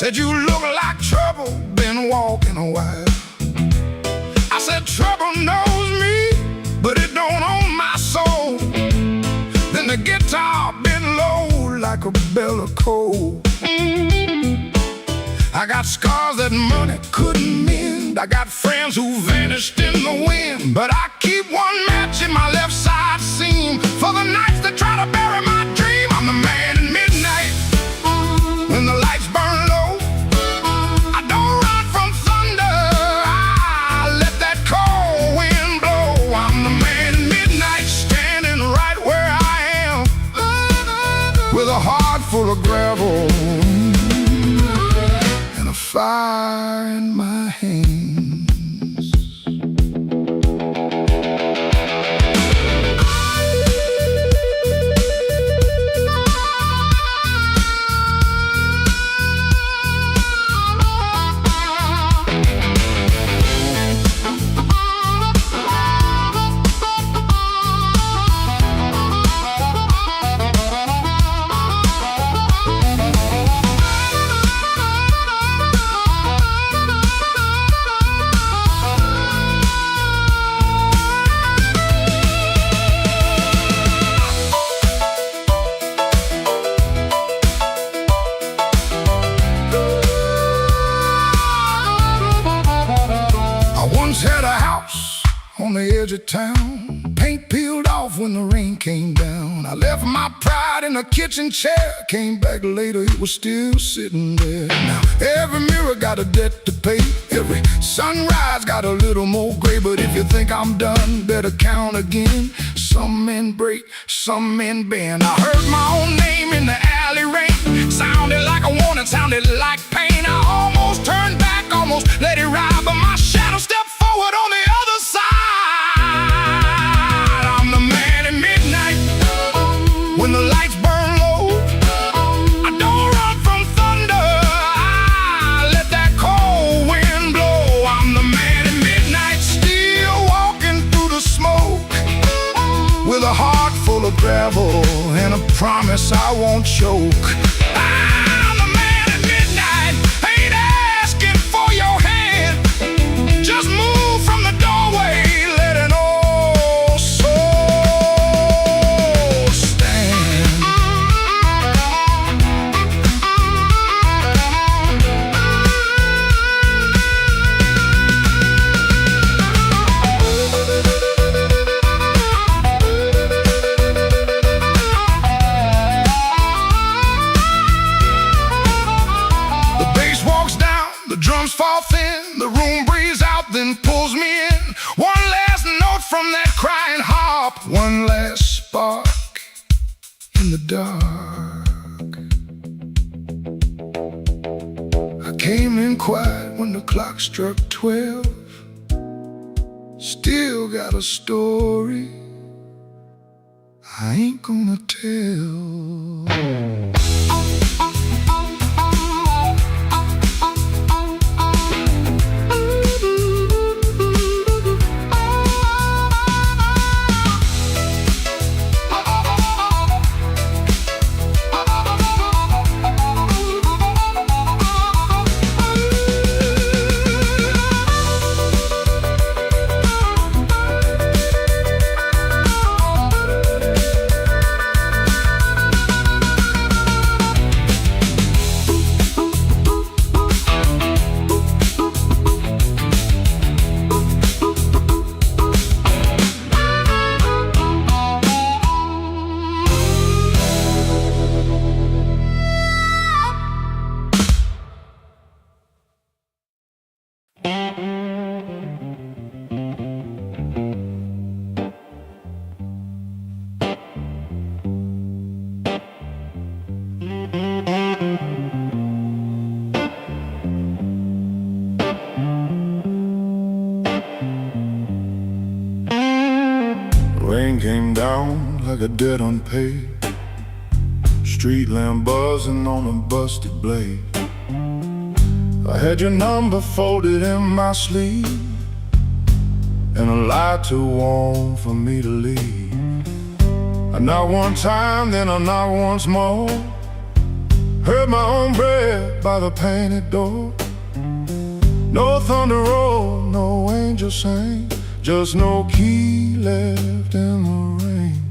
Said you look like trouble, been walking a while. I said trouble knows me, but it don't own my soul. Then the guitar been low like a bell of coal. I got scars that money couldn't mend. I got friends who vanished in the wind, but I keep one match in my left side seam for the nights that try to bury my dream. I'm the man in midnight when the lights burn low. I don't run from thunder, I let that cold wind blow. I'm the man in midnight, standing right where I am, with a heart full of gravel and a fire in my hands. Had a house on the edge of town, paint peeled off when the rain came down. I left my pride in a kitchen chair, came back later, it was still sitting there. Now every mirror got a debt to pay, every sunrise got a little more gray. But if you think I'm done, better count again. Some men break, some men bend. I heard my own name in the alley rain, sounded like a warning, sounded like pain. I almost turned back, almost let it ride, but my shadow stepped forward on the other side. I'm the man in midnight when the lights burn low. I don't run from thunder, I let that cold wind blow. I'm the man in midnight, still walking through the smoke, with a heart full of gravel and a promise I won't choke. I'm the man at midnight, ain't asking for your hand, just move from the doorway, let an old soul stand. The bass walks down, the drums fall thin, the room breathes out, then pulls me in. One last note from that crying harp, one last spark in the dark. I came in quiet when the clock struck 12. Still got a story I ain't gonna tell. Rain came down like a debt unpaid, street lamp buzzing on a busted blade. I had your number folded in my sleeve, and a lie too warm for me to leave. I knocked one time, then I knocked once more, heard my own breath there by the painted door. No thunder roll, no angel sang, just no key left in the rain.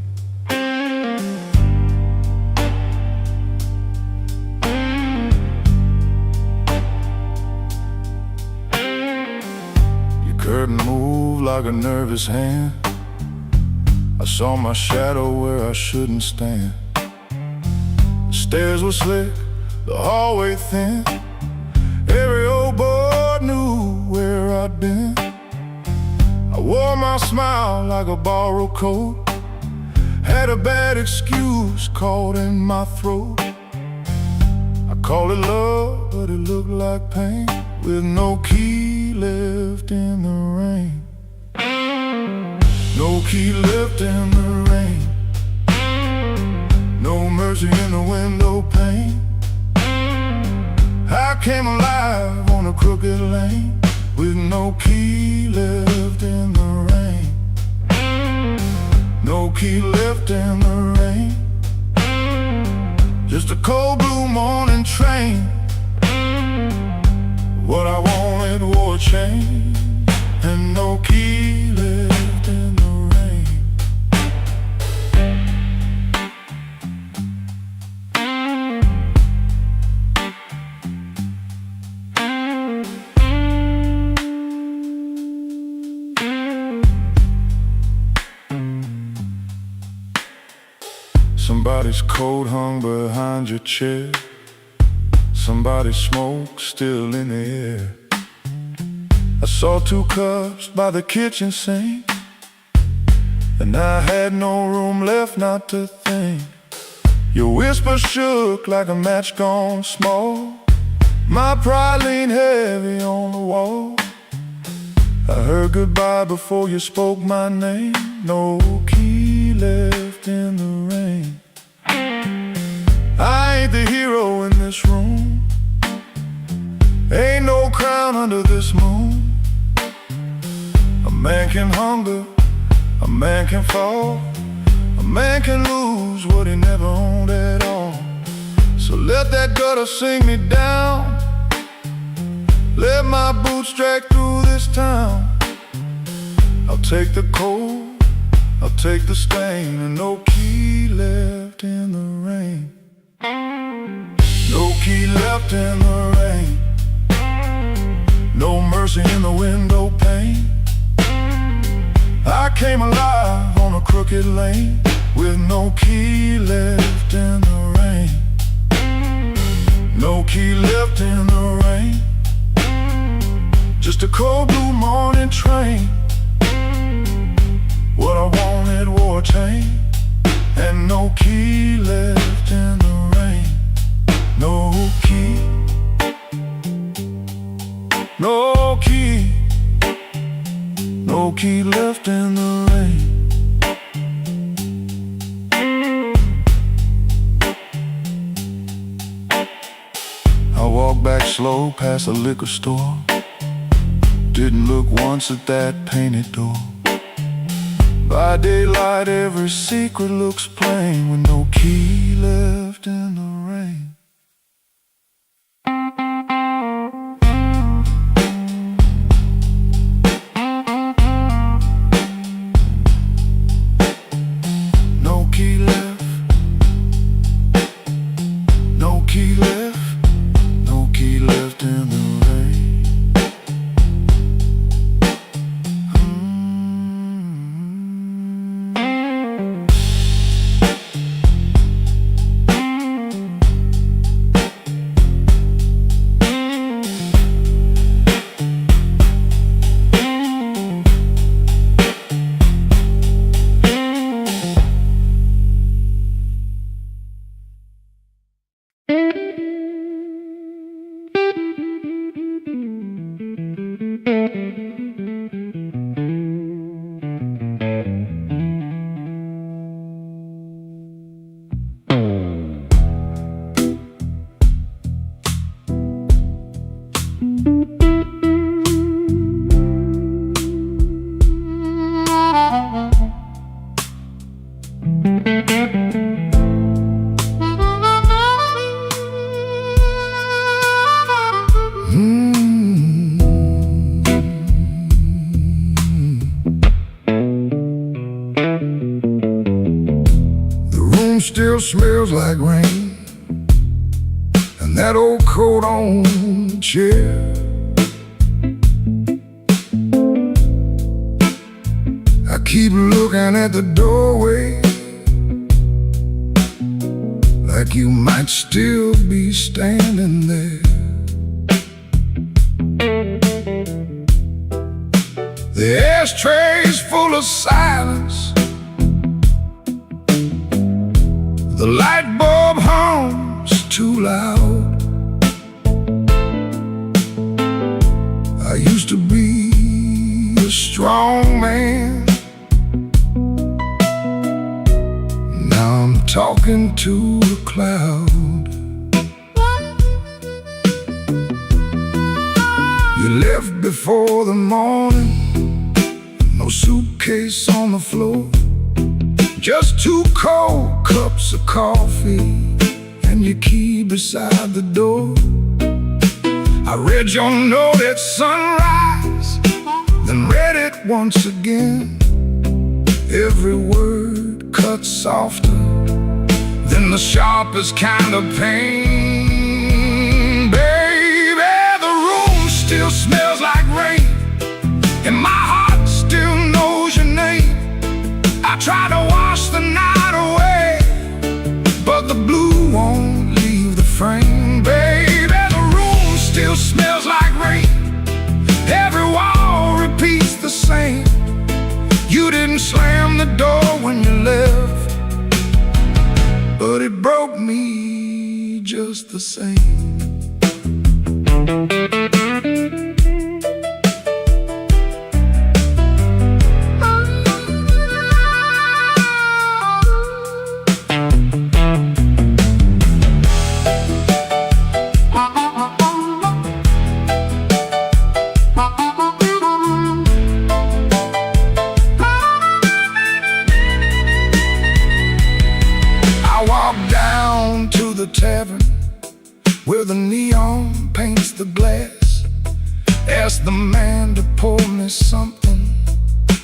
Your curtain moved like a nervous hand. I saw my shadow where I shouldn't stand. The stairs were slick, the hallway thin. Every old boy knew where I'd been. I wore my smile like a borrowed coat. Had a bad excuse caught in my throat. I called it love, but it looked like pain, with no key left in the rain. No key left in the rain. No mercy in the window pane. I came alive on a crooked lane, with no key left in the rain. No key left in the rain. Just a cold blue morning train. What I wanted wore a chain, and no key left in the rain. Somebody's coat hung behind your chair. Somebody's smoke still in the air. I saw 2 cups by the kitchen sink, and I had no room left not to think. Your whisper shook like a match gone small. My pride leaned heavy on the wall. I heard goodbye before you spoke my name. No key left in the rain. I ain't the hero in this room. Ain't no crown under this moon. A man can hunger, a man can fall, a man can lose what he never owned at all. So let that gutter sing me down. Let my boots drag through this town. I'll take the cold, I'll take the stain, and no key left in the rain. No key left in the rain. No mercy in the window pane. I came alive on a crooked lane, with no key left in the rain. No key left in the rain. Just a cold blue morning train. What I wanted wore a chain, and no key left in the rain. No key. No key. No key left in the rain. I walked back slow past the liquor store. Didn't look once at that painted door. By daylight every secret looks plain, with no key left in the rain. No key left. No key left. No key left in the rain. still smells like rain, and that old coat on the chair. I keep looking at the doorway, like you might still be standing there. The ashtray's full of silence, the light bulb hums too loud. I used to be a strong man, now I'm talking to a cloud. You left before the morning, no suitcase on the floor, just 2 cold cups of coffee and your key beside the door. I read your note at sunrise, then read it once again. Every word cut softer than the sharpest kind of pain. Baby, the room still smells like rain, and my heart still knows your name. I try to wash the night away, but the blue won't leave the frame. Baby, the room still smells like rain, every wall repeats the same. You didn't slam the door when you left, but it broke me just the same. The tavern where the neon paints the glass, asked the man to pour me something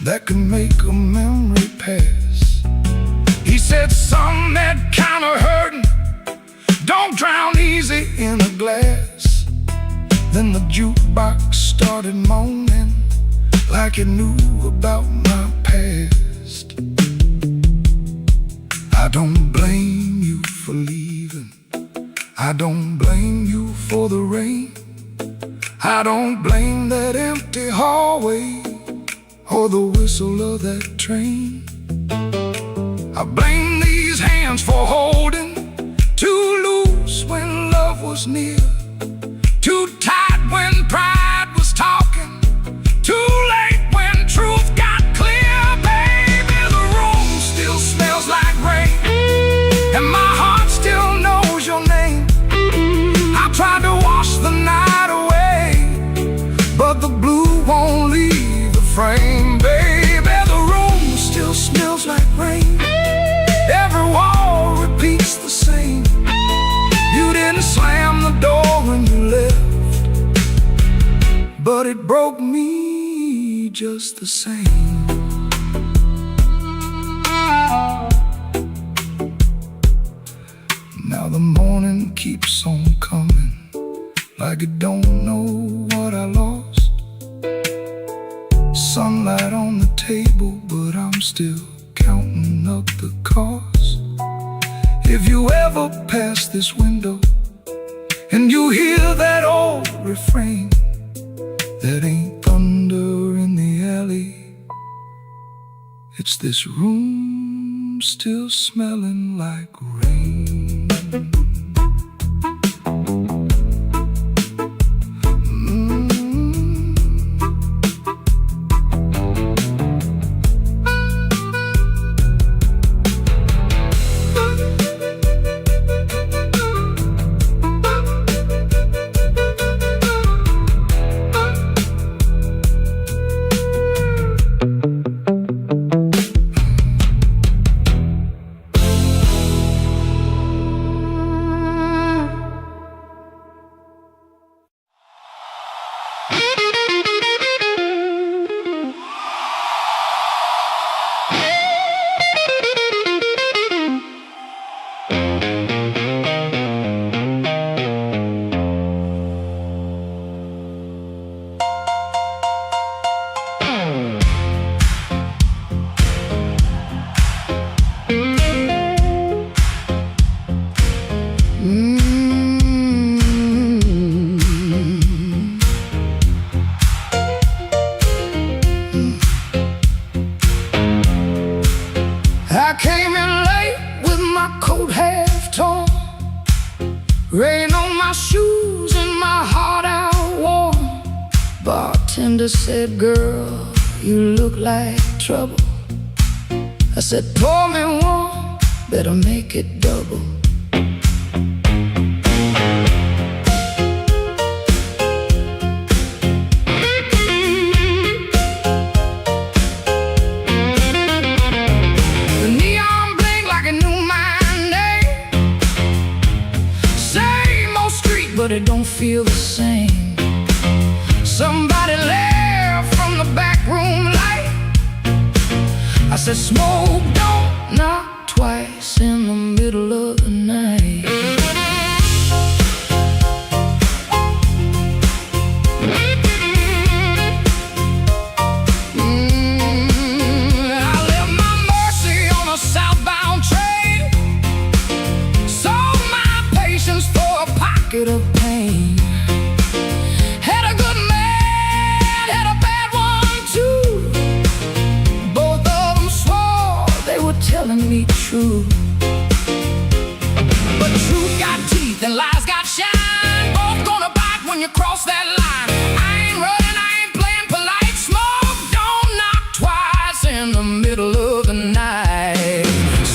that could make a memory pass. He said, "Son, that kind of hurting don't drown easy in a glass." Then the jukebox started moaning like it knew about my past. I don't blame you for leaving, I don't blame you for the rain, I don't blame that empty hallway or the whistle of that train. I blame these hands for holding too loose when love was near, too tight when pride was talking, too late when truth got clear. Baby, the room still smells like rain, and my heart still knows your name. I tried to wash the night away, but the blue won't leave the frame. Baby, the room still smells like rain, every wall repeats the same. You didn't slam the door when you left, but it broke me just the same. Now the morning keeps on coming, like it don't know what I lost. Sunlight on the table, but I'm still counting up the cost. If you ever pass this window and you hear that old refrain, that ain't thunder in the alley, it's this room still smelling like rain. bartender said, girl, you look like trouble. I said, pour me one, better make it double. The neon blinked like it knew my name. Same old street, but it don't feel the same. Somebody laughed from the back room light. I said, smoke don't knock twice in the middle of the night. I left my Mercy on a southbound train. Sold my patience for a pocket of pain. Had a good man, had a bad one too. Both of them swore they were telling me true. But truth got teeth and lies got shine. Both gonna bite when you cross that line. I ain't running, I ain't playing polite. Smoke don't knock twice in the middle of the night.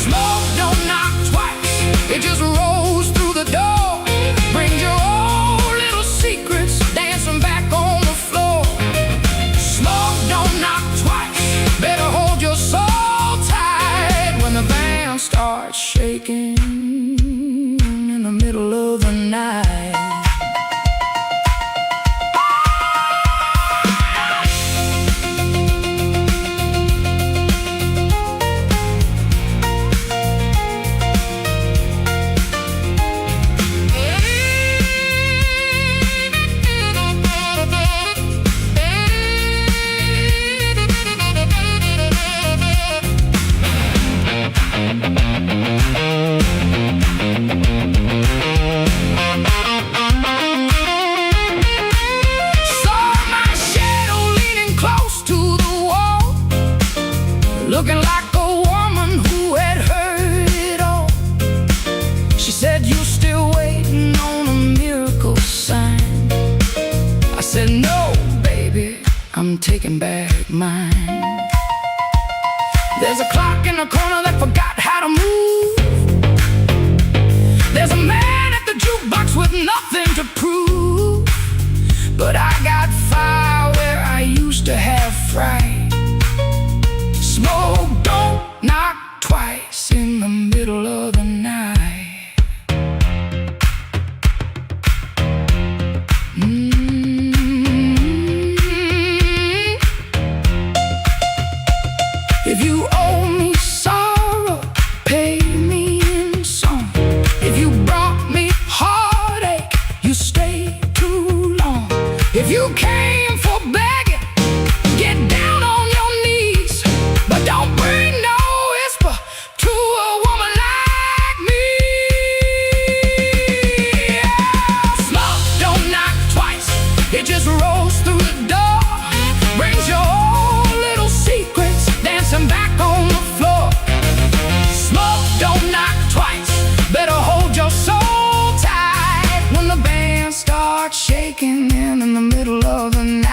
Smoke don't knock twice, it just rolls through the door. Brings your old little secrets dancing back on the floor. Smoke don't knock twice, better hold your soul tight when the band starts shaking in the middle of the night. Looking like a woman who had heard it all. She said, you still waiting on a miracle sign. I said, no, baby, I'm taking back mine. There's a clock in the corner that forgot how to move. There's a man at the jukebox with nothing to prove. But I got fire where I used to have fright. Smoke don't knock twice in the middle of the night. If you owe me sorrow, pay me in song. If you brought me heartache, you stayed too long. If you came for begging, get down on your knees. But don't bring no whisper to a woman like me. Yeah. Smoke don't knock twice, it just rolls through the door. Brings your old little secrets dancing back on the floor. Smoke don't knock twice, better hold your soul tight when the band starts shaking in the middle of the night.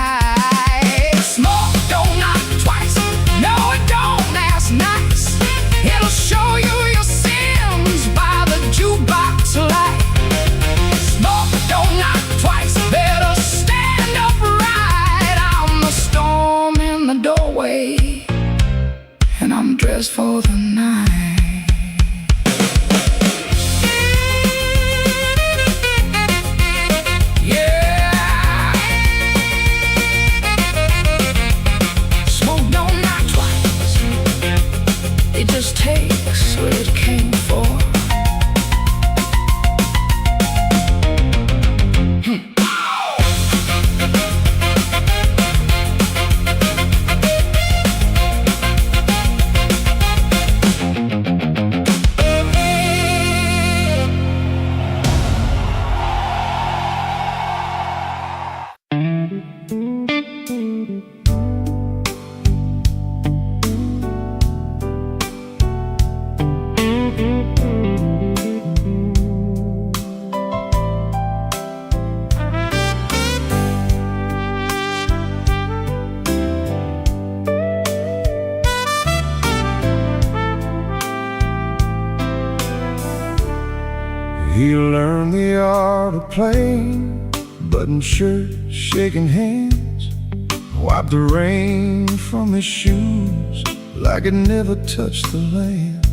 playing, button shirt, shaking hands, wiped the rain from his shoes like it never touched the land.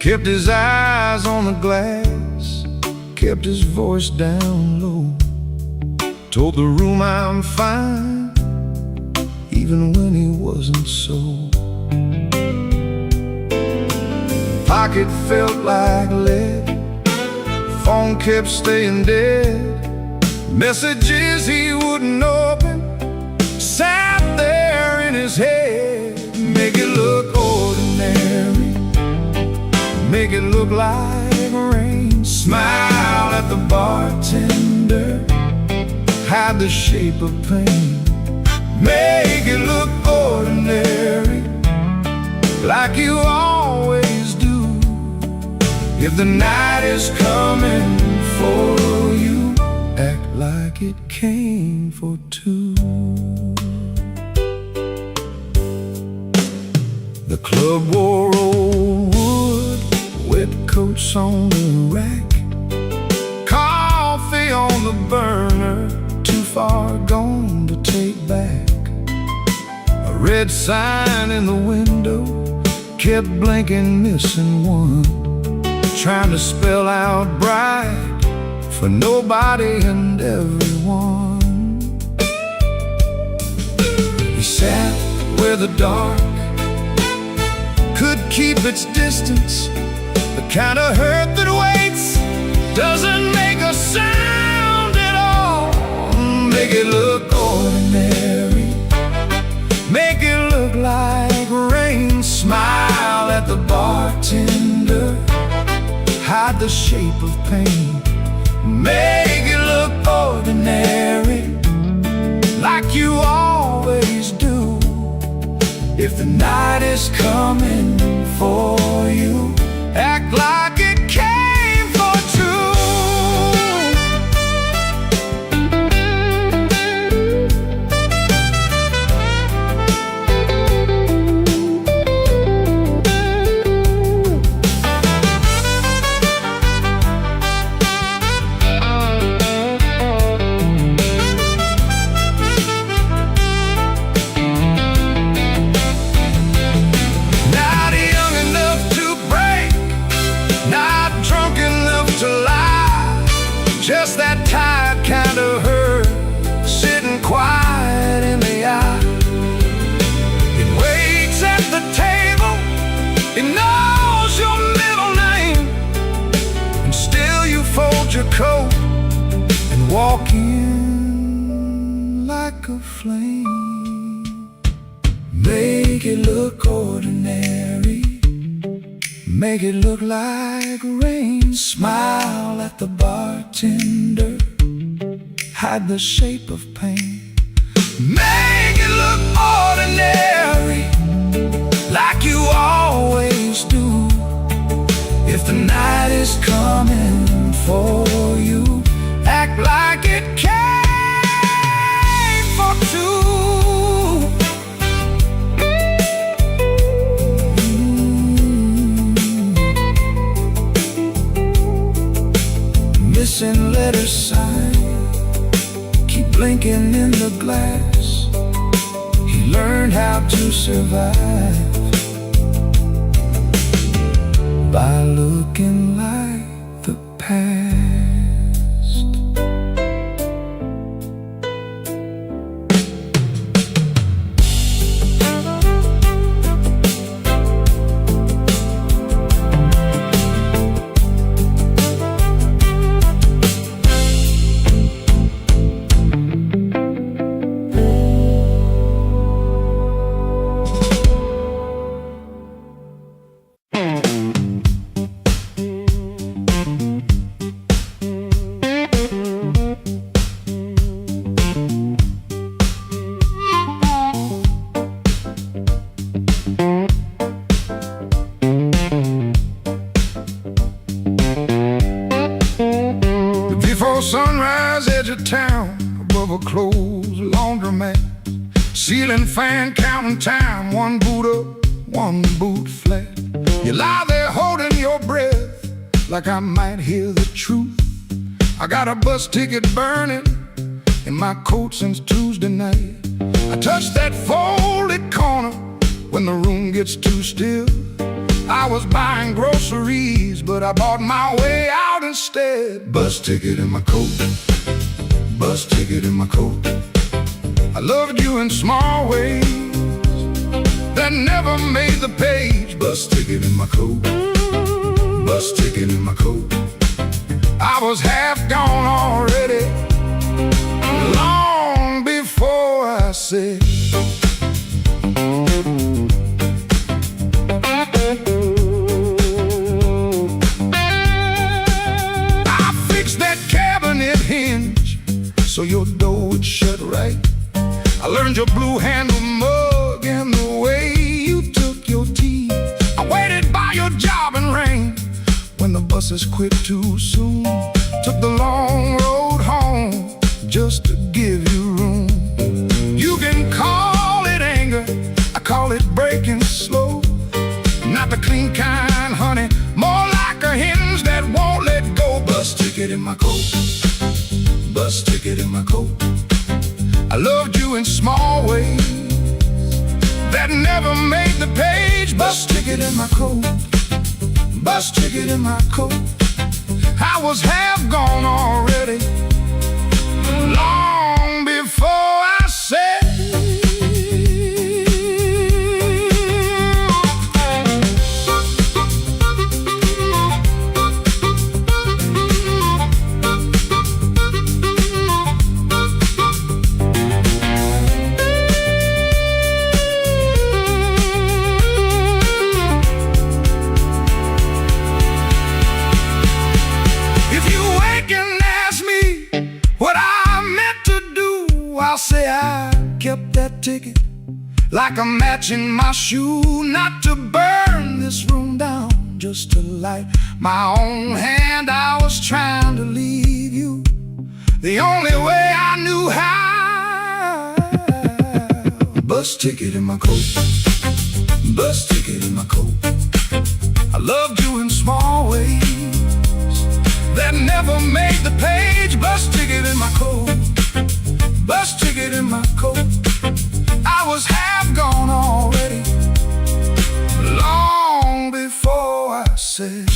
Kept his eyes on the glass, kept his voice down low, told the room I'm fine, even when he wasn't so. Pocket felt like lead, phone kept staying dead, messages he wouldn't open sat there in his head. Make it look ordinary, make it look like rain. Smile at the bartender, hide the shape of pain. Make it look ordinary, like you always do. If the night is coming for you, act like it came for two. The club wore old wood, wet coats on the rack, coffee on the burner, too far gone to take back. A red sign in the window kept blinking, missing one, trying to spell out bright for nobody and everyone. He sat where the dark could keep its distance, the kind of hurt that waits, doesn't make a sound at all. Make it look ordinary, make it look like rain. Smile at the bartender, hide the shape of pain. Make it look ordinary, like you always do. If the night is coming for you, act like it came for two. Just that tired kind of hurt, sitting quiet in the eye. It waits at the table, it knows your middle name, and still you fold your coat and walk in like a flame. Make it look ordinary, make it look like rain. Smile at the bartender, hide the shape of pain. Make it look ordinary, like you always do. If the night is coming for you, act like it came for two. Missing letter sign, keep blinking in the glass. He learned how to survive by looking like the past. Sunrise, edge of town, above a closed laundromat, ceiling fan counting time, one boot up, one boot flat. You lie there holding your breath, like I might hear the truth. I got a bus ticket burning in my coat since Tuesday night. I touch that folded corner when the room gets too still. I was buying groceries, but I bought my way out instead. Bus ticket in my coat, bus ticket in my coat. I loved you in small ways that never made the page. Bus ticket in my coat, bus ticket in my coat. I was half gone already, long before I said. I fixed that cabinet hinge so your door would shut right. I learned your blue handle mug and the way you took your tea. I waited by your job in rain when the buses quit too soon. Took the long road home just to give you room. You can call it anger, I call it breaking slow. Not the clean kind, honey, more like a hinge that won't let go. Bus ticket in my coat, bus ticket in my coat. I loved you in small ways that never made the page. Bus ticket in my coat, bus ticket in my coat. I was half gone already, long before I said. I'll say I kept that ticket like a match in my shoe, not to burn this room down, just to light my own hand. I was trying to leave you the only way I knew how. Bus ticket in my coat, bus ticket in my coat. I loved you in small ways that never made the page. Bus ticket in my coat, bus ticket in my coat. I was half gone already, long before I said.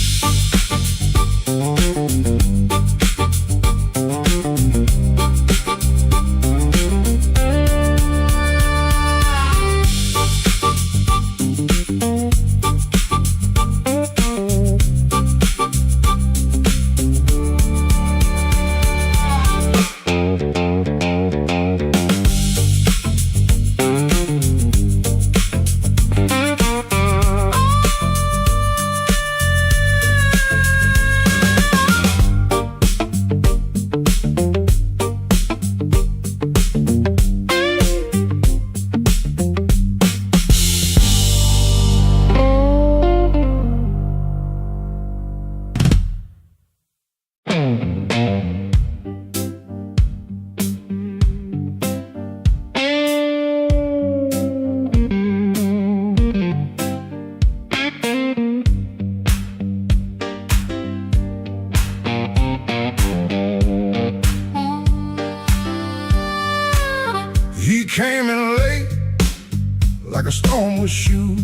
He came in late like a storm with shoes,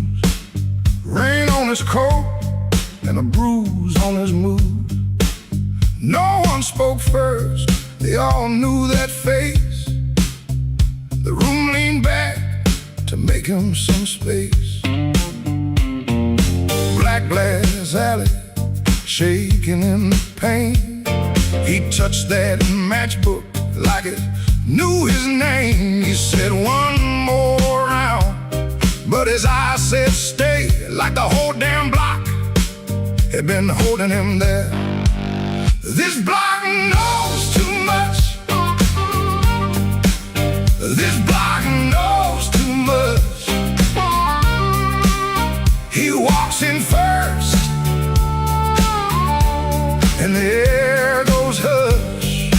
rain on his coat and a bruise on his mood. No one spoke first, they all knew that face. The room leaned back to make him some space. Black glass alley, shaking in the pain. He touched that matchbook like it knew his name. He said one more round, but his eyes said stay, like the whole damn block had been holding him there. This block knows too much. This block knows too much. He walks in first, and the air goes hush.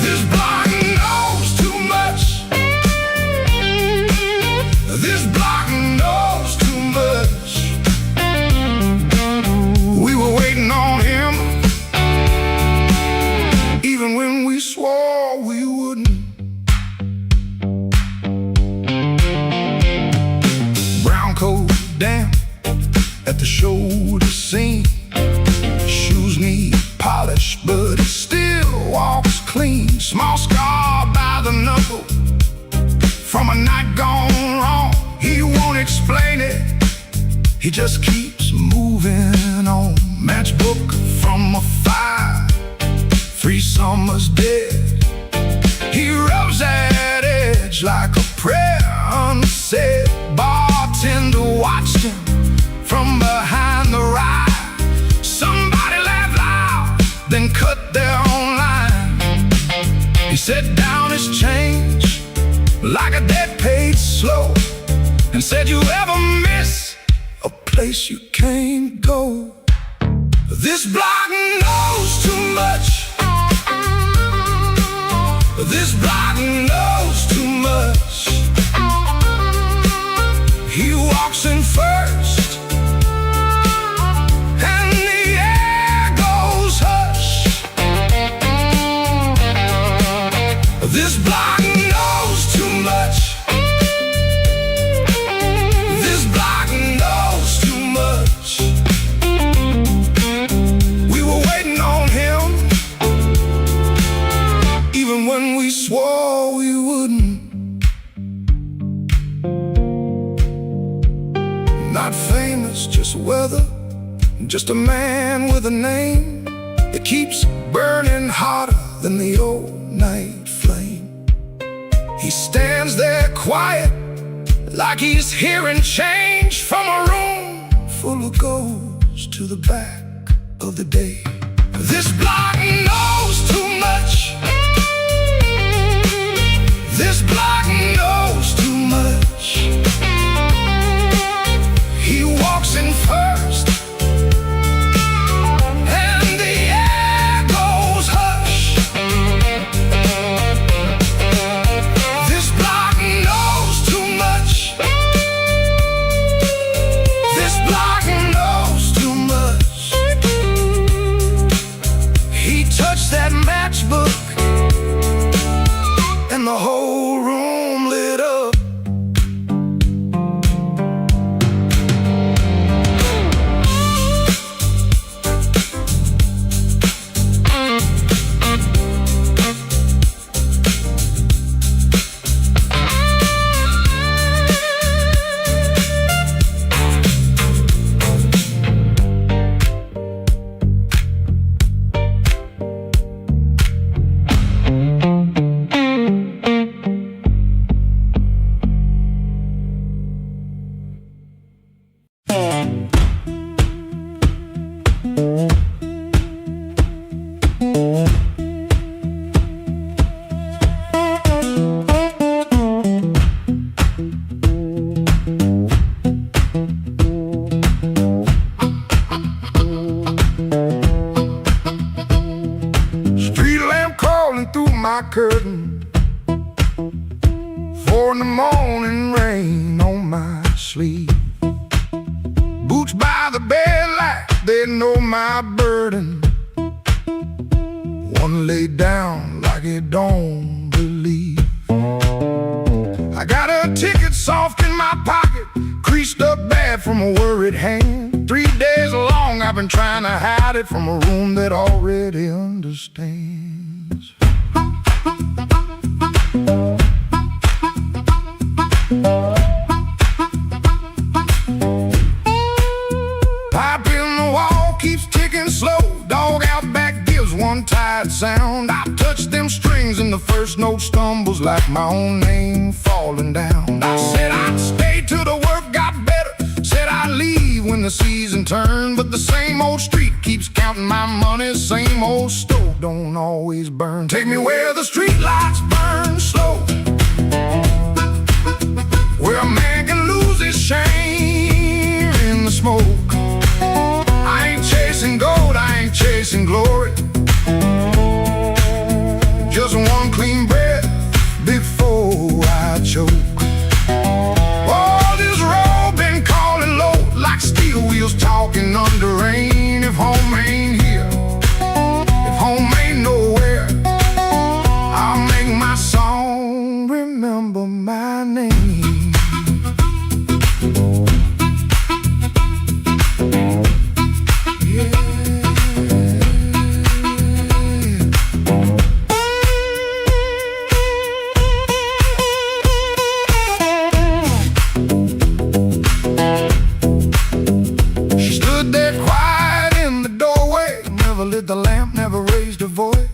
This block knows too much. This block knows too much. We were waiting on him just keeps moving on. Matchbook from a fire, 3 summers dead. He rubs that edge like a prayer unsaid. Bartender watched him from behind the rye. Somebody laughed loud, then cut their own line. He set down his change like a debt paid slow, and said, "You ever miss a place you can't go? This block knows too much. This block knows too much." He walks in first, and the air goes hush. This block knows too much. This block knows too much. We were waiting on him, even when we swore we wouldn't. Not famous, just weather, just a man with a name that keeps burning hotter than the old night flame. He stands there quiet, like he's hearing change from a room full of ghosts to the back of the day. This block knows too much. This block knows too much. He walks in first, and the air goes hush. This block knows too much. This block knows too much. He touched that matchbook, and the whole room lit up. My curtain, 4 in the morning, rain on my sleeve. Boots by the bed like they know my burden. One laid down like it don't believe. I got a ticket soft in my pocket, creased up bad from a worried hand. 3 days long I've been trying to hide it from a room that already understands. Pipe in the wall keeps ticking slow. Dog out back gives one tired sound. I touch them strings and the first note stumbles like my own name falling down. I said I'd stay till the work got better, said I'd leave when the season turned. But the same old street keeps counting my money, same old stove don't always burn. Take me where the street lights burn slow, where a man can lose his shame in the smoke. I ain't chasing gold, I ain't chasing glory, just one clean breath before I choke. Oh, this road been calling low like steel wheels talking under rain. If home ain't here, if home ain't nowhere, I'll make my song remember my name. Yeah. voice.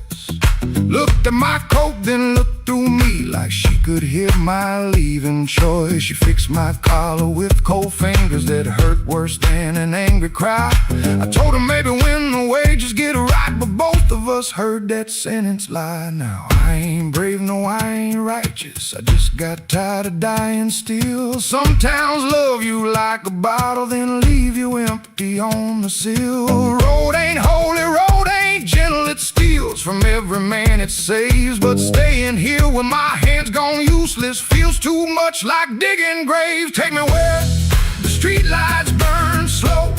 Looked at my coat, then looked through me like she could hear my leaving choice. She fixed my collar with cold fingers that hurt worse than an angry cry. I told her maybe when the wages get right, but both of us heard that sentence lie. Now I ain't brave, no I ain't righteous, I just got tired of dying still. Some towns love you like a bottle, then leave you empty on the sill. Road ain't holy, road ain't gentle, it steals from every man it saves. But staying here with my hands gone useless feels too much like digging graves. Take me where the street lights burn slow,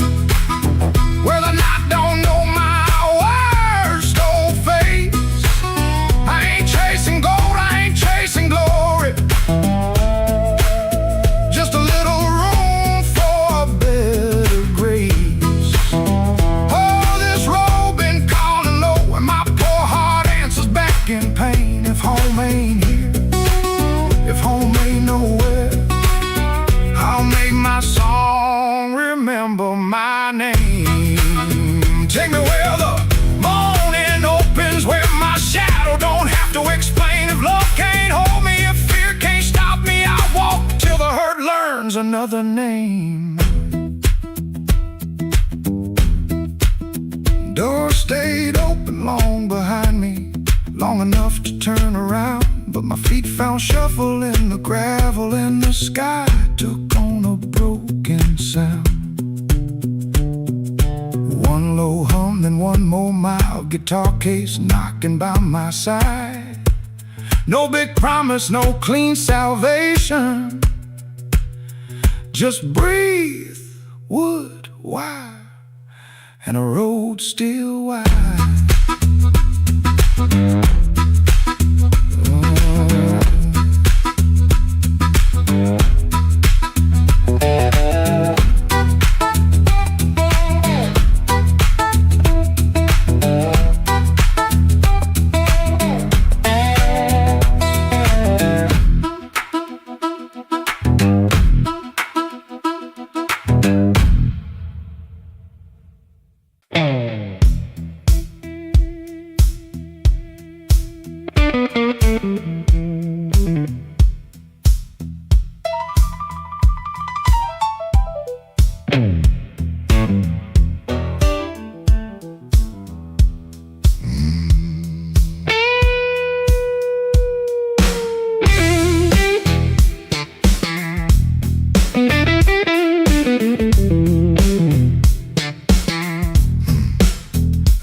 where the night don't know my worst old face. I ain't chasing gold, I ain't chasing glory, just a little room for a better grace. Oh, this road been calling low, and my poor heart answers back in pain. If home ain't here, if home ain't nowhere, I'll make my song remember my name. Take me where the morning opens, where my shadow don't have to explain. If love can't hold me, if fear can't stop me, I'll walk till the hurt learns another name. Door stayed open long behind me, long enough to turn around, but my feet found shuffle in the gravel, and the sky took on a broken sound. One low hum, then one more mild guitar case knocking by my side. No big promise, no clean salvation, just breathe, wood, wire, and a road still wide.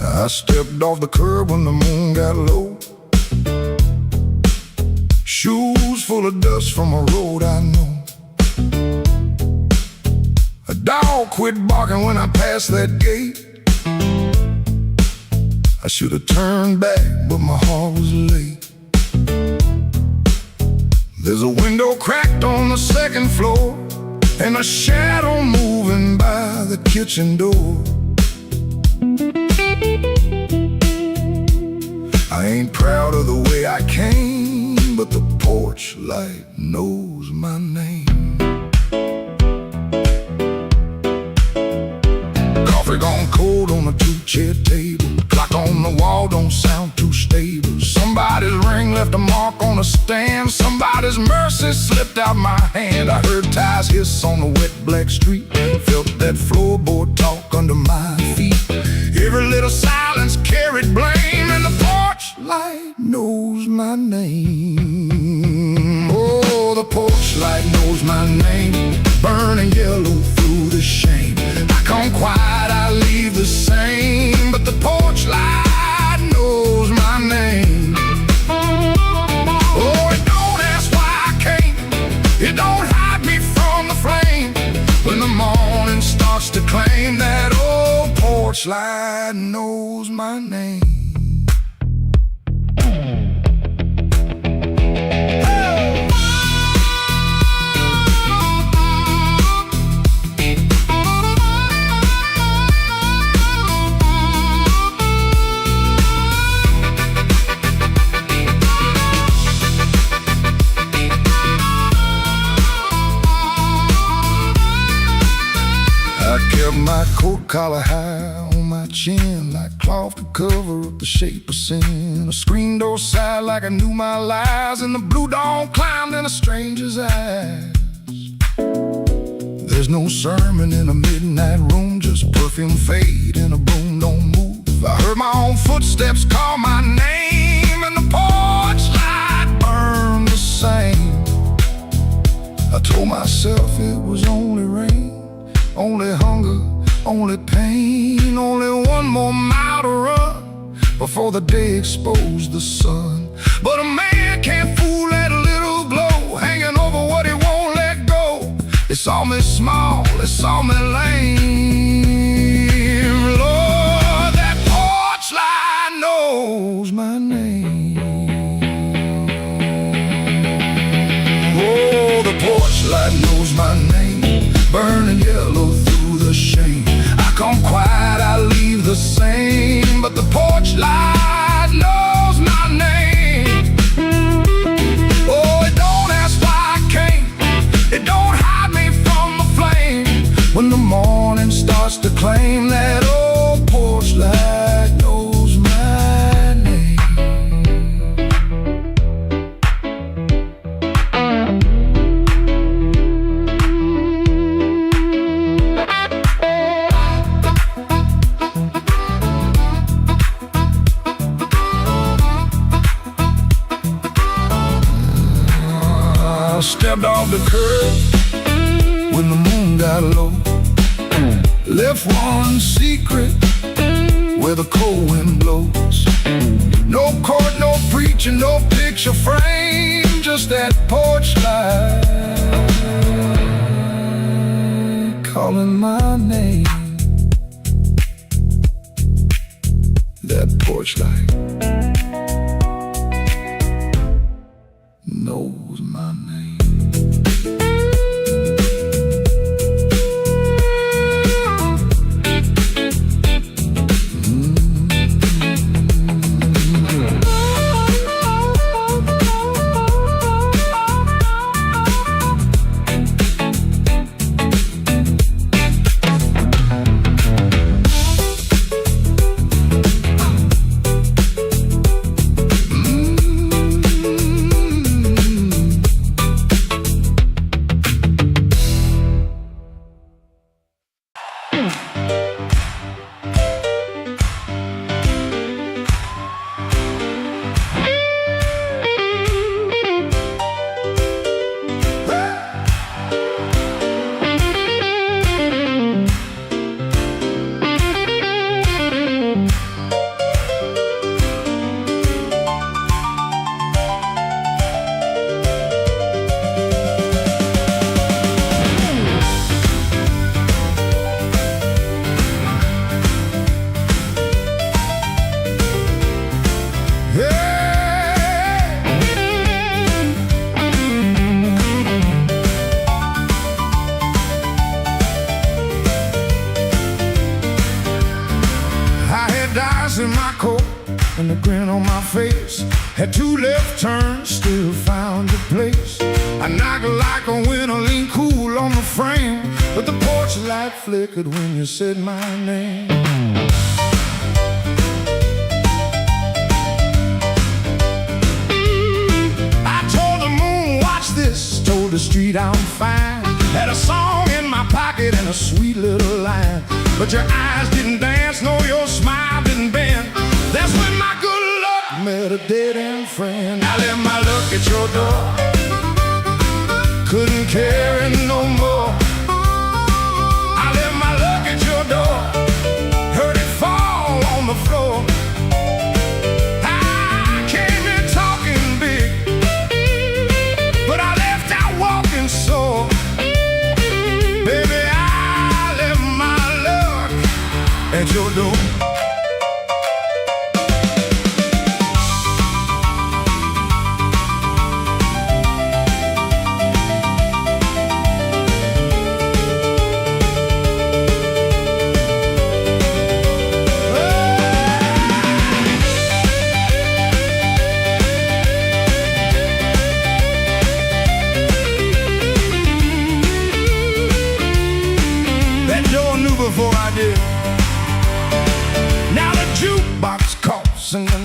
I stepped off the curb when the moon got low, shoes full of dust from a road I know. A dog quit barking when I passed that gate. I should have turned back, but my heart was late. There's a window cracked on the second floor, and a shadow moving by the kitchen door. I ain't proud of the way I came, but the porch light knows my name. Coffee gone cold on a two-chair table, clock on the wall don't sound too stable. Somebody's ring left a mark on a stand, somebody's mercy slipped out my hand. I heard tires hiss on the wet black street, felt that floorboard talk under my feet. Every little silence carried blame, and the porch light knows my name. Oh, the porch light knows my name, burning yellow through the shame. I come quiet, I leave the same, but the porch light knows my name. Oh, it don't ask why I came, it don't hide me from the flame. When the morning starts to claim, that old porch light knows my name. I kept my coat collar high on my chin White cloth to cover up the shape of sin. A screen door sigh like I knew my lies, and the blue dawn climbed in a stranger's eyes. There's no sermon in a midnight room, just perfume fade and a broom don't move. I heard my own footsteps call my name, and the porch light burned the same. I told myself it was only rain, only hunger, only pain, only one more mile to run before the day exposed the sun. But a man can't fool that little glow hanging over what he won't let go. It saw me small, it saw me lame. Lord, that porch light knows my name. Oh, the porch light knows my name, burning yellow through the shame. I come quiet, I leave the same, but the porch light knows my name. Oh, it don't ask why I came, it don't hide me from the flame. When the morning starts to claim, that old porch light knows my name. I stepped off the curb when the moon got low, left one secret where the cold wind blows. No court, no preacher, no picture frame, just that porch light calling my name. That porch light knows my name. In my coat and a grin on my face, had two left turns, still found your place. I knocked like a winter, lean cool on the frame, but the porch light flickered when you said my name. I told the moon, watch this, told the street I'm fine, had a song in my pocket and a sweet little line. But your eyes didn't dance, no, your smile didn't bend. That's when my good luck met a dead-end friend. I left my luck at your door, couldn't carry no more. I left my luck at your door, heard it fall on the floor. I came in talking big, but I left out walking sore. Baby, at your door. That door knew before I did.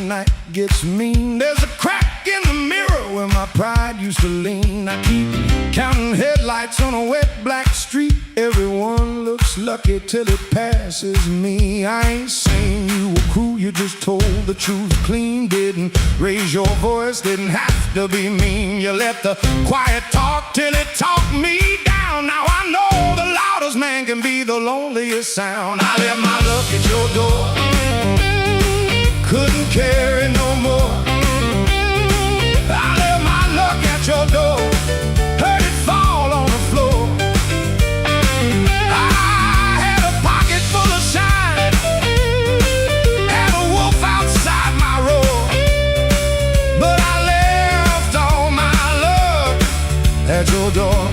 night gets mean. There's a crack in the mirror where my pride used to lean. I keep counting headlights on a wet black street. Everyone looks lucky till it passes me. I ain't saying you were cruel, you just told the truth clean. Didn't raise your voice, didn't have to be mean. You let the quiet talk till it talked me down. Now I know the loudest man can be the loneliest sound. I left my luck at your door, couldn't carry no more. I left my luck at your door, heard it fall on the floor. I had a pocket full of shine, had a wolf outside my roar, but I left all my luck at your door.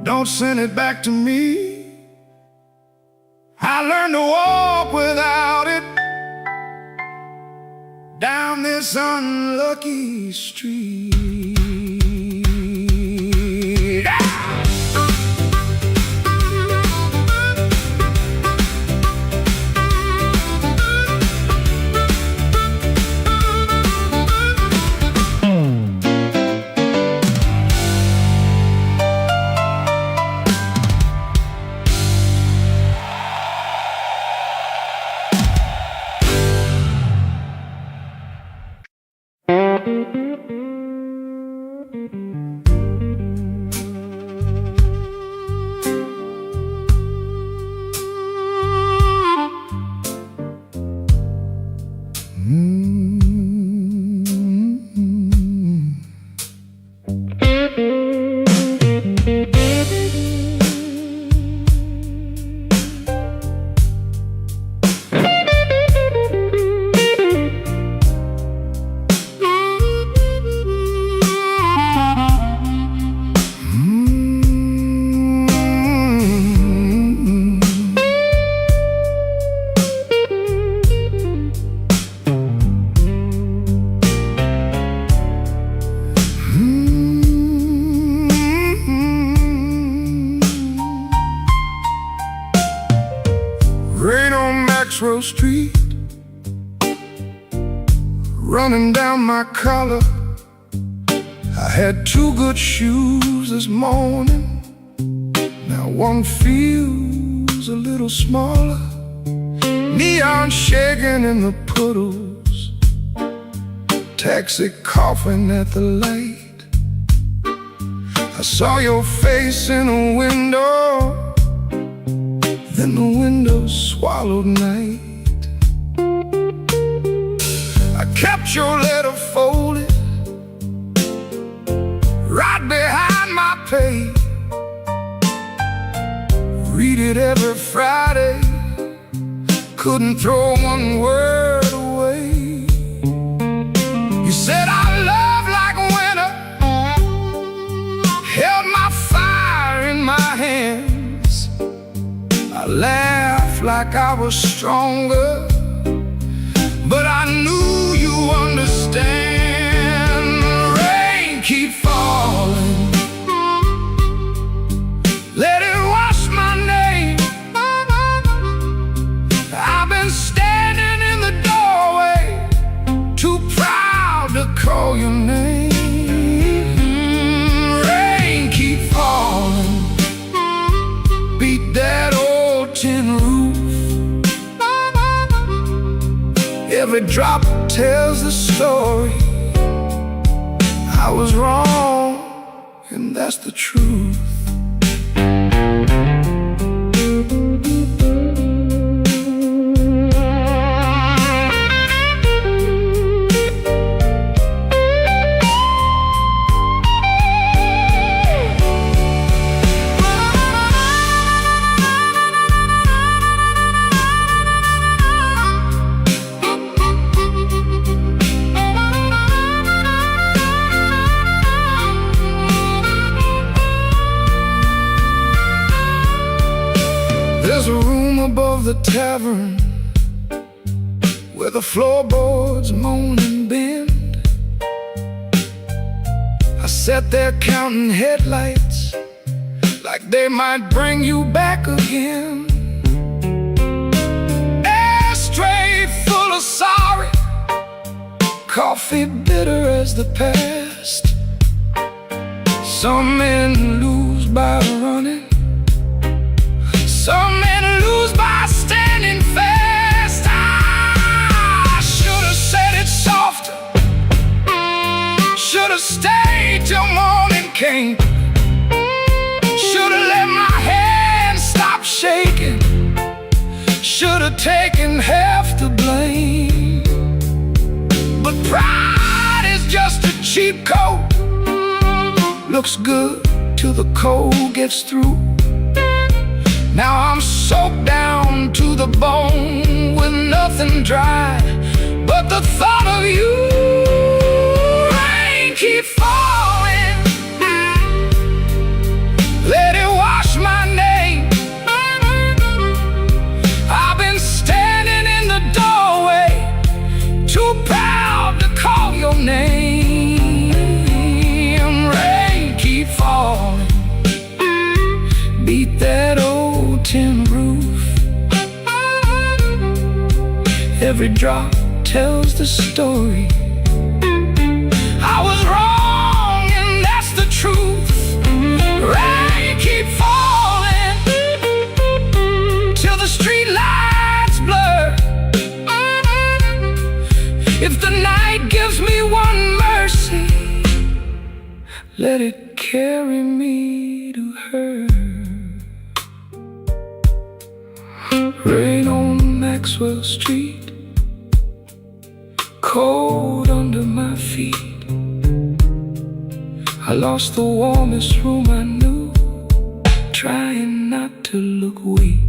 Don't send it back to me. I learned to walk without it down this unlucky street. Street, running down my collar. I had two good shoes this morning, now one feels a little smaller. Neon shaking in the puddles, taxi coughing at the light. I saw your face in a window, then the window swallowed night. I kept your letter folded right behind my page. Read it every Friday, couldn't throw one word away. You said our love like winter, held my fire in my hands. I laughed like I was stronger, but I knew you understand. Rain keep falling, let it wash my name. I've been standing in the doorway, too proud to call your name. Rain keep falling, beat down tin roof. Every drop tells the story. I was wrong, and that's the truth. There's a room above the tavern where the floorboards moan and bend. I sat there counting headlights like they might bring you back again. Ashtray full of sorry, coffee bitter as the past. Some men lose by running, some men lose by standing fast. I should have said it softer, should have stayed till morning came, should have let my hand stop shaking, should have taken half the blame. But pride is just a cheap coat, looks good till the cold gets through. Now I'm soaked down to the bone with nothing dry but the thought of you. Rain keep falling, let it wash my name. I've been standing in the doorway, too proud to call your name. Rain keep falling, beat that old tin roof. Every drop tells the story. I was wrong, and that's the truth. Rain keep falling till the street lights blur. If the night gives me one mercy, let it carry me to her. Rain on Maxwell Street, cold under my feet. I lost the warmest room I knew, trying not to look weak.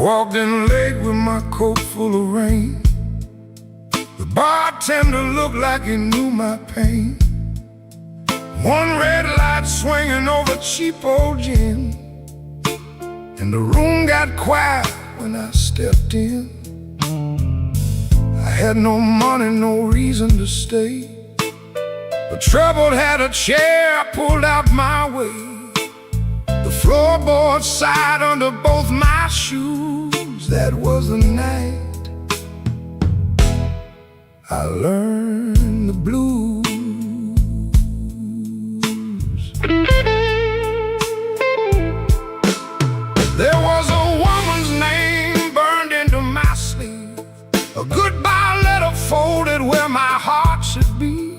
Walked in late with my coat full of rain. The bartender looked like he knew my pain. One red light swinging over cheap old gin, and the room got quiet when I stepped in. I had no money, no reason to stay, but trouble had a chair pulled out my way. The floorboard side under both my shoes. That was the night I learned the blues. There was a woman's name burned into my sleeve, a goodbye letter folded where my heart should be.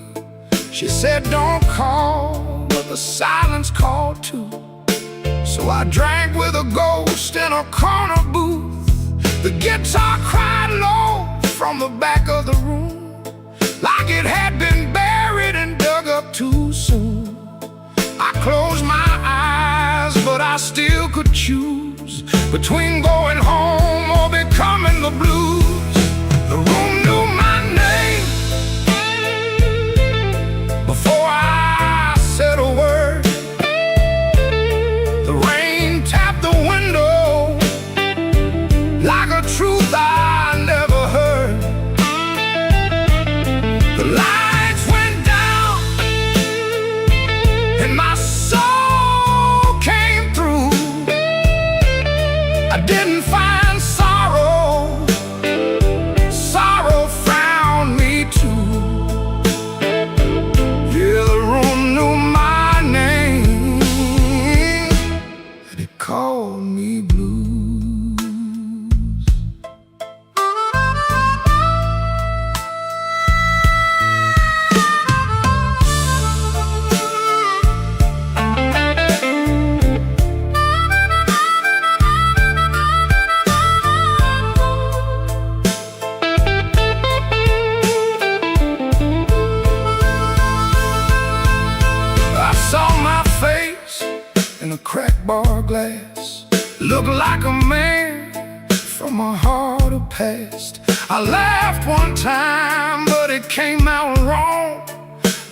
She said, don't call, but the silence called too. So I drank with a ghost in a corner booth. The guitar cried low from the back of the room, like it had been buried and dug up too soon. I closed my eyes, but I still could choose between going home or becoming the blues. The room knew my name before I said a word. The rain tapped the window like a truth I never heard. The lights went down and my soul came through. I didn't find sorrow, sorrow found me too. Yeah, the room knew my name and it called me blues. I saw my face in a cracked bar glass, looked like a man from a harder past. I laughed one time, but it came out wrong,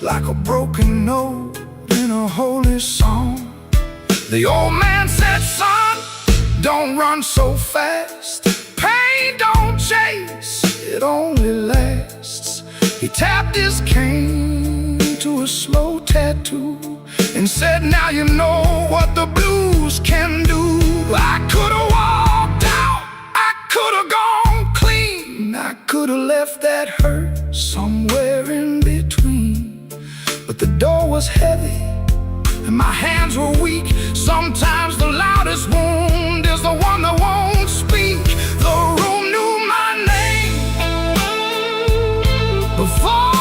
like a broken note in a holy song. The old man said, son, don't run so fast. Pain don't chase, it only lasts. He tapped his cane to a slow tattoo and said, now you know what the blues can do. I could've walked out, I could've gone clean, I could've left that hurt somewhere in between. But the door was heavy and my hands were weak. Sometimes the loudest wound is the one that won't speak. The room knew my name before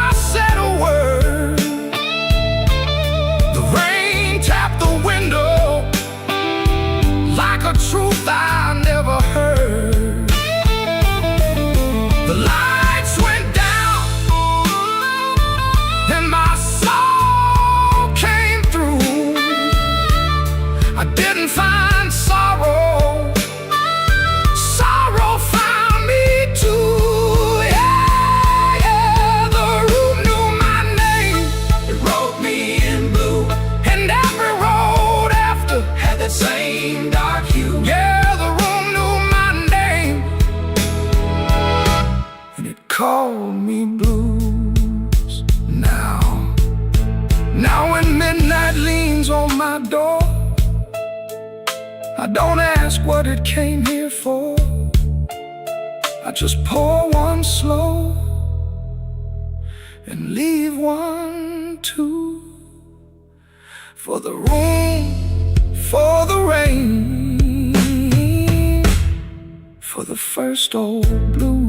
I said a word. The rain tapped the window like a truth I never heard. The lights went down and my soul came through. I didn't find sorrow, sorrow found me too. Yeah, yeah, the room knew my name. It wrote me in blue, and every road after had that same dark hue. Yeah, the room knew my name, and it called me blues. Now when midnight leans on my door, I don't ask what it came here for. I just pour one slow and leave one too. For the room, for the rain, for the first old blues.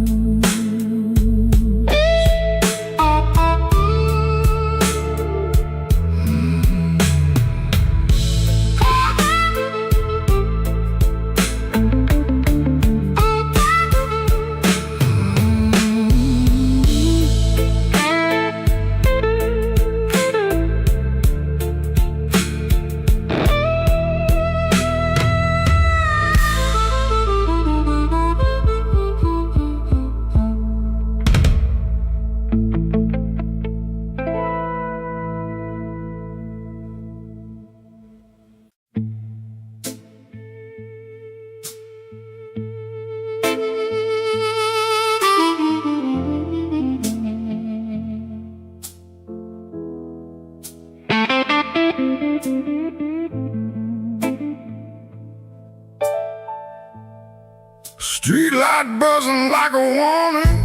Street light buzzing like a warning,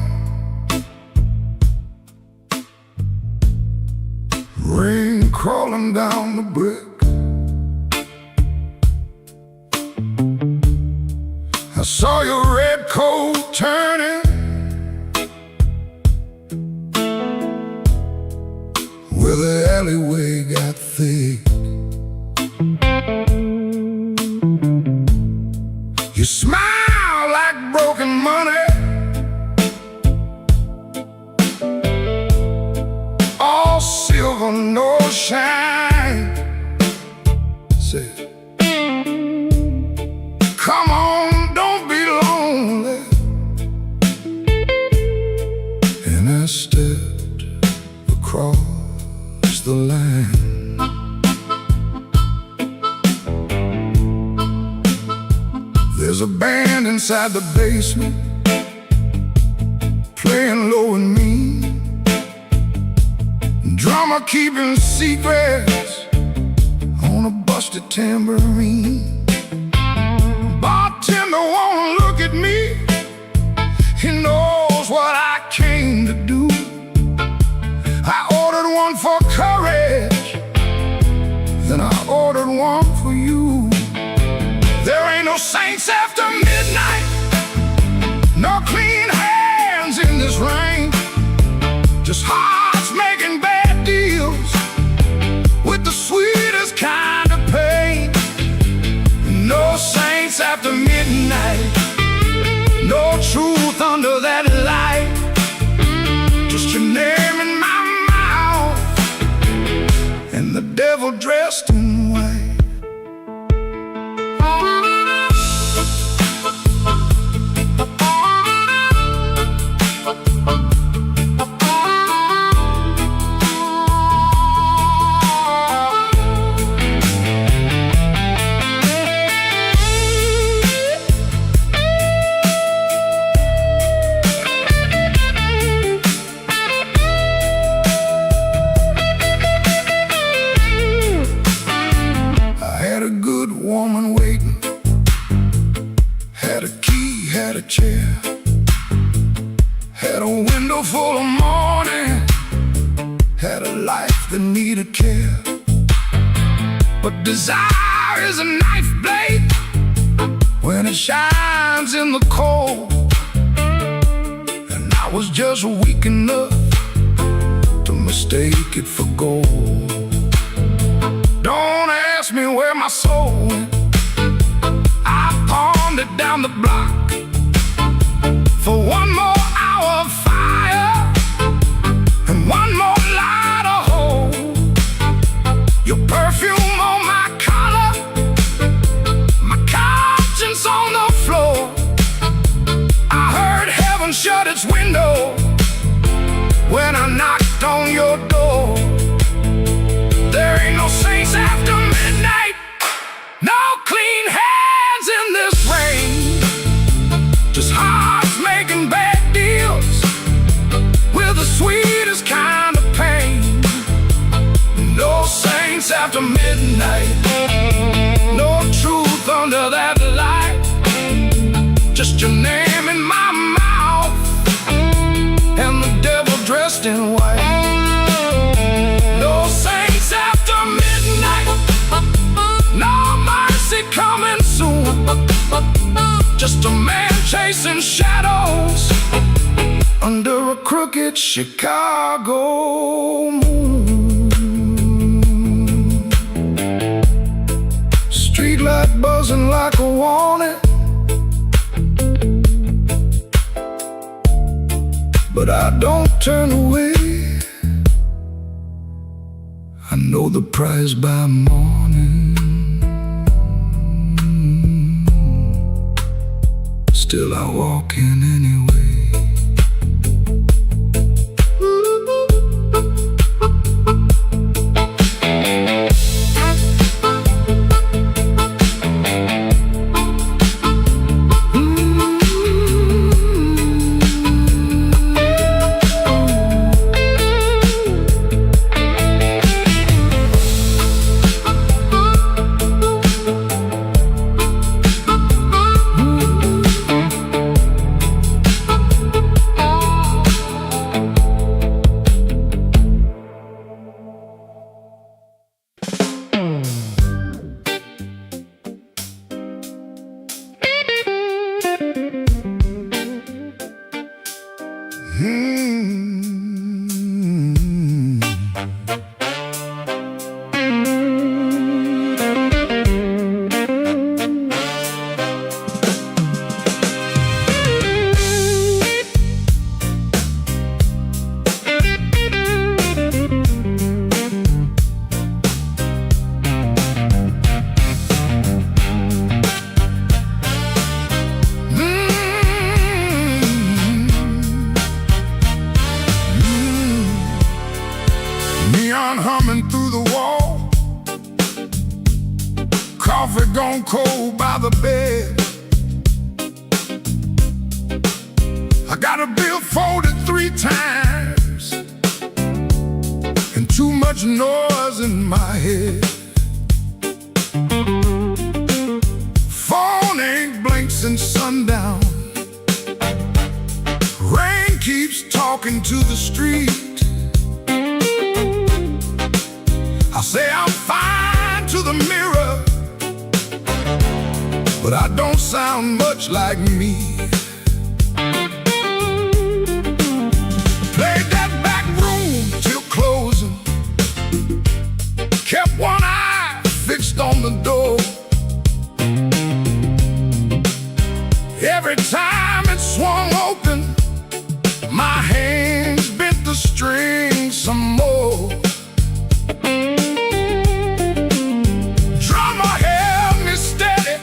rain crawling down the brick. I saw your red coat turning where the alleyway got that thick. You smile like broken money, all silver, no shine. Say, come on, don't be lonely. And I stepped across the line. There's a band inside the basement, playing low and mean. Drummer keeping secrets on a busted tambourine. Bartender won't look at me, he knows what I came to do. I ordered one for courage, then I ordered one for you. There ain't no saints after midnight, no clean hands in this rain. Just hearts making bad deals with the sweetest kind of pain. No saints after midnight, no truth under that light. Just your name in my mouth, and the devil dressed in white. Woman waiting, had a key, had a chair, had a window full of morning, had a life that needed care. But desire is a knife blade when it shines in the cold, and I was just weak enough to mistake it for gold. Don't ask me where my soul went, I pawned it down the block for one more hour of fire and one more light of hope. Your perfume on my collar, my conscience on the floor. I heard heaven shut its window when I knocked on your door. There ain't no saints after midnight, no clean hands in this rain. Just hearts making bad deals with the sweetest kind of pain. No saints after midnight, no truth under that light. Just your name in my mouth, and the devil dressed in white. No saints after midnight, no mercy coming soon. Just a man chasing shadows under a crooked Chicago moon. Streetlight buzzing like a warning, but I don't turn away. I know the prize by morning, still I walk in anyway. coffee gone cold by the bed. I got a bill folded 3 times and too much noise in my head. Phone ain't blinked since sundown. Rain keeps talking to the street. I say I'm fine to the mirror, but I don't sound much like me. Played that back room till closing, kept one eye fixed on the door. Every time it swung open, my hands bent the string some more. Drummer held me steady,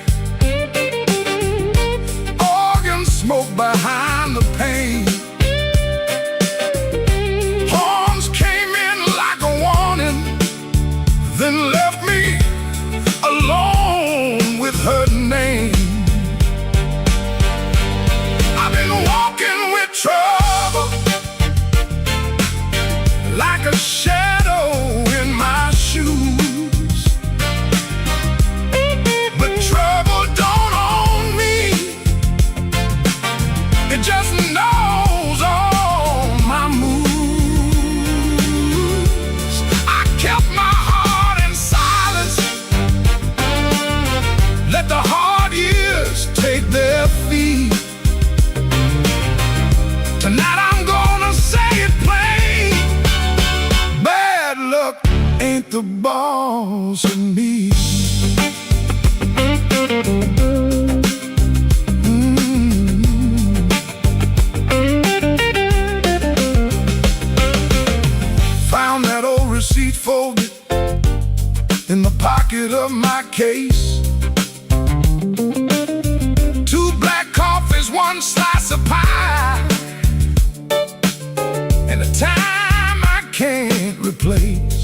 organ smoke behind the pane. Horns came in like a warning, then left me alone with her name. I've been walking with trouble, like a shadow in my shoes. But trouble don't own me, it just knows all my moves. I kept my heart in silence, let the hard years take their feet. Tonight I'm gonna say it plain, bad luck ain't the boss of me. Found that old receipt folded in the pocket of my case. 2 black coffees, 1 slice of pie, and a time I can't replace.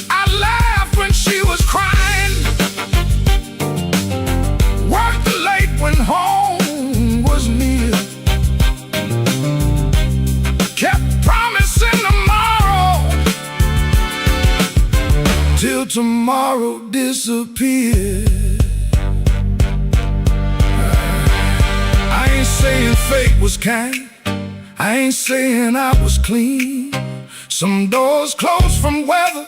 I laughed when she was crying, worked late when home was near, kept promising tomorrow till tomorrow disappeared. I ain't saying fate was kind, I ain't saying I was clean. Some doors close from weather,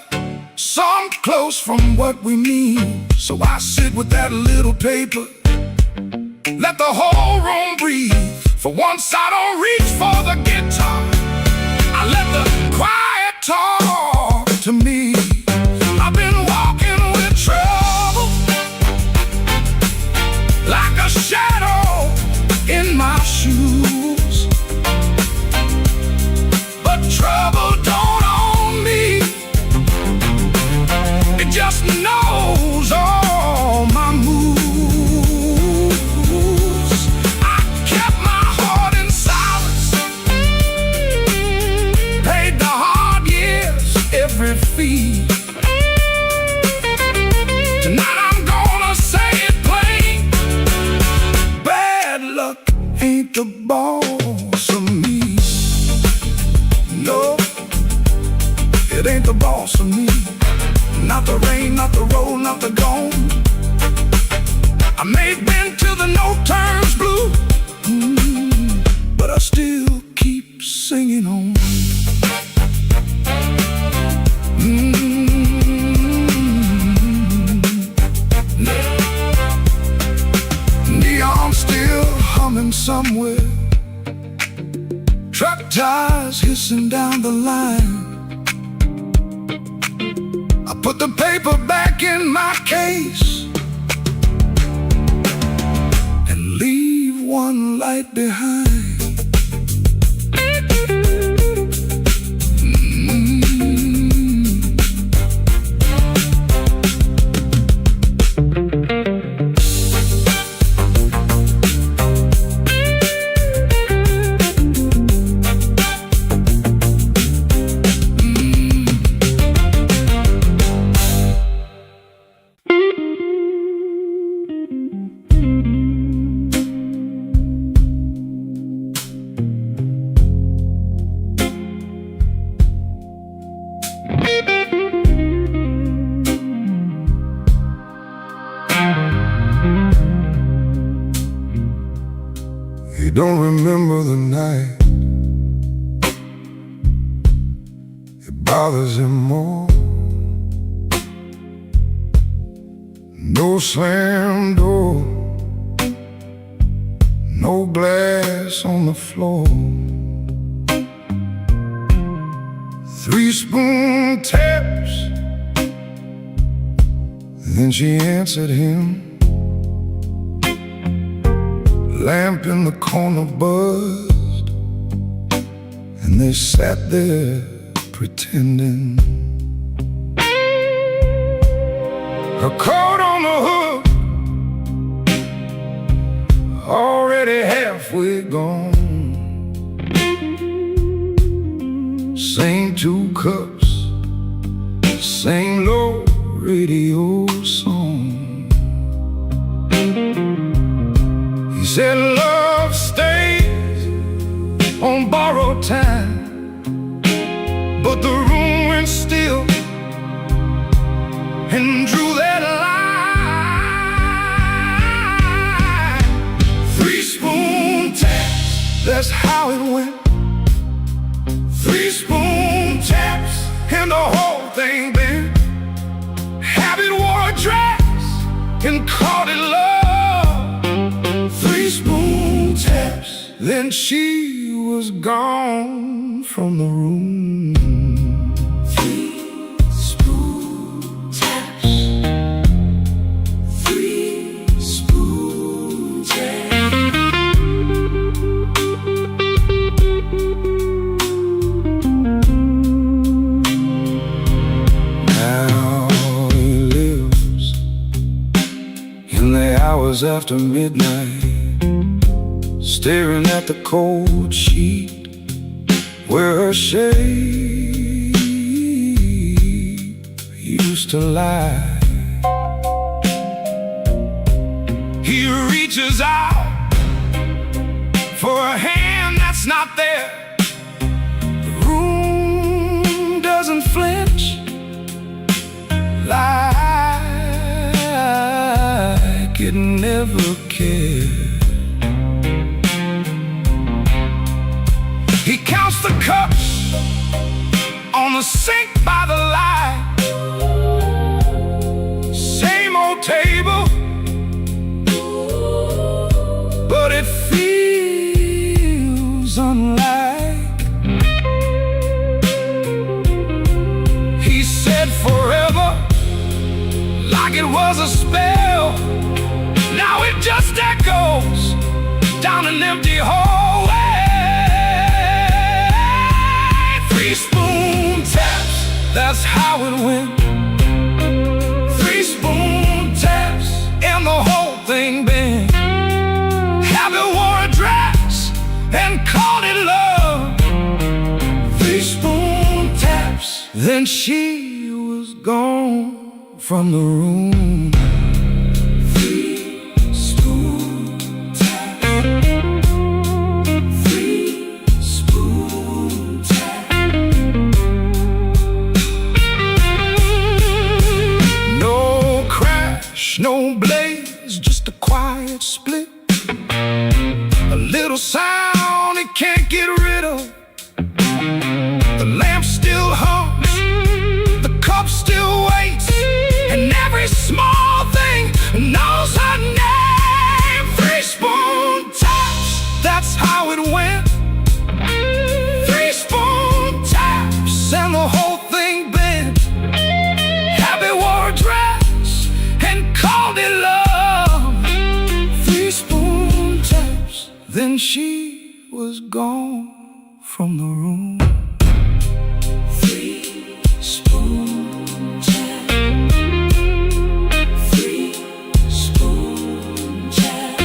some close from what we mean. So I sit with that little paper, let the whole room breathe. For once I don't reach for the guitar, I let the quiet talk to me. I've been walking with trouble, like a shadow in my shoes. But trouble don't own me, it just knows all my moves. I kept my heart in silence, paid the hard years every fee. Tonight I'm gonna say it plain, bad luck ain't the boss of me. No, it ain't the boss of me. Not the rain, not the road, not the gone. I may have been till the no turns blue, but I still keep singing on. Neon still humming somewhere, truck tires hissing down the line. I put the paper back in my case and leave one light behind. don't remember the night. It bothers him more. No slam door, no glass on the floor. 3-spoon taps. Then she answered him. Lamp in the corner buzzed, and they sat there pretending. Her coat on the hook, already halfway gone. Same 2 cups, same low radio song. He said love stays on borrowed time, but the room went still and drew that line. 3-spoon taps, that's how it went. 3-spoon taps and the whole thing bent. Habit wore a dress and called it love. 3-spoon taps, then she was gone from the room. 3-spoon taps. 3-spoon taps. Now he lives in the hours after midnight, staring at the cold sheet where her shape used to lie. He reaches out for a hand that's not there. The room doesn't flinch like it never cared. He counts the cups on the sink by the light. Same old table, but it feels unlike. He said forever, like it was a spell. Now it just echoes down an empty hallway. 3-spoon taps, that's how it went. 3-spoon taps, and the whole thing bent. Habit wore a dress and called it love. 3-spoon taps, then she was gone from the room. 3-spoon taps. 3-spoon taps. No crash, no blaze, just a quiet split. A little sound it can't get rid of. The lamp still hums, the cup still waits, and every small thing knows her name. 3-spoon taps, that's how it went. 3-spoon taps, and the whole thing bent. Habit wore a dress and called it love. 3-spoon taps, then she was gone from the room. 3-spoon taps. 3-spoon taps.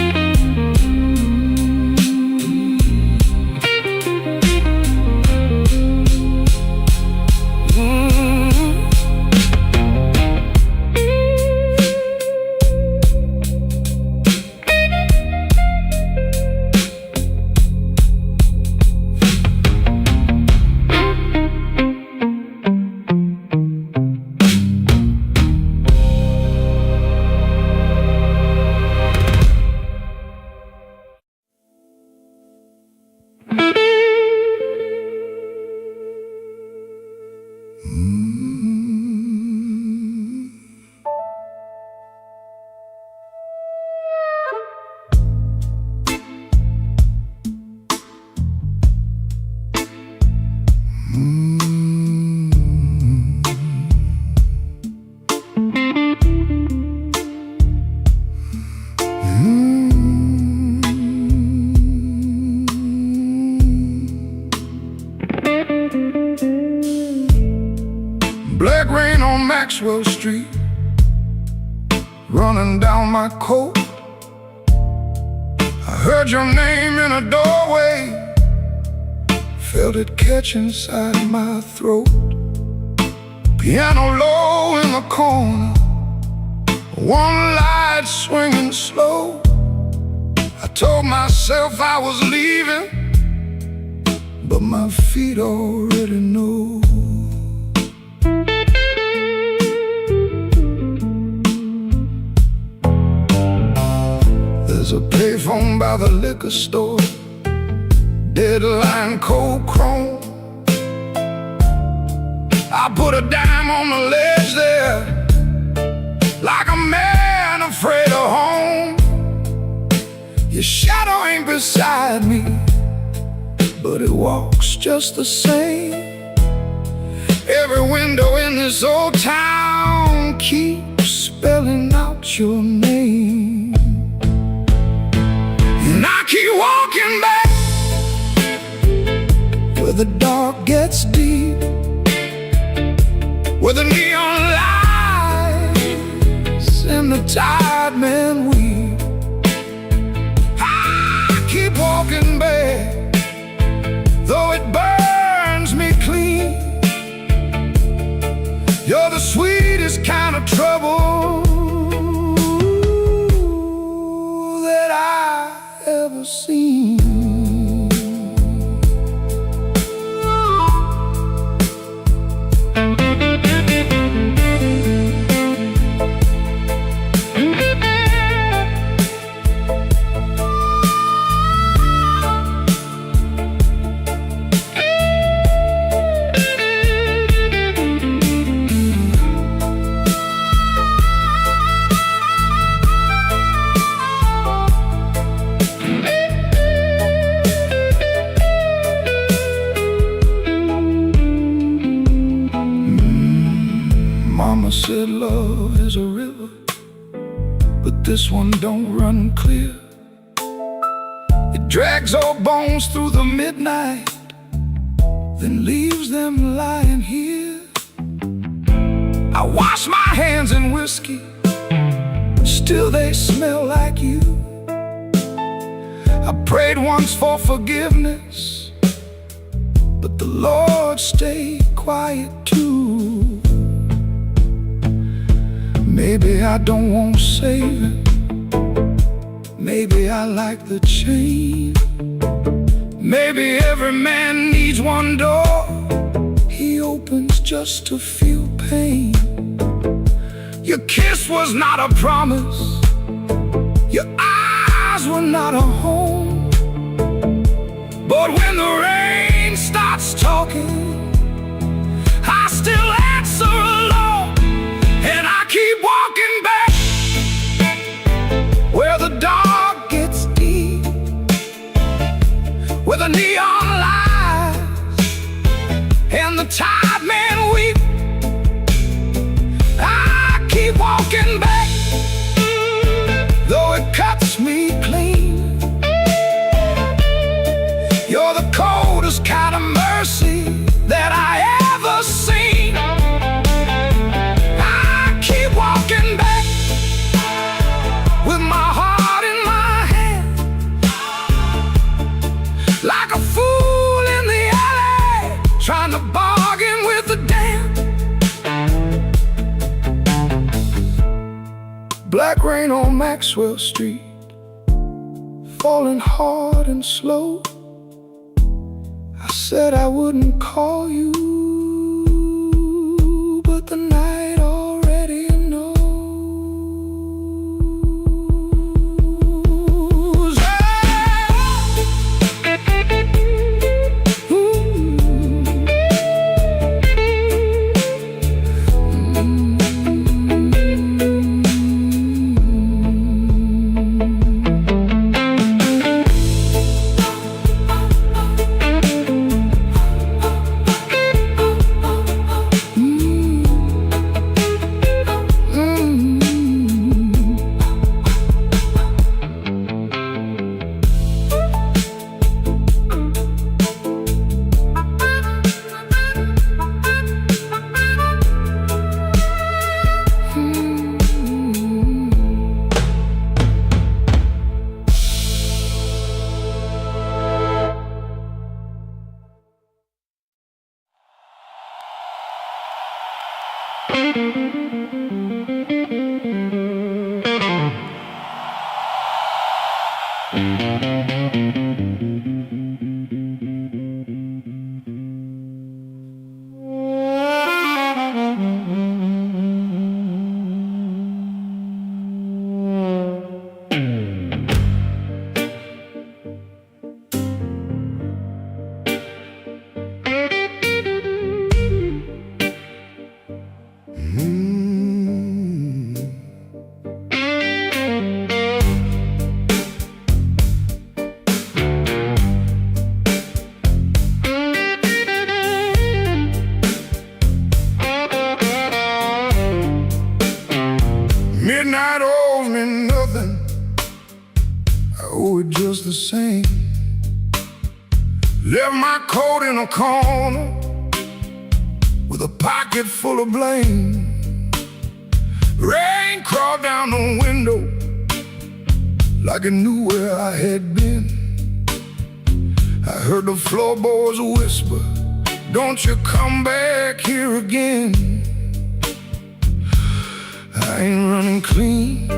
rain on Maxwell Street, running down my coat. I heard your name in a doorway, felt it catch inside my throat. Piano low in the corner, one light swinging slow. I told myself I was leaving, but my feet already know. There's a payphone by the liquor store, deadline cold chrome. I put a dime on the ledge there, like a man afraid of home. Your shadow ain't beside me, but it walks just the same. Every window in this old town keeps spelling out your name. And I keep walking back where the dark gets deep, where the neon lights and the tired men weep. I keep walking back, though it burns me clean. You're the sweetest kind of trouble that I ever seen. Mama said love is a river, but this one don't run clear. It drags old bones through the midnight, then leaves them lying here. I wash my hands in whiskey, still they smell like you. I prayed once for forgiveness, but the Lord stayed quiet too. Maybe I don't want saving, maybe I like the chain. Maybe every man needs one door he opens just to feel pain. Your kiss was not a promise, your eyes were not a home. But when the rain starts talking, I still answer alone. And I keep walking back where the dark gets deep, where the neon lights and the tired men weep. I keep walking back, though it cuts me clean. You're the coldest kind of mercy that I ever seen. Walking back with my heart in my hand, like a fool in the alley, trying to bargain with the damned. Black rain on Maxwell Street, falling hard and slow. I said I wouldn't call you, but the night already knows. Midnight owes me nothing, I owe it just the same. Left my coat in a corner with a pocket full of blame. Rain crawled down the window like it knew where I had been. I heard the floorboards whisper, "Don't you come back here again." I ain't running clean,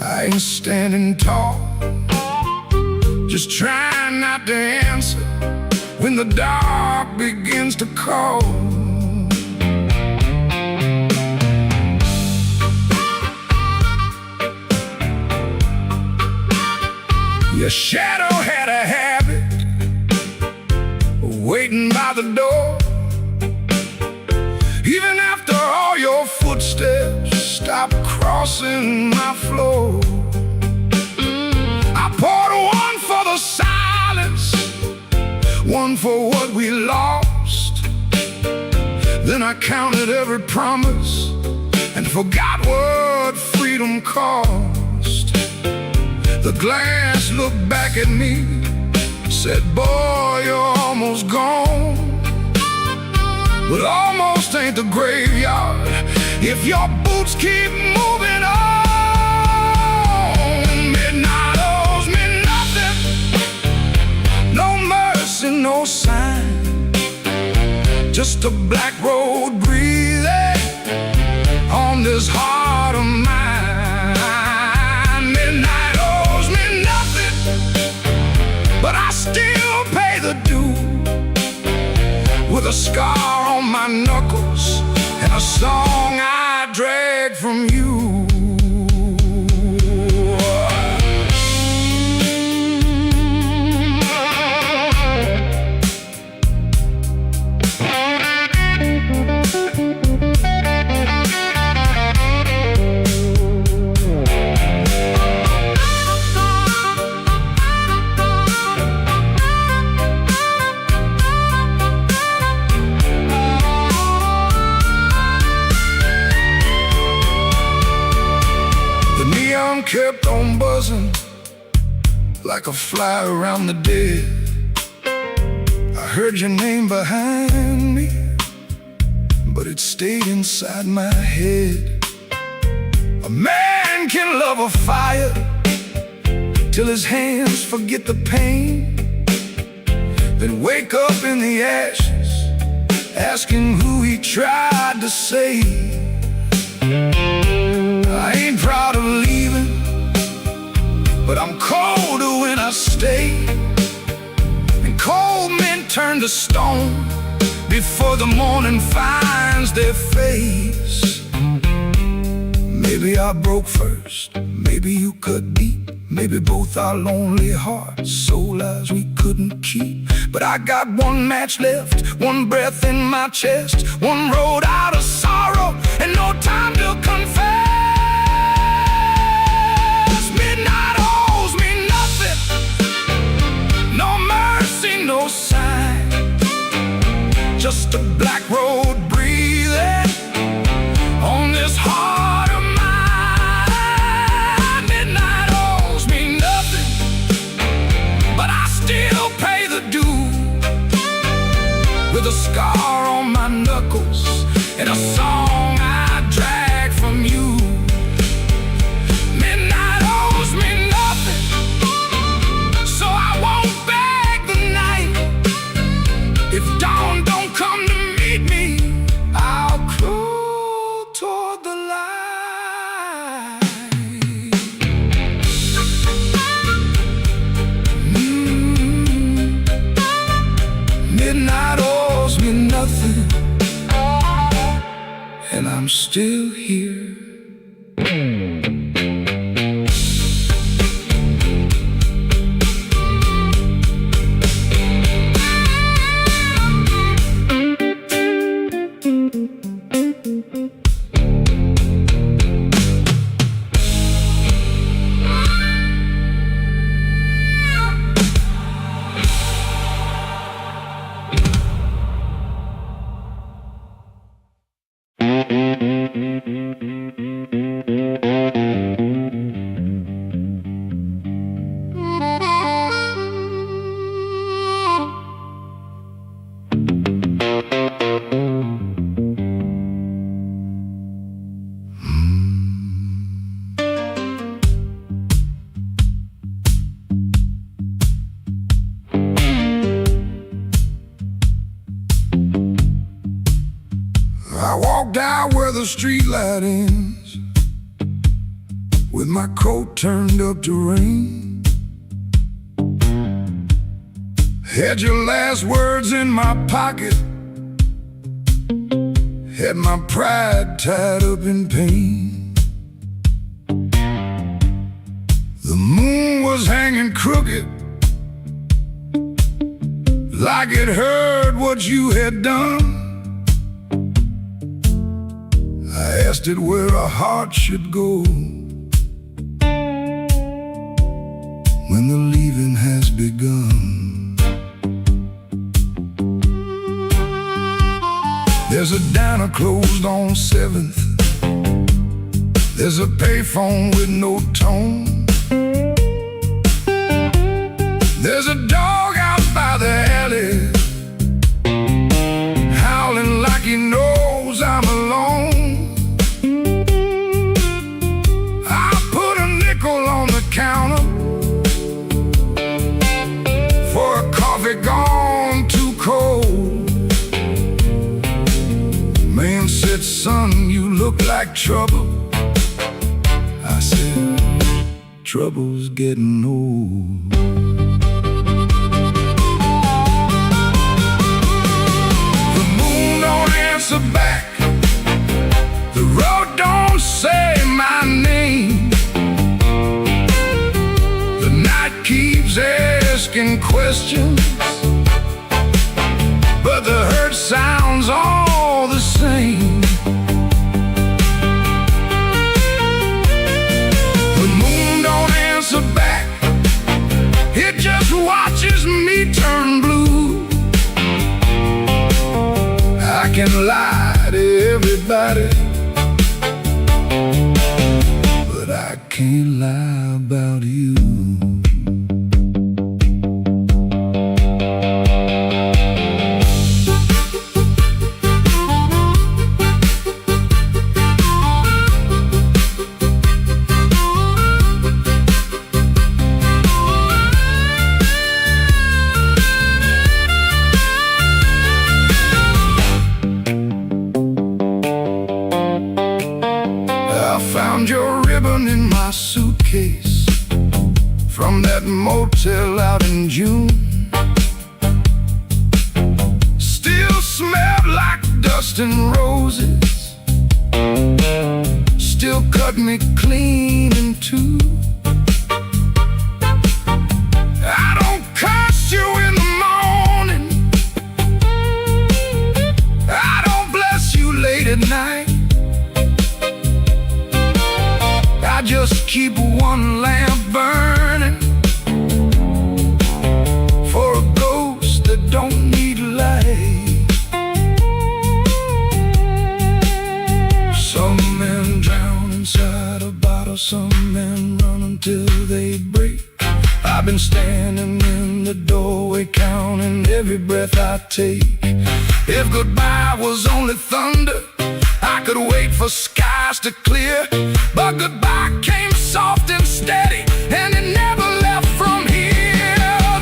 I ain't standing tall, just trying not to answer when the dark begins to call. Your shadow had a habit of waiting by the door. Even after all your footsteps stopped crossing my floor. I poured one for the silence, one for what we lost. Then I counted every promise and forgot what freedom cost. The glass looked back at me, said, "Boy, you're almost gone." But almost ain't the graveyard if your boots keep moving on. Midnight owes me nothing, no mercy, no sign, just a black road breathing on this heart of mine. Midnight owes me nothing, but I still pay the due, with a scar on my knuckles and a song I dragged from you. Kept on buzzing like a fly around the dead. I heard your name behind me, but it stayed inside my head. A man can love a fire till his hands forget the pain, then wake up in the ashes asking who he tried to save. I ain't proud of leaving, but I'm colder when I stay. And cold men turn to stone before the morning finds their face. Maybe I broke first, maybe you cut deep, maybe both our lonely hearts sold lives we couldn't keep. But I got one match left, one breath in my chest, one road out of sorrow, and no time to confess. Midnight owes me nothing, no mercy, no sign, just a black road breathing on this heart of mine. Midnight owes me nothing, but I still pay the due, with a scar on my knuckles and I'm still here. I walked out where the street light ends, with my coat turned up to rain. Had your last words in my pocket, had my pride tied up in pain. The moon was hanging crooked, like it heard what you had done. I asked it where a heart should go when the leaving has begun. There's a diner closed on 7th. There's a payphone with no tone. There's a dog out by the alley, howling like he knows I'm alone. Counter for a coffee gone too cold. Man said, son, you look like trouble. I said, trouble's getting old. The moon don't answer back, the road don't say my name. Keeps asking questions, but the hurt sounds all the same. The moon don't answer back, it just watches me turn blue. I can lie to everybody, but I can't lie about you. Found your ribbon in my suitcase from that motel out in June. Still smelled like dust and roses, still cut me clean in two. I don't curse you in the morning, I don't bless you late at night. I just keep one lamp burning for a ghost that don't need light. Some men drown inside a bottle, some men run until they break. I've been standing in the doorway counting every breath I take. If goodbye was only thunder, I could wait for skies to clear, but goodbye came soft and steady, and it never left from here.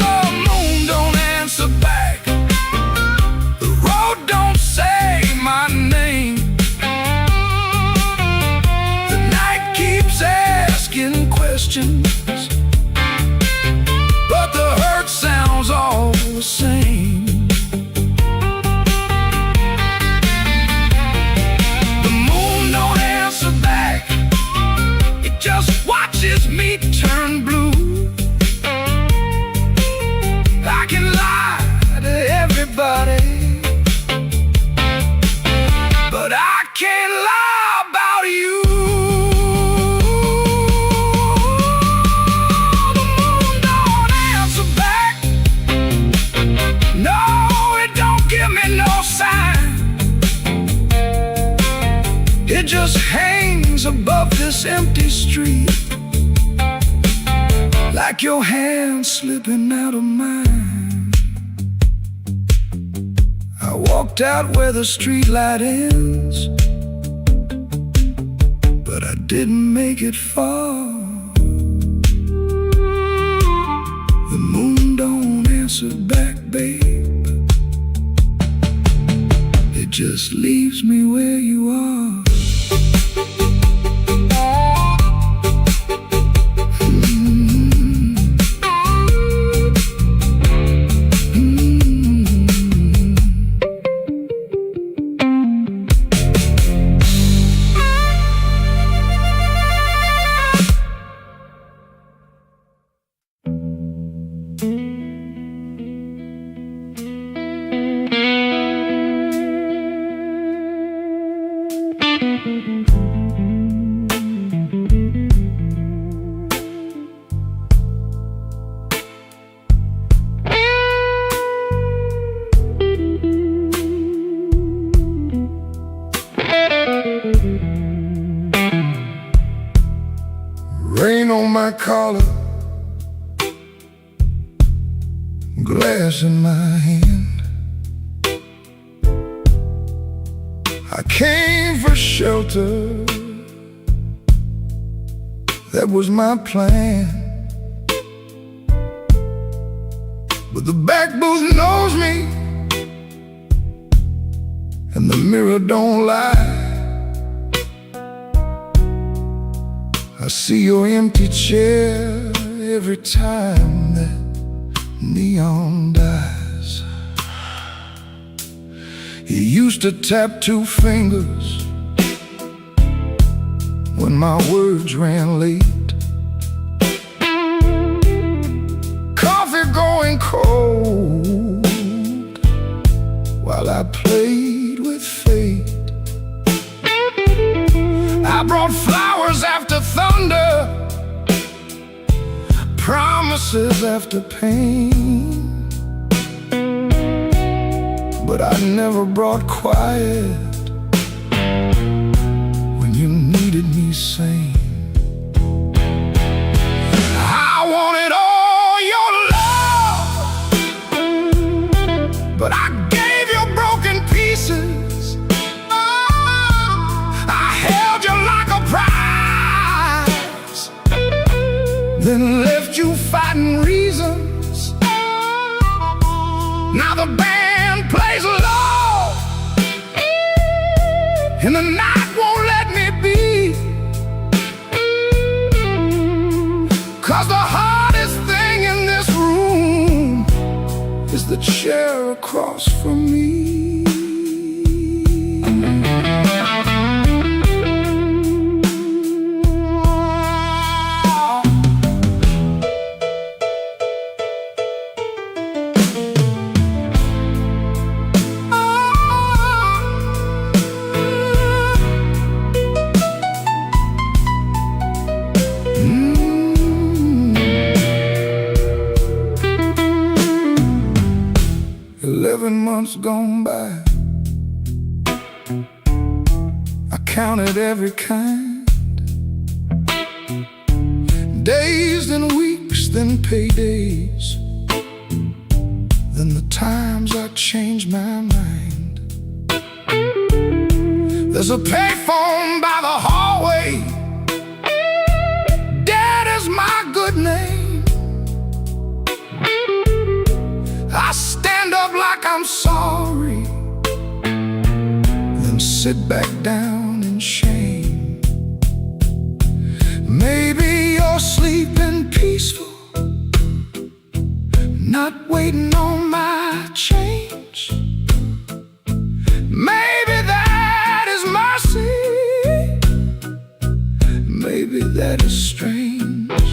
The moon don't answer back, the road don't say my name. The night keeps asking questions, but the hurt sounds all the same. The moon can't lie about you. The moon don't answer back. No, it don't give me no sign. It just hangs above this empty street, like your hand slipping out of mine. I walked out where the streetlight ends, but I didn't make it far. The moon don't answer back, babe. It just leaves me where you are. Rain on my collar, glass in my hand. I came for shelter, that was my plan. But the back booth knows me, and the mirror don't lie. I see your empty chair every time that neon dies. You used to tap two fingers when my words ran late. Coffee going cold while I played with fate. I brought flowers after thunder, promises after pain, but I never brought quiet when you needed me sane. I wanted all your love, but I gave you broken pieces. Then left you fighting reasons. Now the band plays low, and the night won't let me be. 'Cause the hardest thing in this room is the chair across from me. 11 months gone by, I counted every kind. Days, then weeks, then paydays, then the times I changed my mind. There's a payphone by the hallway, Dad is my good name. I stand up like I'm sorry, then sit back down in shame. Maybe you're sleeping peaceful, not waiting on my change. Maybe that is mercy, maybe that is strange.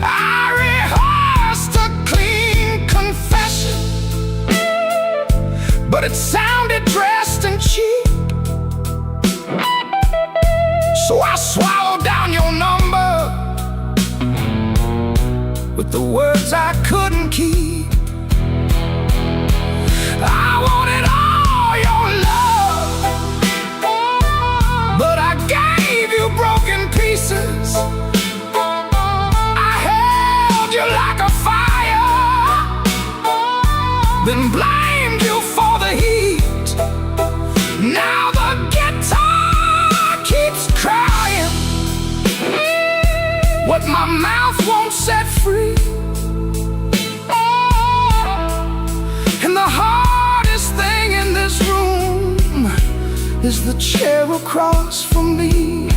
I rehearsed a clean confession, but it sounded dressed and cheap. with the words I couldn't keep. I wanted all your love, but I gave you broken pieces. I held you like a fire, then blamed you for the heat. Now the guitar keeps crying what my mouth won't set free. And the hardest thing in this room is the chair across from me.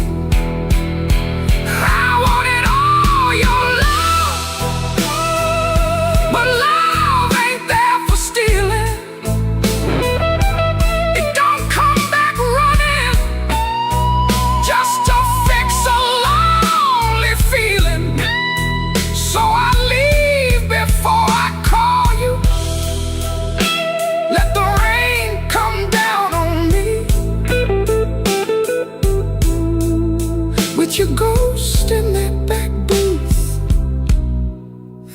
I wanted all your love, but love ain't there for stealing. It don't come back running just to fix a lonely feeling. So I leave before I call you. Let the rain come down on me, with your ghost in that back booth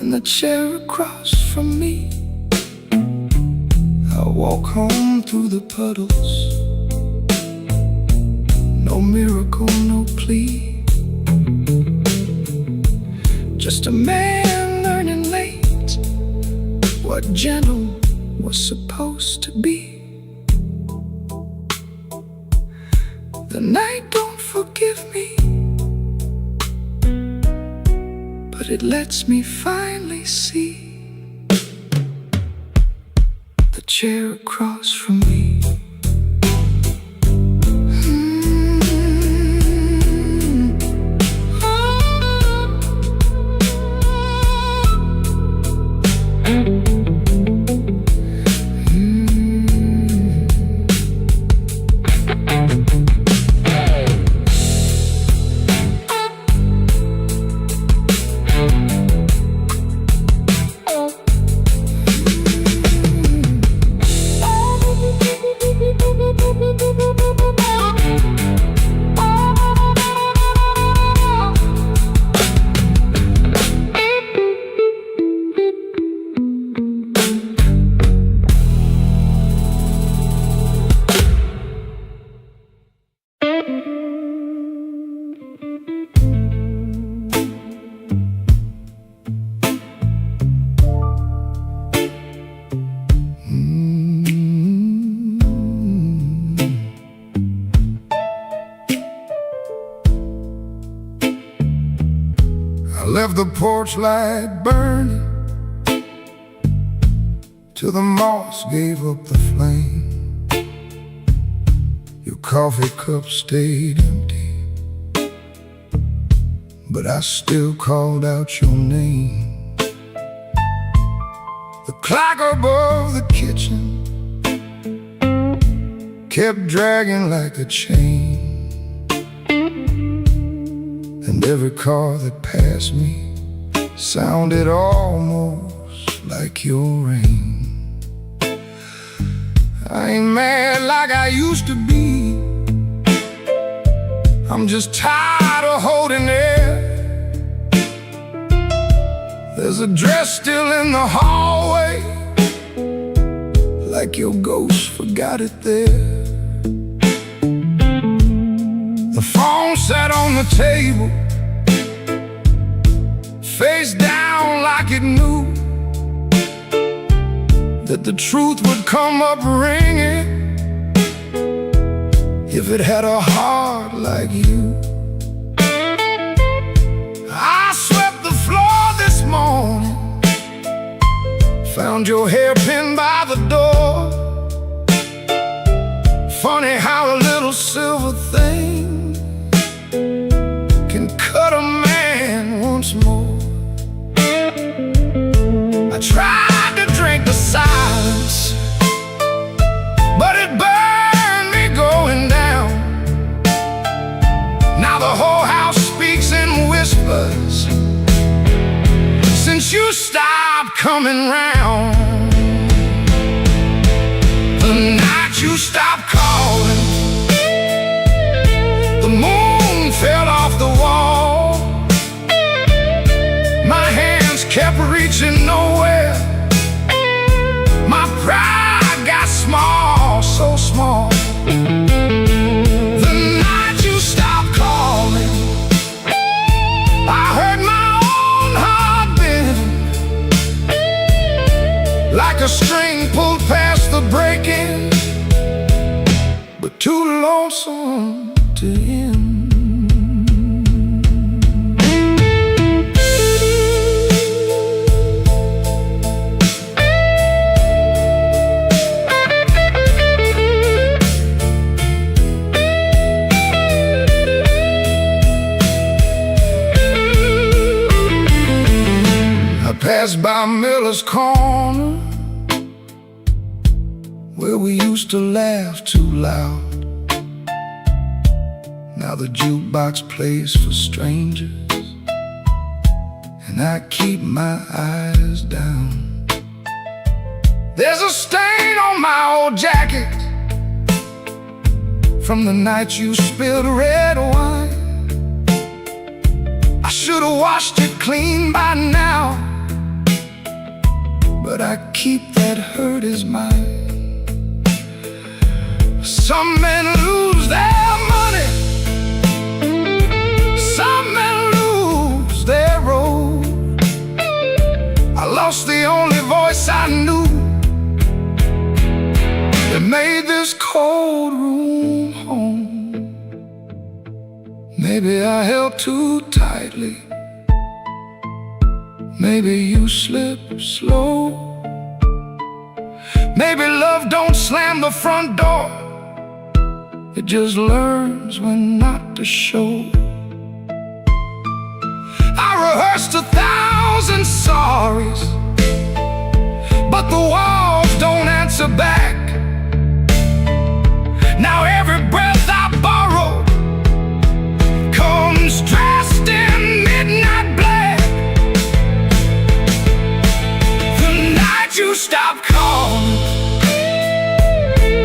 and the chair across from me. I walk home through the puddles, no miracle, no plea, just a man learning late what gentle was supposed to be. The night don't forgive me, but it lets me finally see the chair across from me. Left the porch light burning till the moss gave up the flame. Your coffee cup stayed empty, but I still called out your name. The clock above the kitchen kept dragging like a chain, and every car that passed me sounded almost like your rain. I ain't mad like I used to be, I'm just tired of holding air. There's a dress still in the hallway, like your ghost forgot it there. The phone sat on the table, face down like it knew that the truth would come up ringing if it had a heart like you. I swept the floor this morning, found your hairpin by the door. Funny how a little silver thing can cut a man once more. I tried to drink the silence, but it burned me going down. Now the whole house speaks in whispers since you stopped coming round. The night you stopped calling, the moon fell off the wall. My hands kept lonesome to end. Passed by Miller's Corner, where we used to laugh too loud. Now the jukebox plays for strangers, and I keep my eyes down. There's a stain on my old jacket from the night you spilled red wine. I should have washed it clean by now, but I keep that hurt as mine. Some men lose their money, some men lose their road. I lost the only voice I knew that made this cold room home. Maybe I held too tightly, maybe you slip slow. Maybe love don't slam the front door, it just learns when not to show. I rehearsed 1,000 sorries, but the walls don't answer back. Now every breath I borrow comes dressed in midnight black. The night you stopped calling,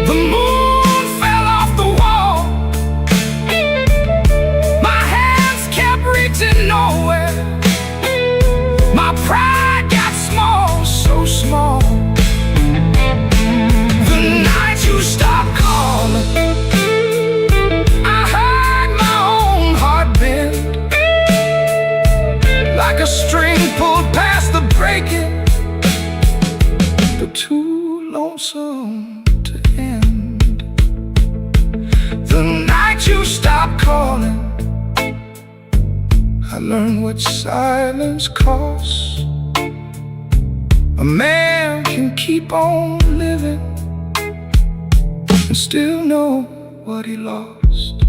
the moon fell off the wall. My hands kept reaching nowhere. My pride got small, so small. The night you stopped calling, I heard my own heart bend, like a string pulled past the breaking, but too lonesome to end. The night you stopped calling, I learned what silence costs. A man can keep on living and still know what he lost.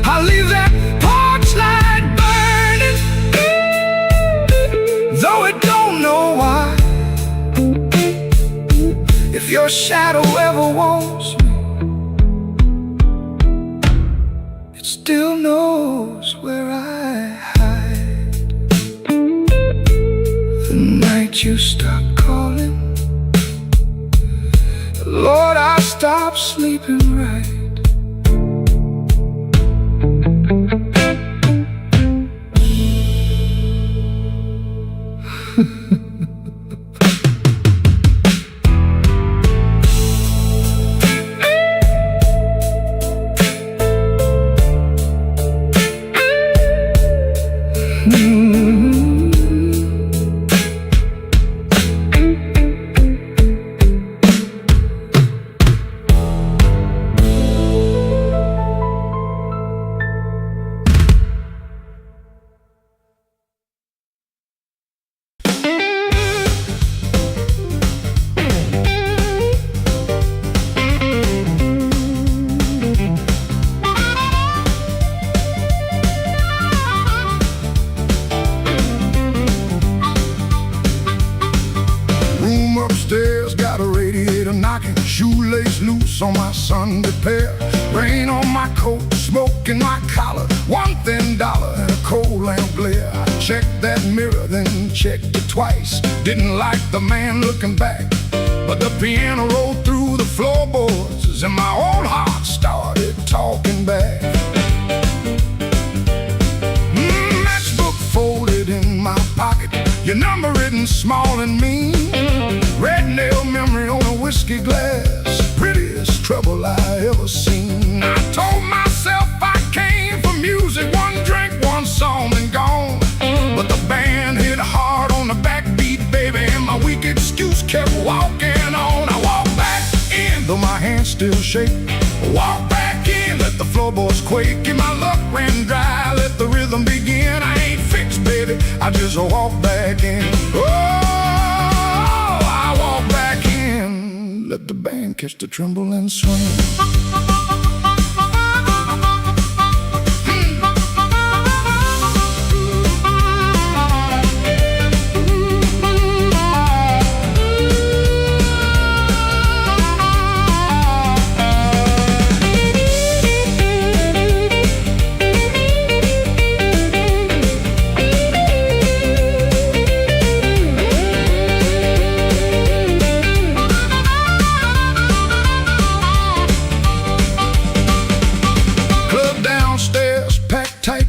I leave that porch light burning, though it don't know why. If your shadow ever wants me, it still knows where I hide. The night you stopped calling, Lord, I stopped sleeping right. Shoelace loose on my Sunday pair, rain on my coat, smoke in my collar, one thin dollar and a cold lamp glare. I checked that mirror, then checked it twice. Didn't like the man looking back, but the piano rolled through the floorboards and my old heart started talking back. Matchbook folded in my pocket, your number written small and mean. Red nail memory on a whiskey glass, prettiest trouble I ever seen. I told myself I came for music, one drink, one song, and gone. But the band hit hard on the backbeat, baby, and my weak excuse kept walking on. I walked back in, though my hands still shake. Walk back in, let the floorboards quake. And my luck ran dry, let the rhythm begin. I ain't fixed, baby, I just walk back in. Oh, I walk back in, let the band catch the tremble and swing.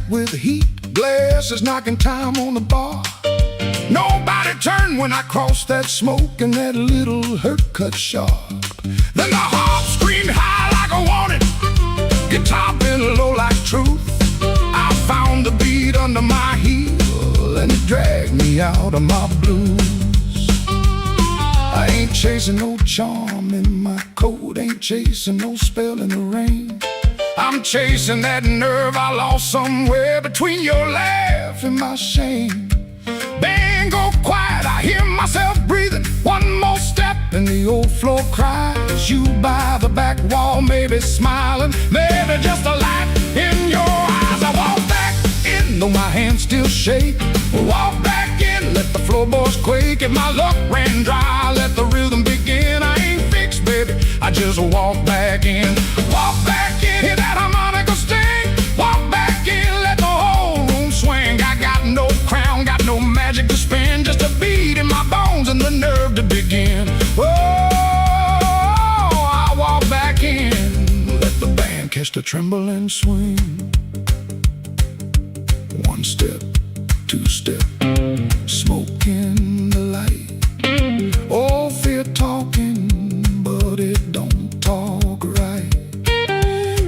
With heat, glasses knocking time on the bar. Nobody turned when I crossed that smoke, and that little hurt cut sharp. Then the harp screamed high like I wanted, guitar bent low like truth. I found the beat under my heel, and it dragged me out of my blues. I ain't chasing no charm in my coat, ain't chasing no spell in the rain. I'm chasing that nerve I lost somewhere between your laugh and my shame. Band go quiet, I hear myself breathing. One more step and the old floor cries. You by the back wall, maybe smiling, maybe just a light in your eyes. I walk back in, though my hands still shake. Walk back in, let the floorboards quake. If my luck ran dry, let the rhythm begin. I ain't fixed, baby, I just walk back in. Walk back in, hear that harmonica sting. Walk back in, let the whole room swing. I got no crown, got no magic to spin, just a beat in my bones and the nerve to begin. Oh, I walk back in, let the band catch the tremble and swing. One step, two step, smoke in the light. Oh, fear talking, but it don't talk right.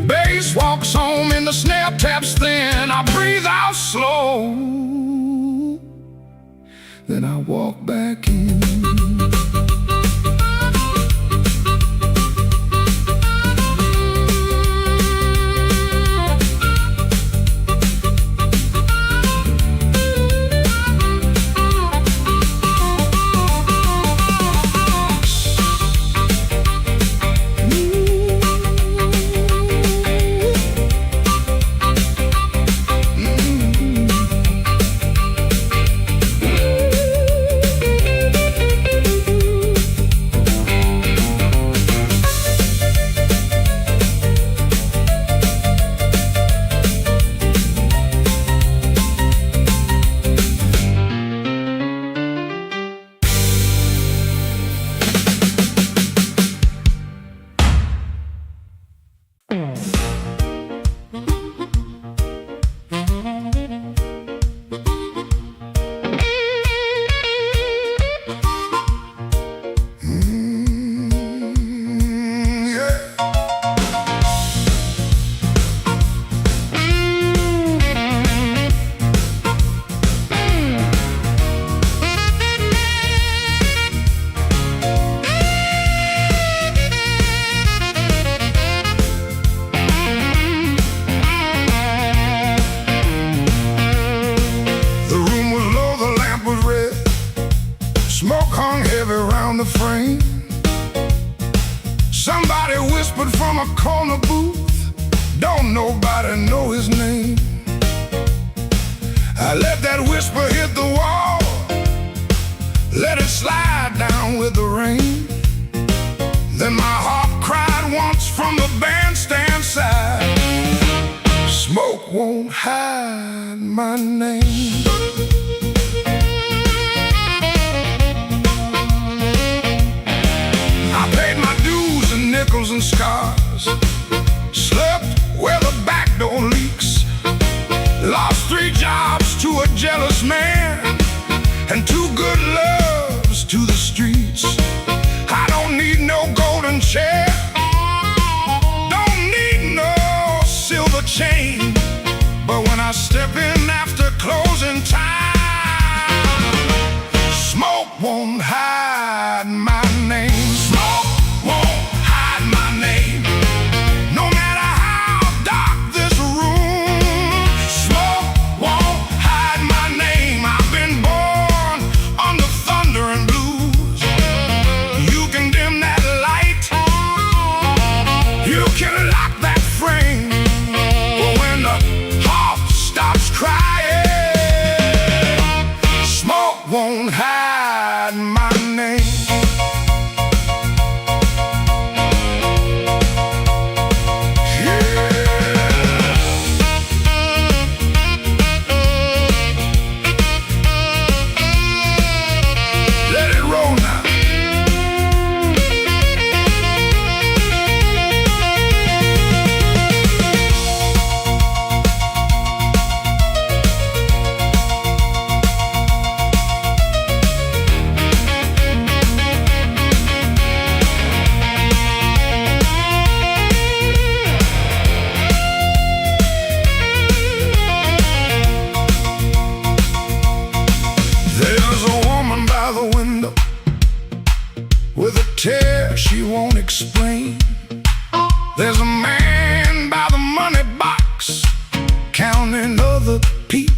Bass walks home and the snare taps thin. I breathe out slow, then I walk back in. The frame. Somebody whispered from a corner booth, don't nobody know his name. I let that whisper hit the wall, let it slide down with the rain. Then my heart cried once from the bandstand side, smoke won't hide my name. Nickels and scars, slept where the back door leaks, lost 3 jobs to a jealous man, and 2 good loves to the streets. I don't need no golden chair, don't need no silver chain, but when I step in after closing time, smoke won't hide my name. Smoke won't hide my name.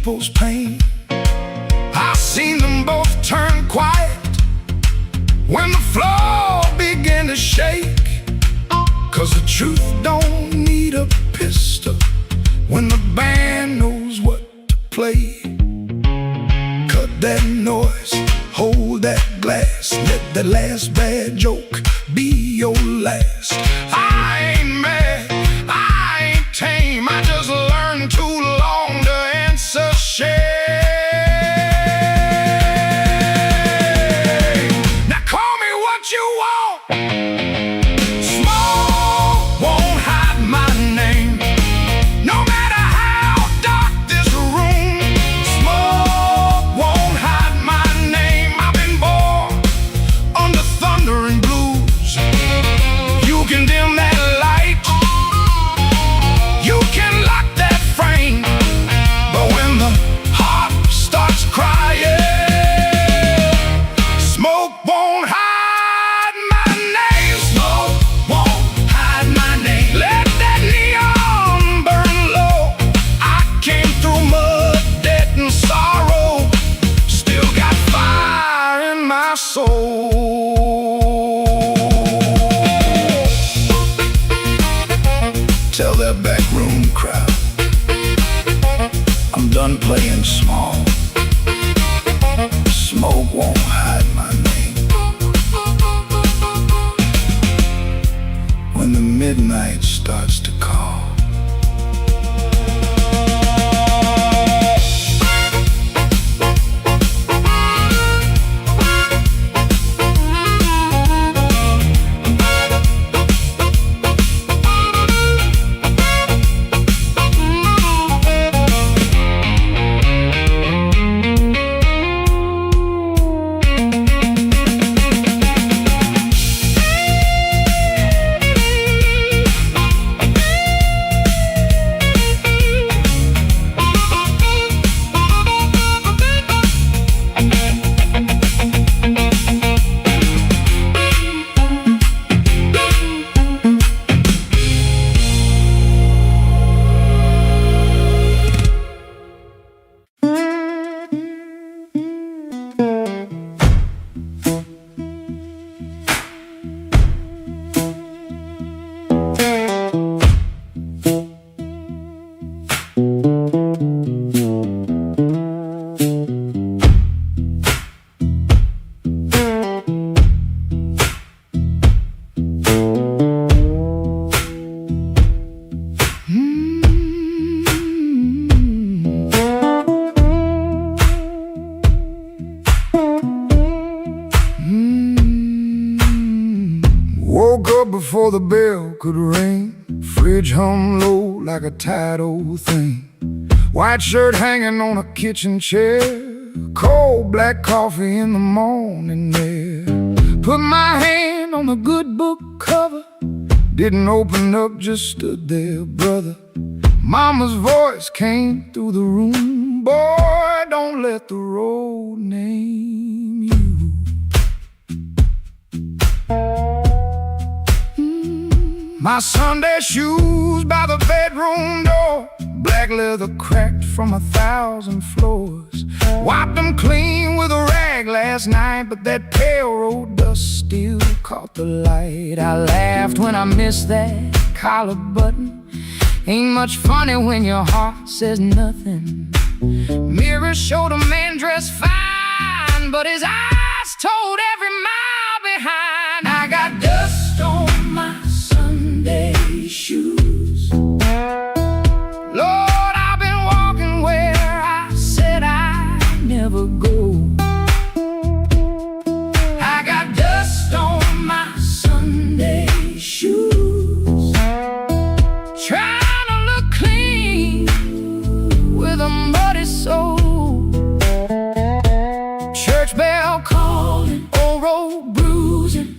people's pain. I've seen them both turn quiet when the floor began to shake. 'Cause the truth don't need a pistol when the band knows what to play. Cut that noise, hold that glass, let that last bad joke be your last. I ain't mad, I ain't tame, I just learned too long to answer shame. Now call me what you want, smoke won't hide my name. No matter how dark this room, smoke won't hide my name. I've been born under thunder and blues. You can dim that light, you can lock that frame, but when the heart starts crying, smoke won't hide my name. Smoke won't hide my name. Let that neon burn low. I came through mud, debt, and sorrow, still got fire in my soul. Tell that backroom crowd I'm done playing small. Smoke won't hide my name. When the midnight starts to call, woke up before the bell could ring. Fridge hum low like a tired old thing. White shirt hanging on a kitchen chair. Cold black coffee in the morning air. Put my hand on the good book cover. Didn't open up, just stood there, brother. Mama's voice came through the room. Boy, don't let the road name you. My Sunday shoes by the bedroom door, black leather cracked from 1,000 floors. Wiped them clean with a rag last night, but that pale road dust still caught the light. I laughed when I missed that collar button. Ain't much funny when your heart says nothing. Mirrors showed a man dressed fine, but his eyes told every mile behind. I got dust on my Sunday shoes. Lord, I've been walking where I said I'd never go. I got dust on my Sunday shoes. Trying to look clean with a muddy soul. Church bell calling, old road bruising.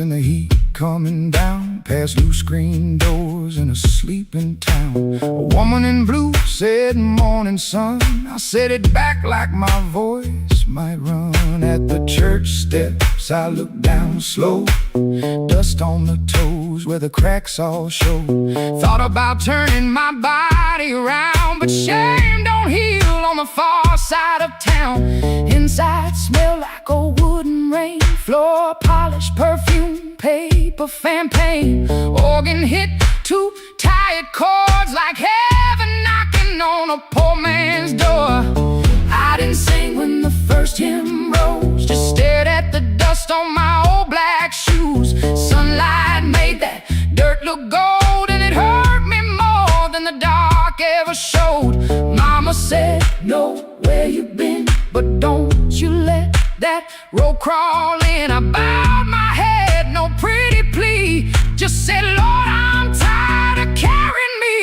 and the heat coming down, past loose screen doors in a sleeping town. A woman in blue said, "Morning, sun." I said it back like my voice might run. At the church steps I looked down slow, dust on the toes where the cracks all show. Thought about turning my body around, but shame don't heal on the far side of town. Inside smell like a wooden rain, floor polish, perfume, paper, fan paint. Organ hit two tired chords like heaven knocking on a poor man's door. I didn't sing when the first hymn rose, just stared at the dust on my old black shoes. Sunlight made that dirt look gold, and it hurt me more than the dark ever showed. Mama said, "Know where you've been, but don't you let that road crawl in." I bowed my head, no pretty plea, just said, "Lord, I'm tired of carrying me."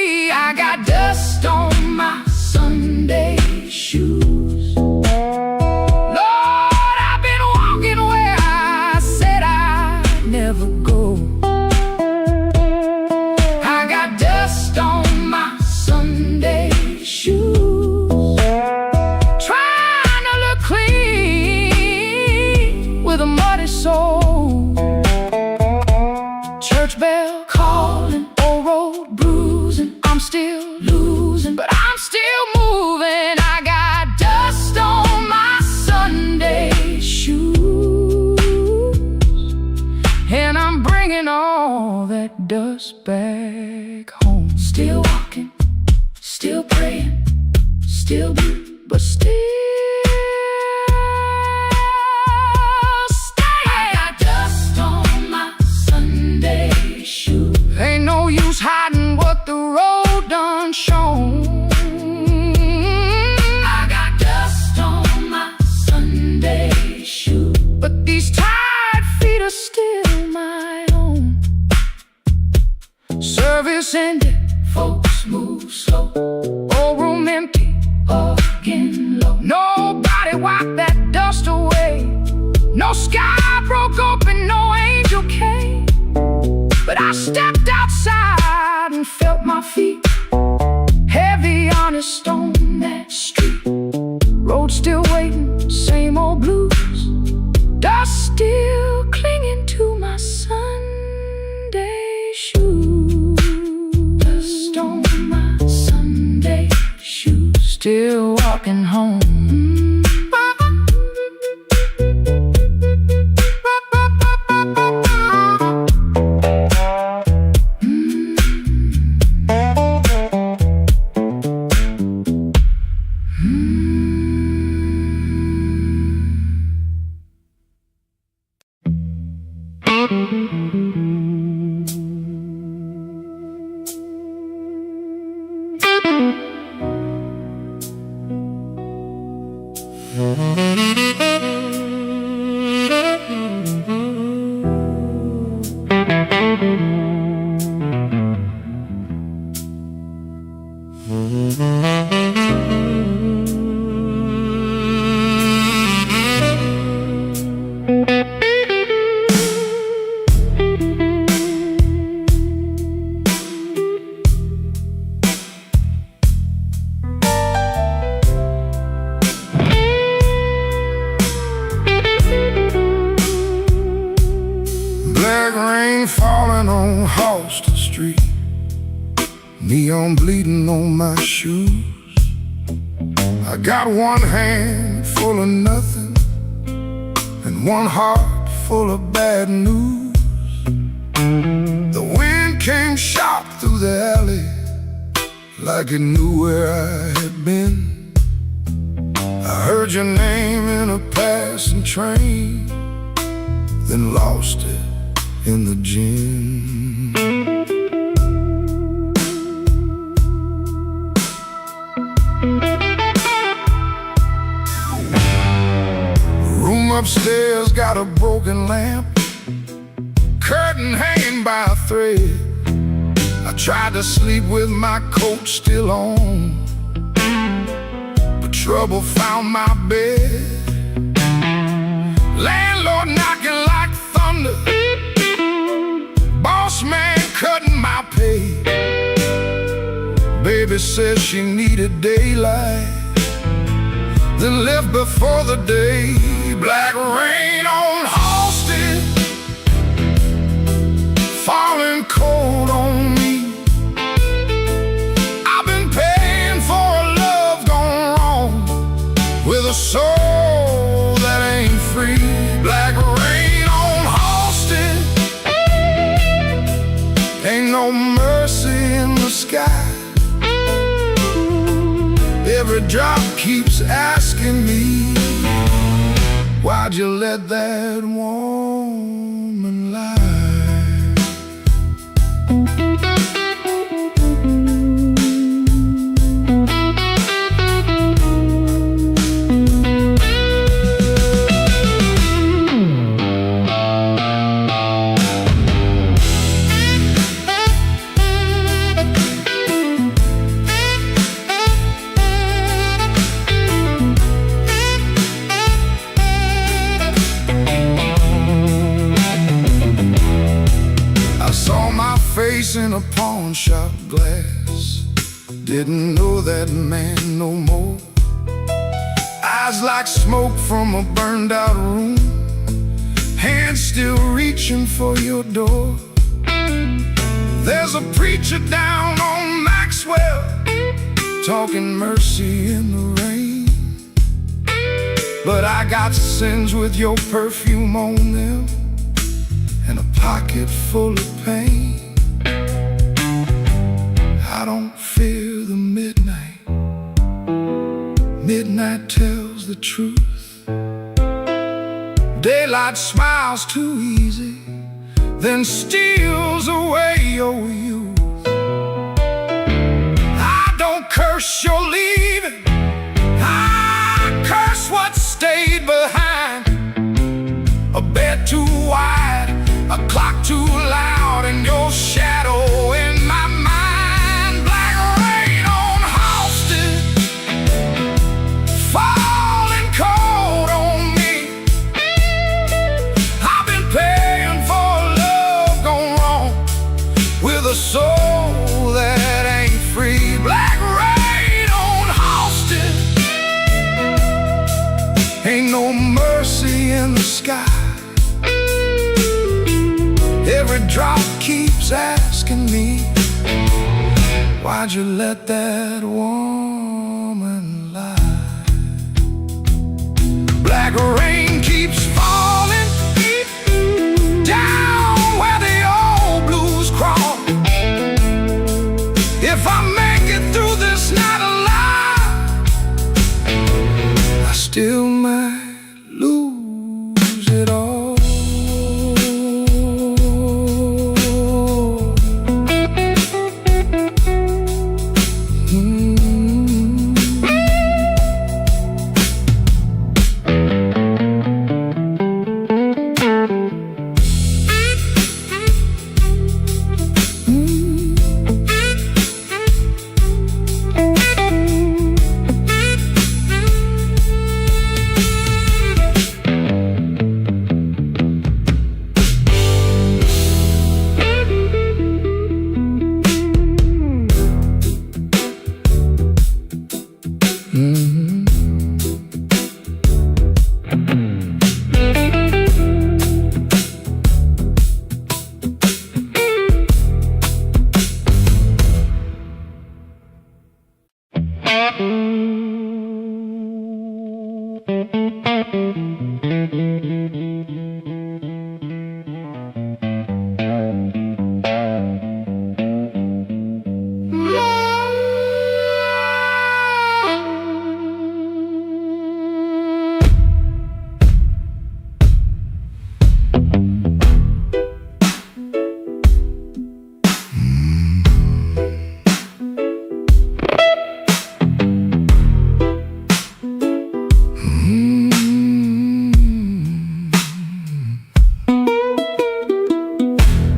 I got dust on my Sunday shoes. Lord, I've been walking where I said I'd never go. I got dust on my Sunday shoes, trying to look clean with a muddy soul. Church bell calling, old road bruising. I'm still losing, but I'm still moving. I got dust on my Sunday shoes, and I'm bringing all that dust back home. Still walking, still praying, still blue, but still staying. I got dust on my Sunday shoes. Ain't no use hiding what the road done shown. I got dust on my Sunday shoes, but these tired feet are still my own. Service ended, folks move slow. Old room empty, organ low. Nobody wiped that dust away. No sky broke open, no angel came. But I stepped outside and felt my feet heavy on a stone that street. Road still waiting, same old blues. Dust still clinging to my Sunday shoes. Dust on my Sunday shoes, still walking home. Black rain falling on Halston Street, neon bleeding on my shoes. I got one hand full of nothing and one heart full of bad news. The wind came sharp through the alley like it knew where I had been. I heard your name in a passing train, then lost it in the gym. Room upstairs got a broken lamp, curtain hanging by a thread. I tried to sleep with my coat still on, but trouble found my bed. Landlord knocking like thunder, boss man cutting my pay. Baby says she needed daylight, then left before the day. Black rain on Halsted, falling cold on me. I've been paying for a love gone wrong, with a soul that ain't free. Black rain on Halsted, ain't no mercy in the sky. Every drop keeps asking me, why'd you let that woman lie? In a pawn shop glass, didn't know that man no more. Eyes like smoke from a burned out room, hands still reaching for your door. There's a preacher down on Maxwell, talking mercy in the rain. But I got sins with your perfume on them, and a pocket full of pain. I don't fear the midnight. Midnight tells the truth. Daylight smiles too easy, then steals away your youth. I don't curse your leaving, I curse what stayed behind. A bed too wide, a clock too loud, and your shadow in my mind. Falling cold on me. I've been paying for love gone wrong, with a soul that ain't free. Black rain on Halsted, ain't no mercy in the sky. Every drop keeps asking me, why'd you let that woman lie? Black rain keeps falling down where the old blues crawl. If I make it through this night alive, I still might lose it all.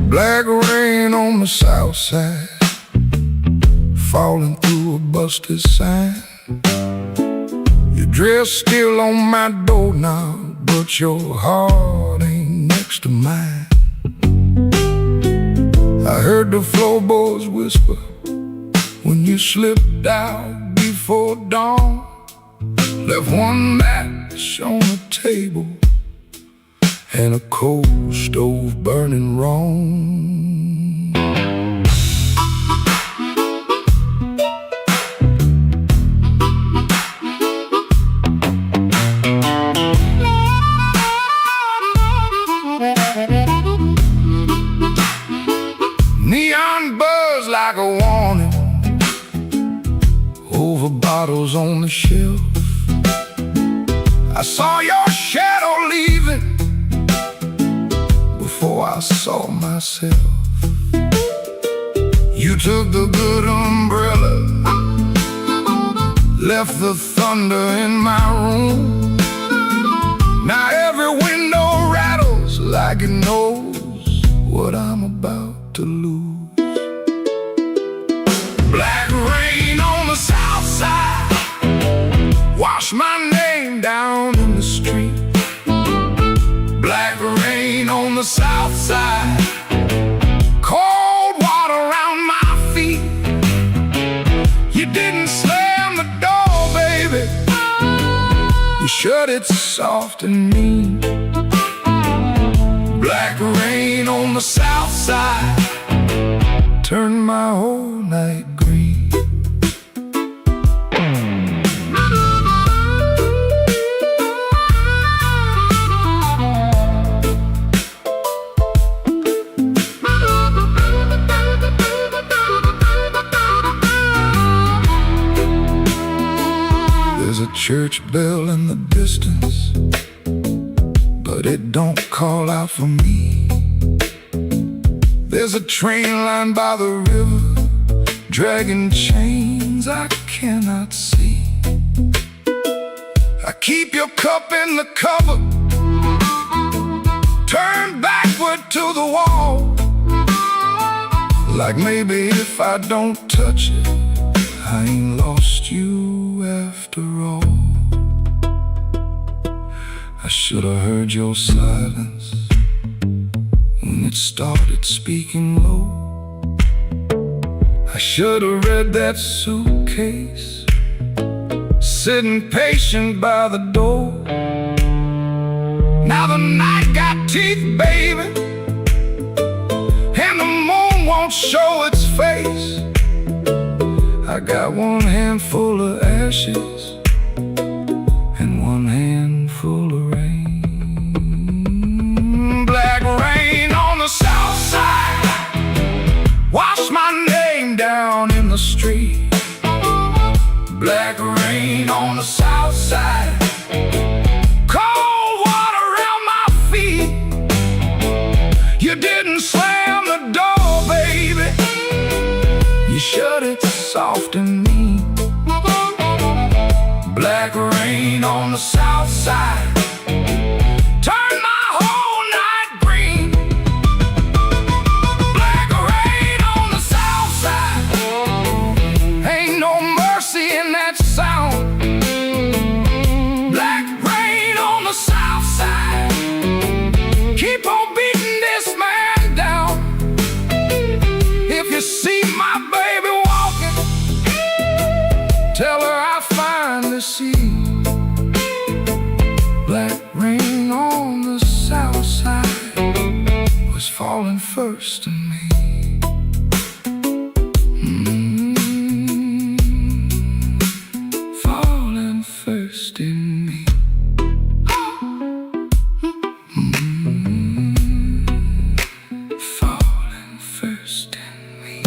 Black rain on the south side, falling through a busted sign. Your dress still on my doorknob, but your heart ain't next to mine. I heard the floorboards whisper when you slipped out before dawn. Left one match on the table and a coal stove burning wrong. Neon buzz like a warning over bottles on the shelf. I saw your shadow leaving before I saw myself. You took the good umbrella, left the thunder in my room. Now every window rattles like it knows what I'm about to lose. Black rain on the south side, wash my name down in the street. Black rain on the south side, cold water around my feet. You didn't slam the door, baby, you shut it soft and mean. Black rain on the south side turned my whole night green. There's a church bell in the distance, but it don't call out for me. There's a train line by the river, dragging chains I cannot see. I keep your cup in the cover, turned backward to the wall, like maybe if I don't touch it, I ain't lost you after all. I should have heard your silence when it started speaking low. I should have read that suitcase sitting patient by the door. Now the night got teeth, baby, and the moon won't show its face. I got one handful of ashes and one handful of rain. Black rain on the south side, wash my name down in the street. Black rain on the south side, cold water around my feet. You didn't slam the door, baby, you shut it soft and mean. Black rain on the south side turned my whole night green. Black rain on the south side, ain't no mercy in that sound. Black rain on the south side, keep on beating this man down. If you see my baby walking, tell her I finally see. Black rain on the south side was falling first to me. Falling first in me. Falling first in me.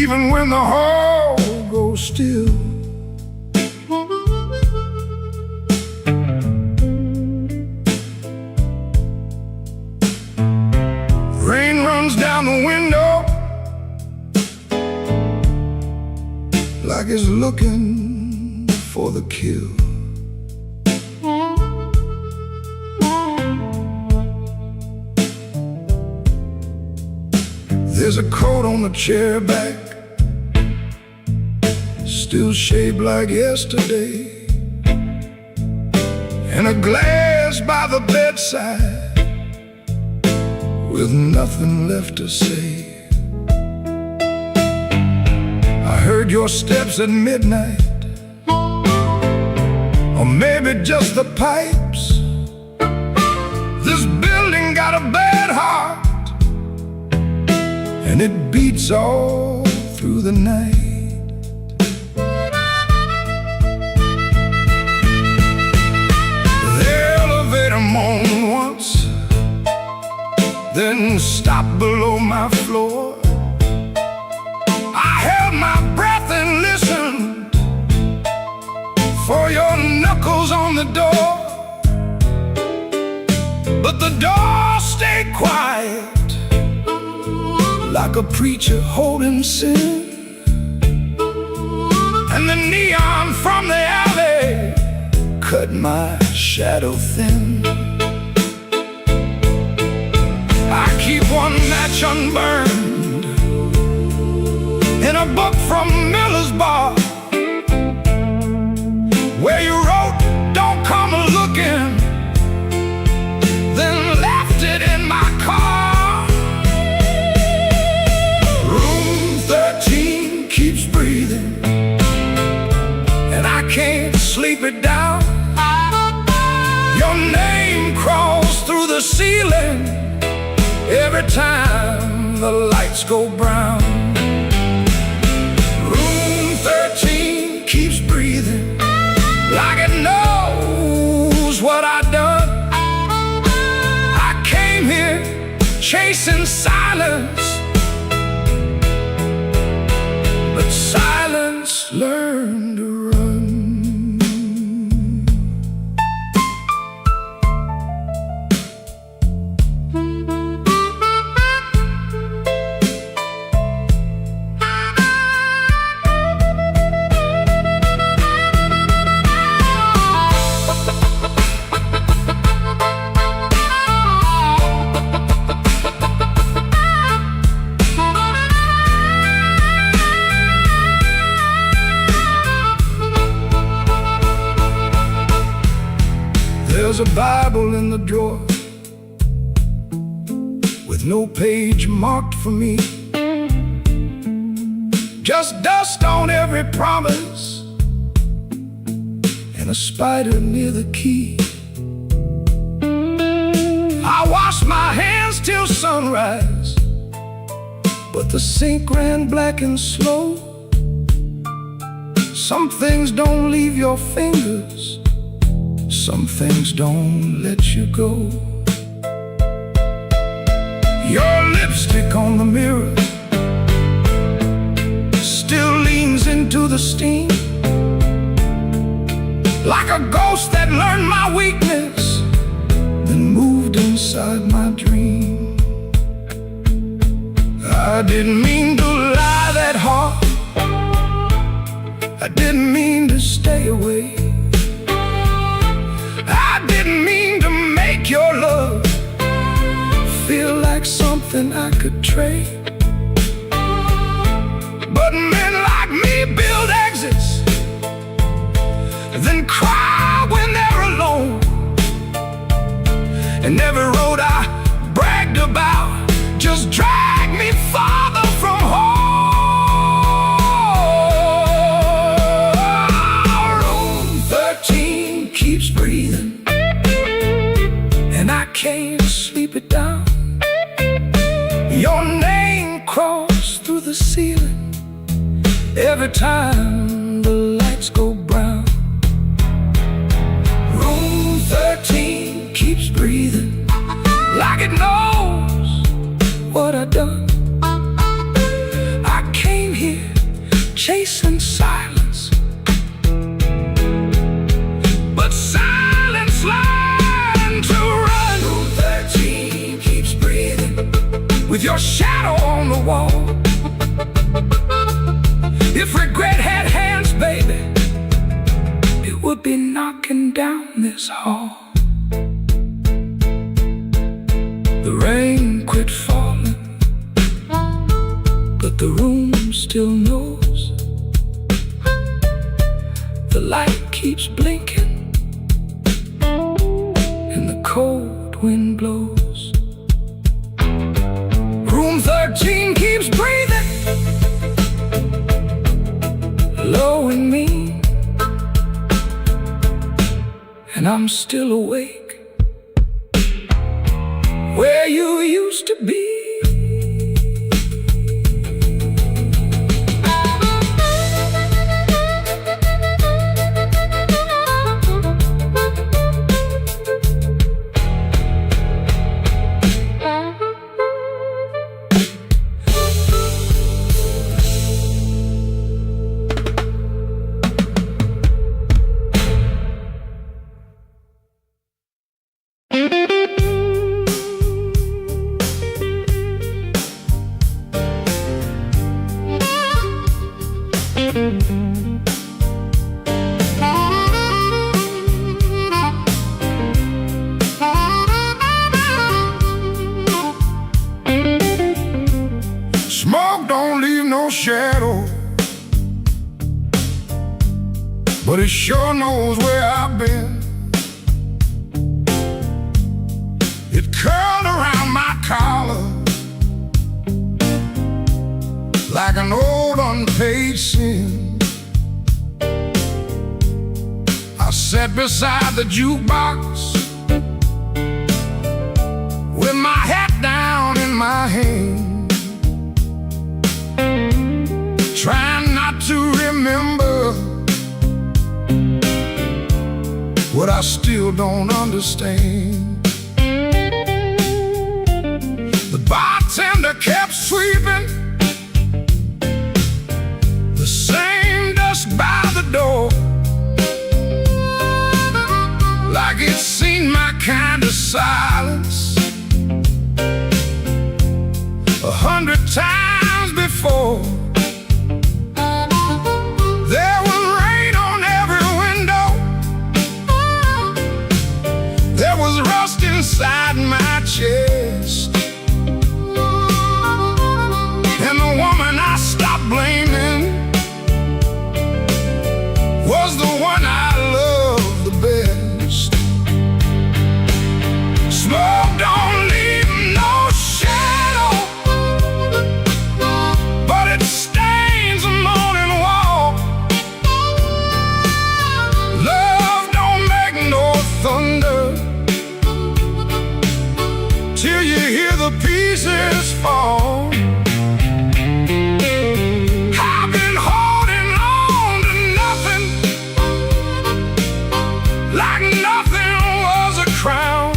even when the hall goes still. Rain runs down the window like it's looking for the kill. There's a coat on the chair back, still shaped like yesterday, and a glass by the bedside with nothing left to say. I heard your steps at midnight, or maybe just the pipes. This building got a bad heart, and it beats all through the night. The elevator moaned once, then stopped below my floor. I held my breath and listened for your knuckles on the door, but the door stayed quiet, like a preacher holding sin. And the neon from the alley cut my shadow thin. I keep one match unburned in a book from Miller's Bar, where you wrote, "Don't come looking," then left it in my car. Room 13 keeps breathing, and I can't sleep it down. Your name crawls through the ceiling every time the lights go brown. Room 13 keeps breathing like it knows what I've done. I came here chasing silence, but silence learned to run. There's a Bible in the drawer with no page marked for me, just dust on every promise and a spider near the key. I washed my hands till sunrise, but the sink ran black and slow. Some things don't leave your fingers, some things don't let you go. Your lipstick on the mirror still leans into the steam, like a ghost that learned my weakness, then moved inside my dream. I didn't mean to lie that hard, I didn't mean to stay away, I didn't mean to make your love feel like something I could trade. But men like me build exits, then cry when they're alone. And every road I bragged about just dragged me farther from home. Room 13 keeps breathing, and I can't sleep it down. Your name crawls through the ceiling every time the lights go brown. Room 13 keeps breathing like it knows what I've done. I came here with your shadow on the wall. If regret had hands, baby, it would be knocking down this hall. The rain quit falling, but the room still knows. The light keeps blinking and the cold wind blows. Room 13 keeps breathing low and mean, and I'm still awake where you used to be. Smoke don't leave no shadow, but it sure knows where I've been. It curled around my collar like an old unpaid sin. I sat beside the jukebox with my hat down in my hand, trying not to remember what I still don't understand. The bartender kept sweeping the same dust by the door, like it's seen my kind of silence 100 times before. There was rain on every window, there was rust inside my chest, and the woman I stopped blaming was the one I loved the best. Smoke don't leave no shadow, but it stains the morning wall. Love don't make no thunder till you hear the pieces fall. I've been holding on to nothing, like nothing was a crown.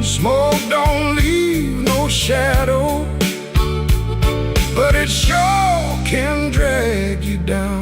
Smoke don't leave no shadow, but it sure can drag you down.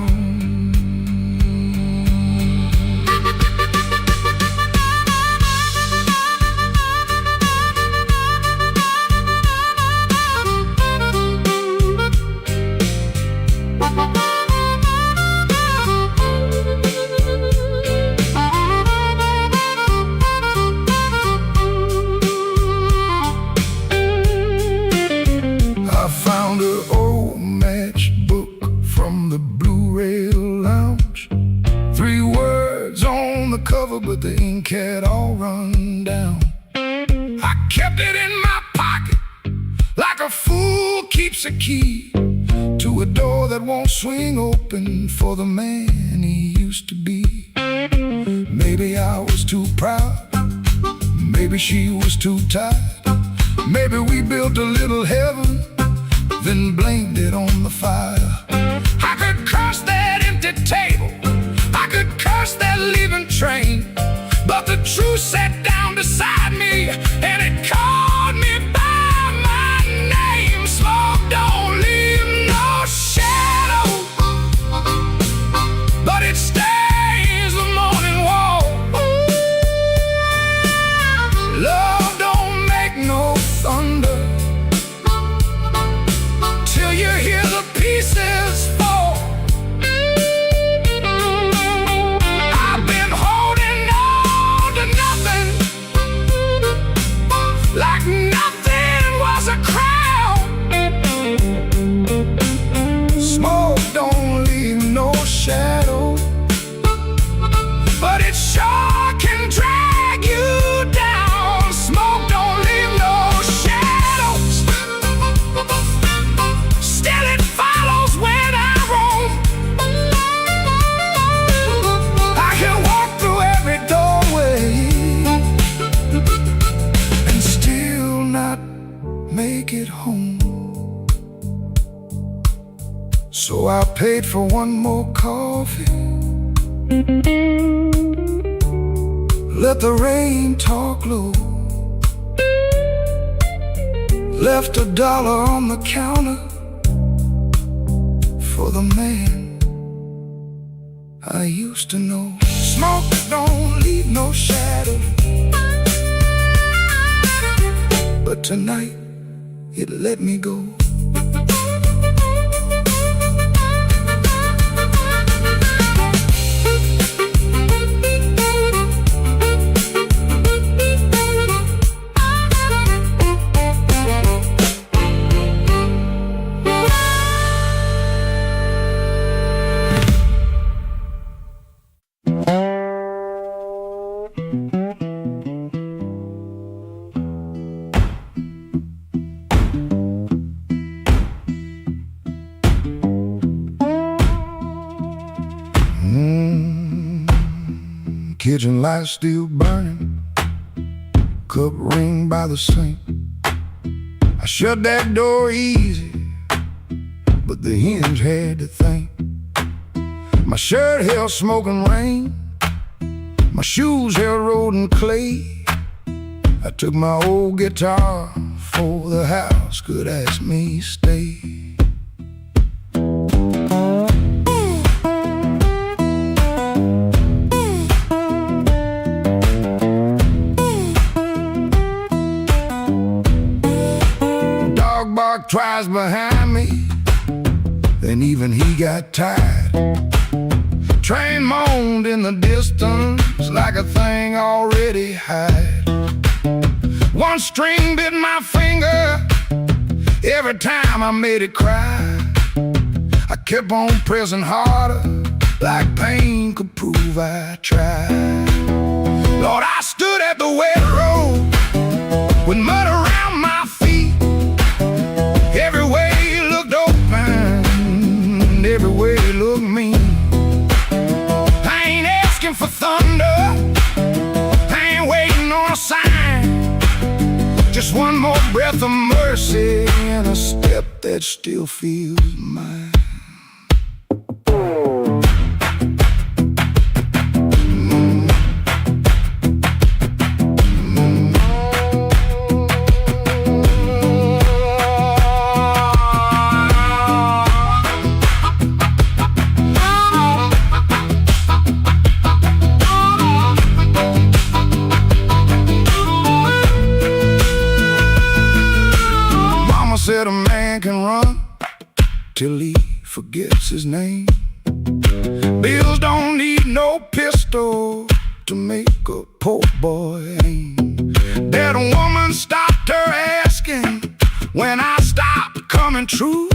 I found an old matchbook from the Blu-ray lounge. 3 words on the cover, but the ink had all run down. I kept it in my pocket like a fool keeps a key to a door that won't swing open for the man he used to be. Maybe I was too proud, maybe she was too tired, maybe we built a little heaven, then blamed it on the fire. I could curse that empty table, I could curse that leaving train, but the truth sat down beside me and it called me by my name. Smoke don't leave no shadow, but it stains the morning wall. Love don't make no So I paid for one more coffee. Let the rain talk low. Left $1 on the counter for the man I used to know. Smoke don't leave no shadow, but tonight it let me go. Kitchen light still burning, cup ring by the sink. I shut that door easy, but the hinge had to think. My shirt held smoking rain, my shoes held road and clay. I took my old guitar for the house could ask me stay. Twice behind me, then even he got tired. Train moaned in the distance like a thing already hired. One string bit my finger every time I made it cry. I kept on pressing harder, like pain could prove I tried. Lord, I stood at the wet road with mud around my feet. Every way looked open, every way looked mean. I ain't asking for thunder, I ain't waiting on a sign. Just one more breath of mercy and a step that still feels mine. Said a man can run till he forgets his name. Bills don't need no pistol to make a poor boy aim. That woman stopped her asking when I stopped coming true.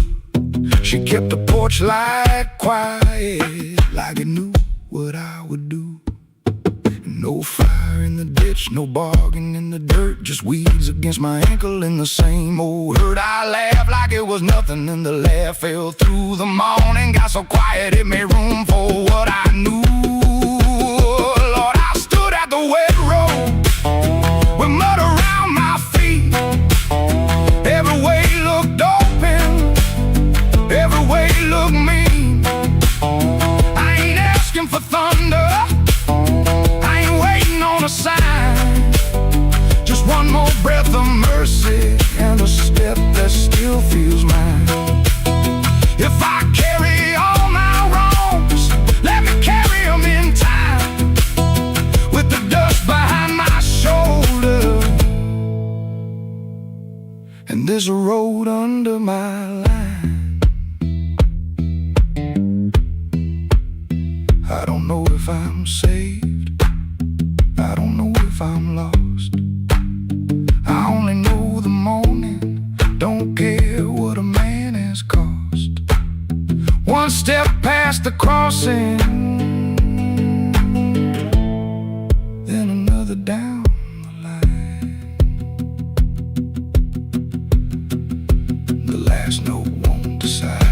She kept the porch light quiet like it knew what I would do. No fire in the ditch, no bargain in the dirt, just weeds against my ankle in the same old hurt. I laughed like it was nothing and the laugh fell through the morning. Got so quiet it made room for what I knew. Lord, I stood at the wet road with mud around my feet. Every way looked open, every way looked mean. I ain't asking for thunder, a sign. Just one more breath of mercy and a step that still feels mine. If I carry all my wrongs, let me carry them in time, with the dust behind my shoulder and there's a road under my line. I don't know if I'm saved, I don't know if I'm lost. I only know the morning, don't care what a man has cost. One step past the crossing, then another down the line. The last note won't decide.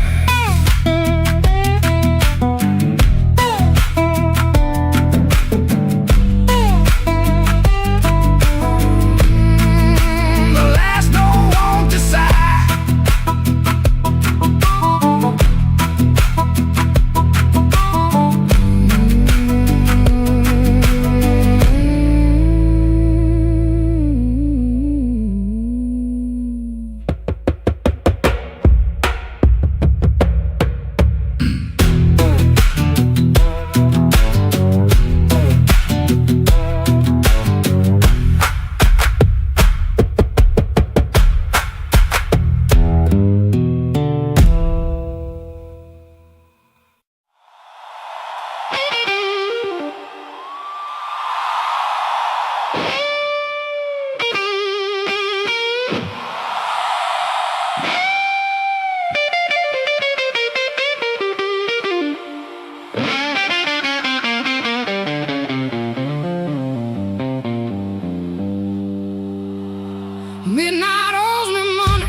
Midnight owes me money.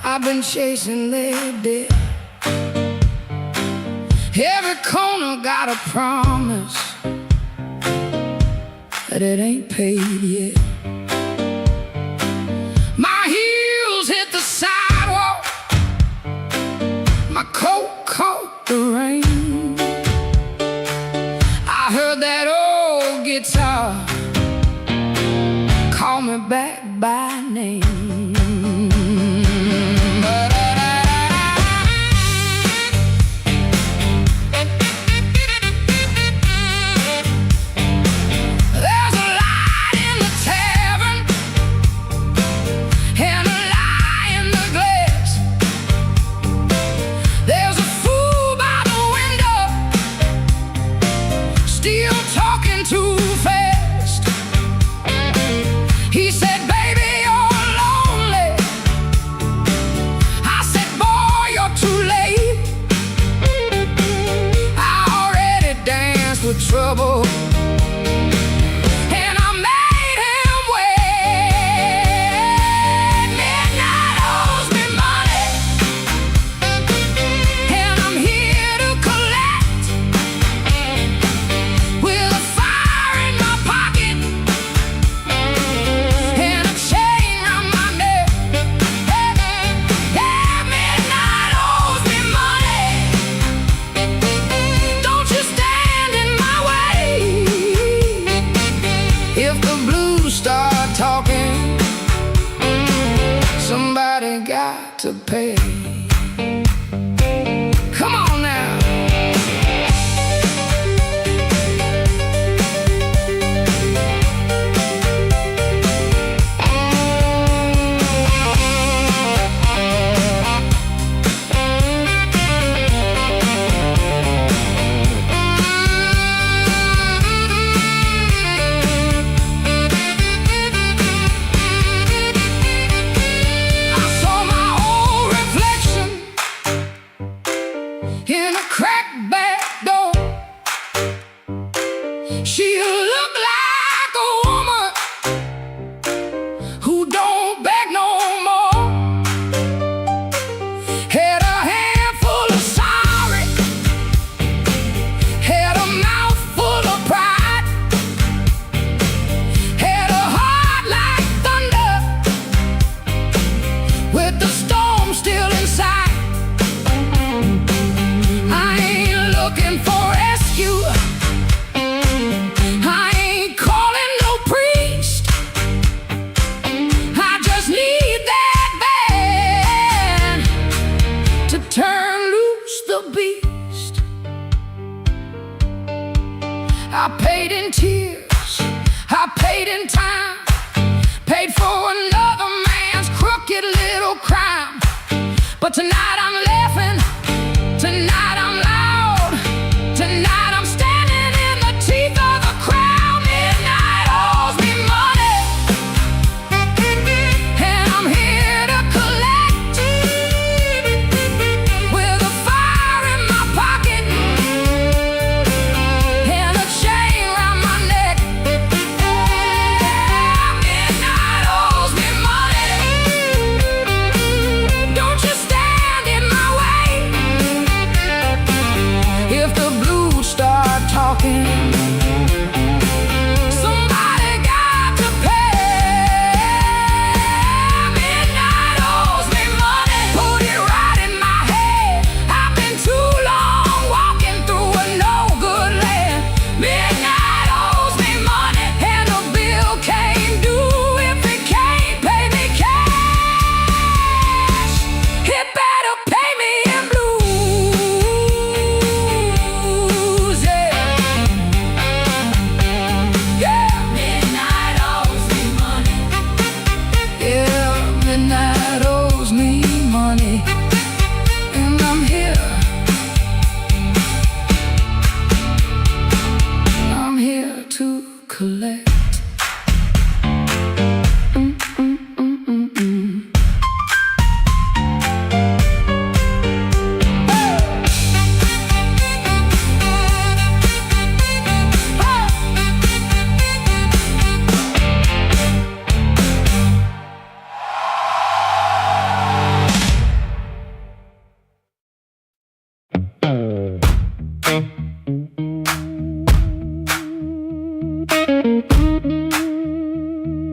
I've been chasing their debt. Every corner got a promise, but it ain't paid yet. My heels hit the sidewalk, my coat caught the rain. I heard that old guitar call me back by name. There's a light in the tavern and a lie in the glass. There's a fool by the window, still talking too fast. He said, baby, you're lonely. I said, boy, you're too late. I already danced with trouble, and I made him wait. Midnight owes me money, and I'm here to collect. With a fire in my pocket and a chain round my neck. Yeah, midnight owes me money. Don't you stand in my way. If the blues start talking, somebody got to pay. Come on now. I saw my old reflection in a cracked back door. She looked like a woman who don't beg no more. Had a handful of sorry, had a mouth full of pride, had a heart like thunder with the storm still inside. I ain't looking for rescue, I ain't calling no priest. I just need that band to turn loose the beast. I paid in tears, I paid in time, paid for another man's crooked little crime. But tonight I'm laughing, tonight I'm loud, tonight I'm standing in the teeth of the crowd. Midnight owes me money, and I'm here to collect. With a fire in my pocket and a chain round my neck. Midnight owes me money. Don't you stand in my way.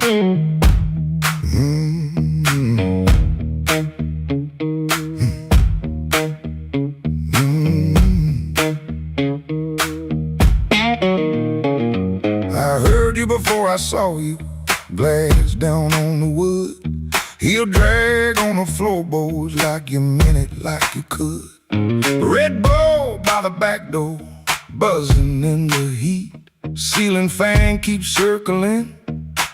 I heard you before I saw you, glass down on the wood. Heel drag on the floorboards like you meant it, like you could. Red Bull by the back door, buzzing in the heat. Ceiling fan keeps circling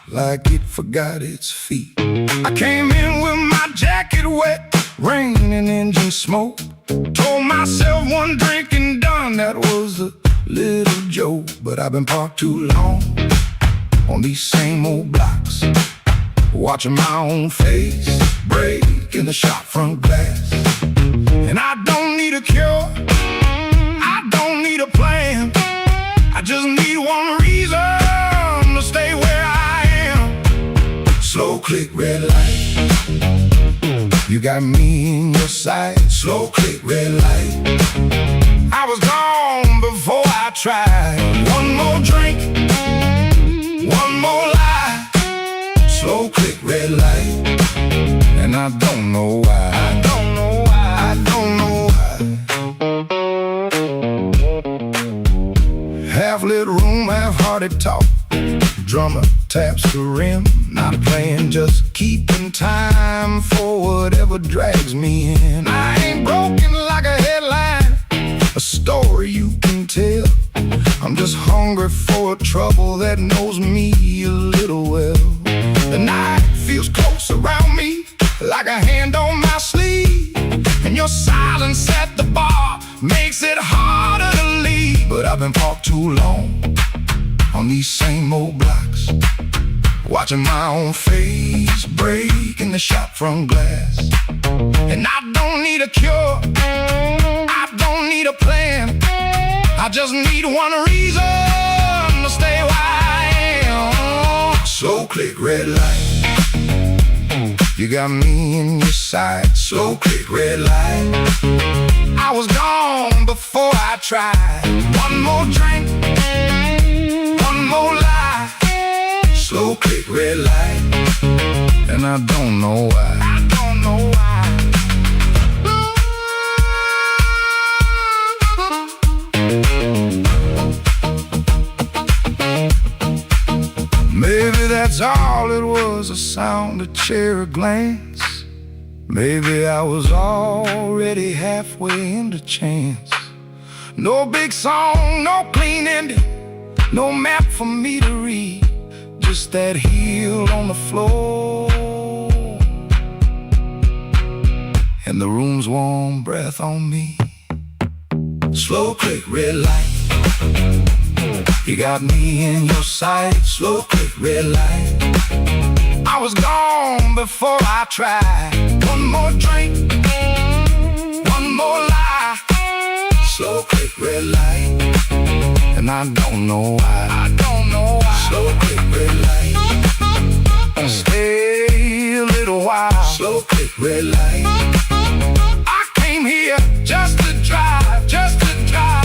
like it forgot its feet. I came in with my jacket wet, rain and engine smoke. Told myself one drink and done, that was a little joke. But I've been parked too long on these same old blocks, watching my own face break in the shop front glass. And I don't need a cure, I don't need a plan, I just need one reason to stay where I am. Slow click, red light, you got me in your sight. Slow click, red light, I was gone before I tried. One more drink, one more lie. Slow click, red light, and I don't know why. I don't know why. I don't know why. Half-lit room, half-hearted talk. Drummer taps the rim, not playing, just keeping time for whatever drags me in. I ain't broken like a headline, a story you can tell. I'm just hungry for a trouble that knows me a little well. The night feels close around me, like a hand on my sleeve, and your silence at the bar makes it harder to leave. But I've been parked too long on these same old blocks, watching my own face break in the shop front glass. And I don't need a cure, I don't need a plan, I just need one reason to stay where I am. Slow click, red light, you got me in your sight. Slow click, red light, I was gone before I tried. One more drink, one more lie. Slow click, red light, and I don't know why. I don't know why. Maybe that's all it was, a sound, a chair, a glance. Maybe I was already halfway into chance. No big song, no clean ending, no map for me to read, just that heel on the floor and the room's warm breath on me. Slow click, red light, you got me in your sight. Slow click, red light, I was gone before I tried. One more drink, one more lie. Slow click, red light, and I don't know why. I don't know why. Slow click, red light, stay a little while. Slow click, red light, I came here just to drive, just to drive.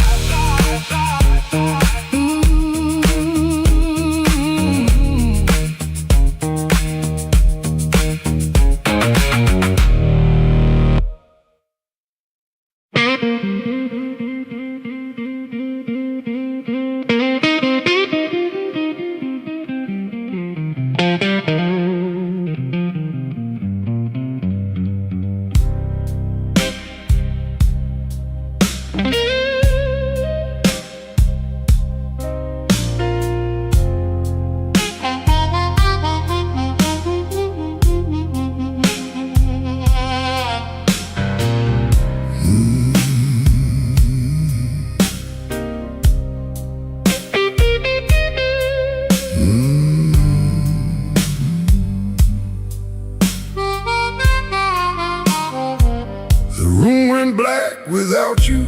Black without you,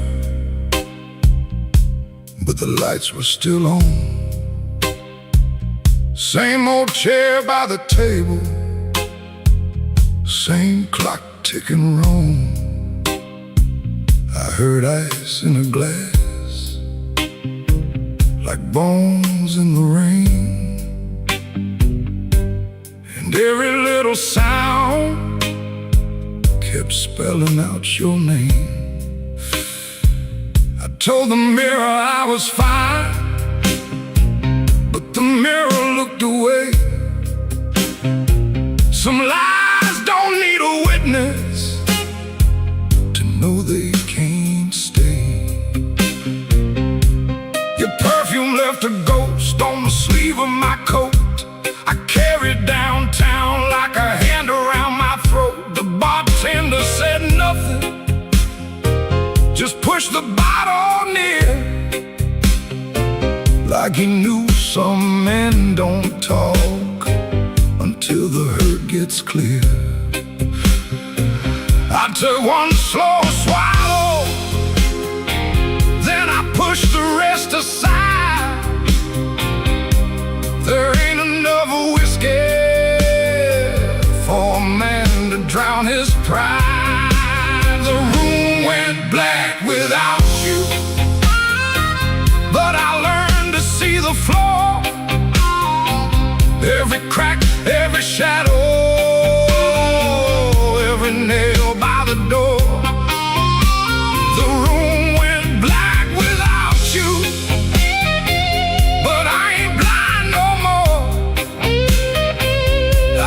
but the lights were still on. Same old chair by the table, same clock ticking wrong. I heard ice in a glass, like bones in the rain. and every little sound kept spelling out your name. I told the mirror I was fine, but the mirror looked away. Some lies don't need a witness to know they can't stay. Your perfume left a ghost on the sleeve of my coat. I carried downtown like a hand around my throat. The bartender said nothing, just pushed the bottle near, like he knew some men don't talk until the hurt gets clear. I took one slow swallow, then I pushed the rest aside. There ain't enough whiskey for a man to drown his pride. The room went black without you, but I learned to see the floor, every crack, every shadow, every nail by the door. The room went black without you, but I ain't blind no more.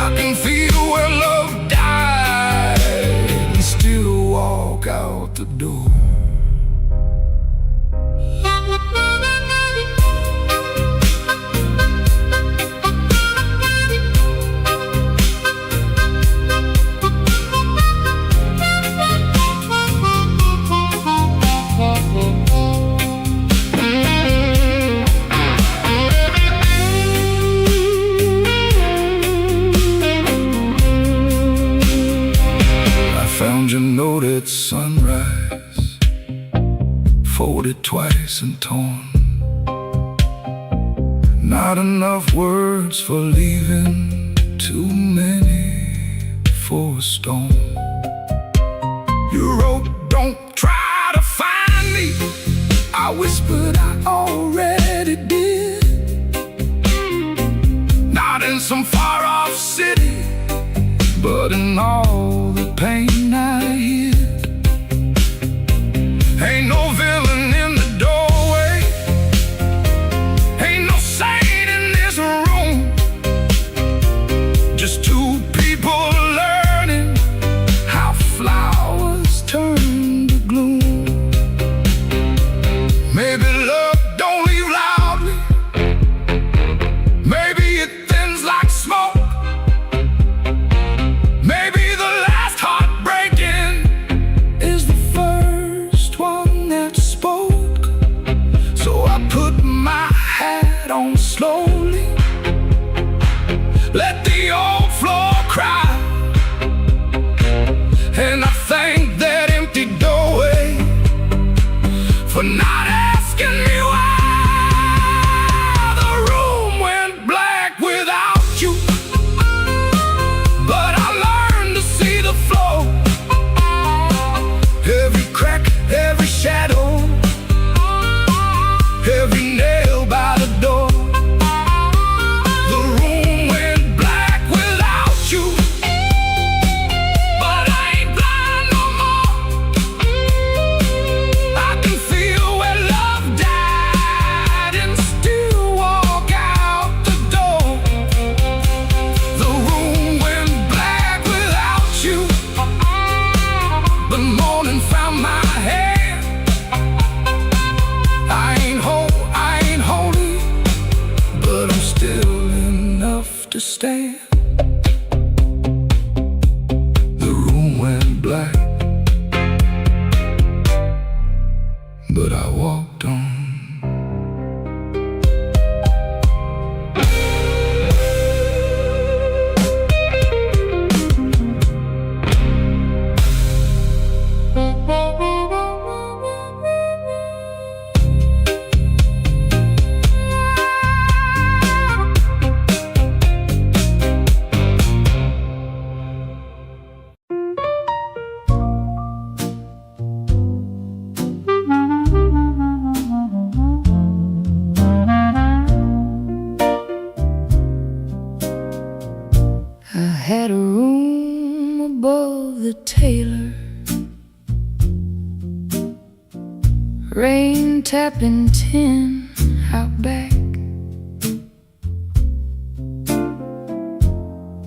I can feel where love died and still walk out the door. Found your note at sunrise, folded twice and torn. Not enough words for leaving, too many for a storm. You wrote, don't try to find me. I whispered, I already did. Not in some far-off city, but in all the pain I hid. Ain't no villain in the doorway, ain't no saint in this room, just two people learning how flowers turn to gloom. Maybe love don't leave loudly, maybe it thins like smoke. Maybe the last heartbreaking is the first one that spoke. So I put my hat on slowly, let the old floor cry, and I thank that empty doorway for not asking me why. The room went black without you, but I learned to see the flow, every crack, every shadow, every nail by the door. The room went black without you, but I ain't blind no more. I can feel where love died and still walk out the door. The room went black without you. The morning found my hand. I ain't holy, but I'm still enough to stand. The room went black, but I walked on. had a room above the tailor, rain tapping tin out back.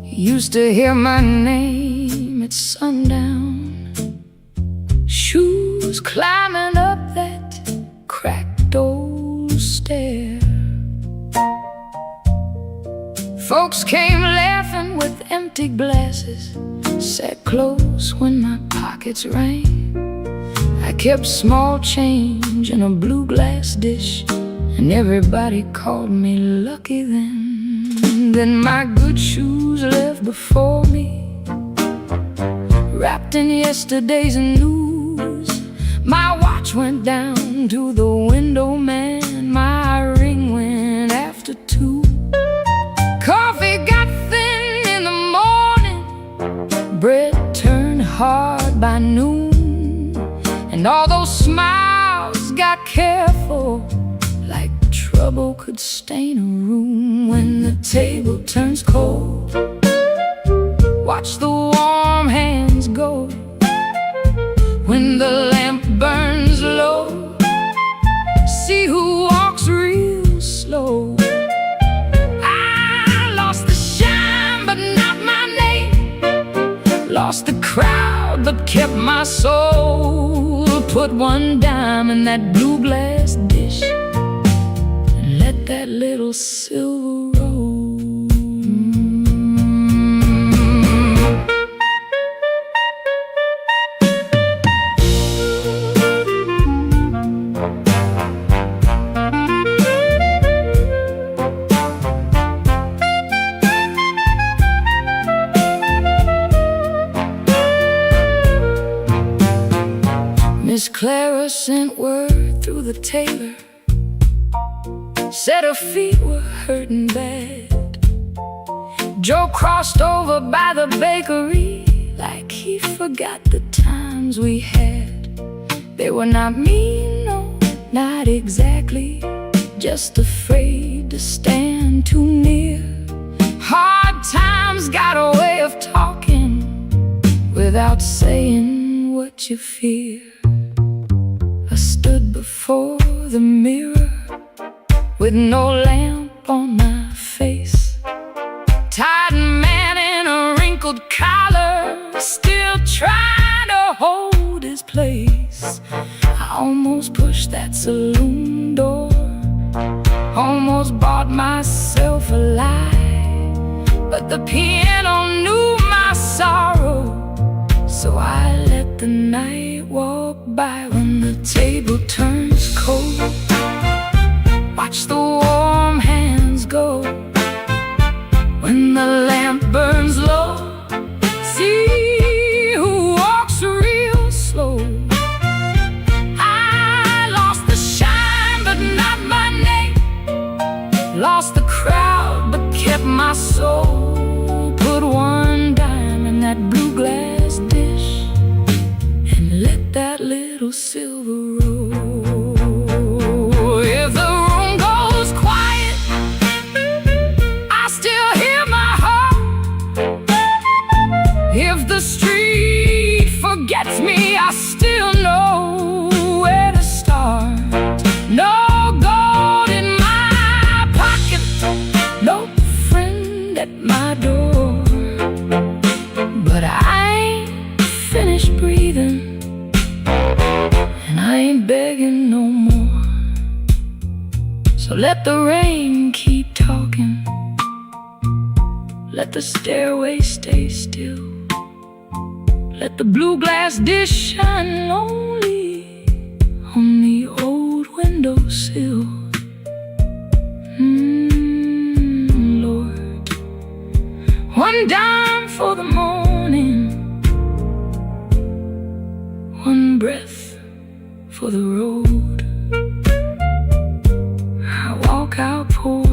Used to hear my name at sundown, shoes climbing up that cracked old stair. Folks came laughing with empty glasses, sat close when my pockets rang. I kept small change in a blue glass dish, and everybody called me lucky then. Then my good shoes left before me, wrapped in yesterday's news. My watch went down to the window man, my ring went after 2. Coffee got thin in the morning, bread turned hard by noon, and all those smiles got careful, like trouble could stain a room. When the table turns cold, watch the warm hands go. When the lamp burns low, see who walks real slow. I lost the shine but not my name, lost the crowd but kept my soul. Put one dime in that blue glass dish, let that little silver roll. Miss Clara sent word through the tailor, said her feet were hurting bad. Joe crossed over by the bakery like he forgot the times we had. They were not mean, no, not exactly, just afraid to stand too near. Hard times got a way of talking without saying what you fear. I stood before the mirror with no lamp on my face, tired man in a wrinkled collar, still trying to hold his place. I almost pushed that saloon door, almost bought myself a lie, but the piano knew my sorrow, so I let the night walk by. When the table turns cold, watch the warm hands go. When the lamp burns low, see who walks real slow. I lost the shine but not my name, lost the crowd but kept my soul. Put one dime in that blue glass dish, and let that little silver roll. If the room goes quiet, I still hear my heart. If the street forgets me, I still know where to start. No gold in my pocket, no friend at my door, but I ain't finished breathing, and I ain't begging no more. So let the rain keep talking, let the stairway stay still, let the blue glass dish shine lonely on the old windowsill. Lord, one dime for the morning, one breath for the road. I walk out poor,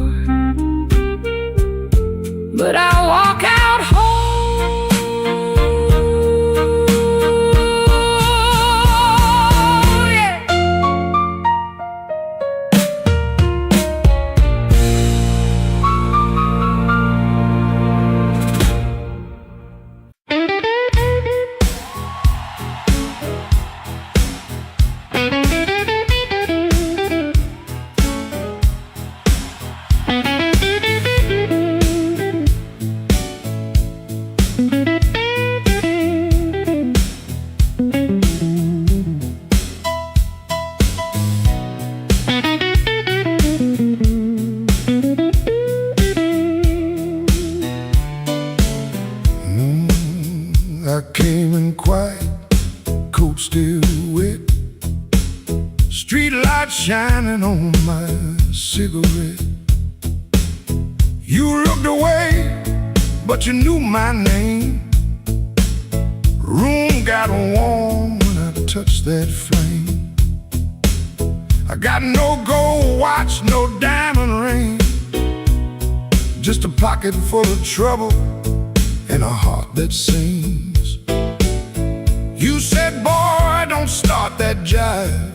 but I walk out whole. Yeah. I came in quiet, coat still wet, street light shining on my cigarette. You looked away, but you knew my name. Room got warm when I touched that flame. I got no gold watch, no diamond ring, just a pocket full of trouble and a heart that sings. You said, boy, don't start that jive.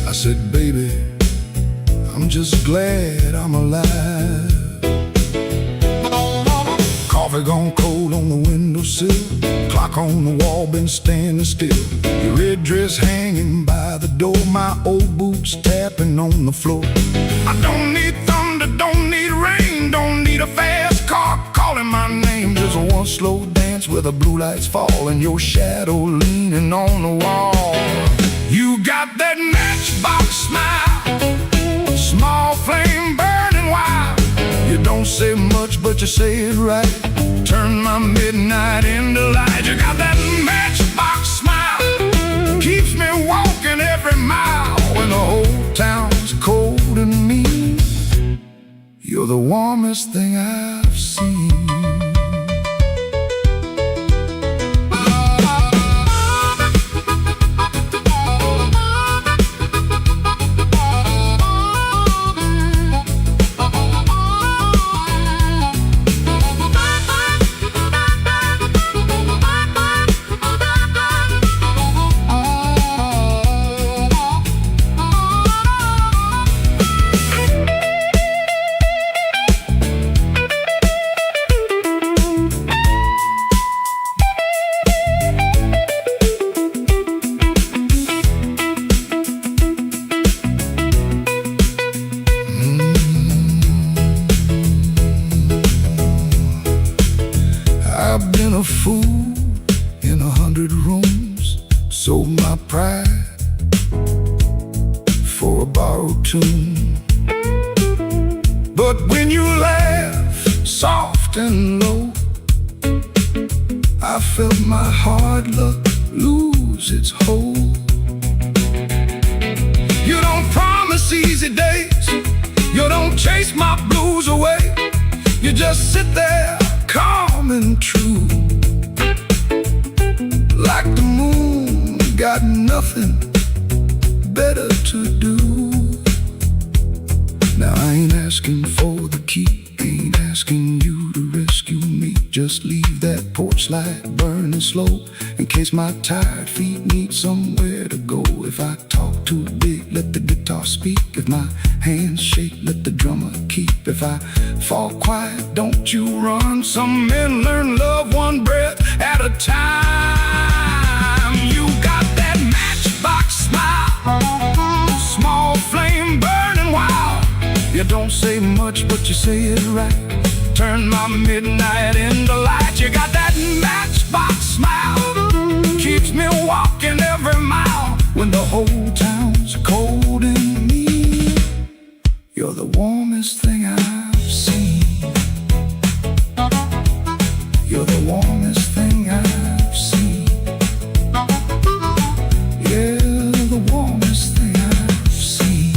I said, baby, I'm just glad I'm alive. Coffee gone cold on the windowsill, clock on the wall been standing still. Your red dress hanging by the door, my old boots tapping on the floor. I don't need thunder, don't need rain, don't need a fast car calling my name. Just one slow dance where the blue lights fall and your shadow leaning on the wall. You got that matchbox smile, small flame burning wild. You don't say much, but you say it right. Turn my midnight into light. You got that matchbox smile, keeps me walking every mile. When the whole town's cold and mean, you're the warmest thing I've seen. I've been a fool in 100 rooms, sold my pride for a borrowed tune. But when you laugh soft and low, I felt my hard luck lose its hold. You don't promise easy days, you don't chase my blues away. You just sit there calm and true, like the moon got nothing better to do. Now I ain't asking for the key, ain't asking you to rescue me. Just leave that porch light burning slow, in case my tired feet need somewhere to go. If I talk too big, let the guitar speak. If my hands shake, let the drummer keep. If I fall quiet, don't you run. Some men learn love one breath at a time. You got that matchbox smile, small flame burning wild. You don't say much, but you say it right. Turn my midnight into light. You got that matchbox smile, keeps me walking every mile. When the whole town's cold and mean, you're the warmest thing I've seen. You're the warmest thing I've seen. Yeah, the warmest thing I've seen.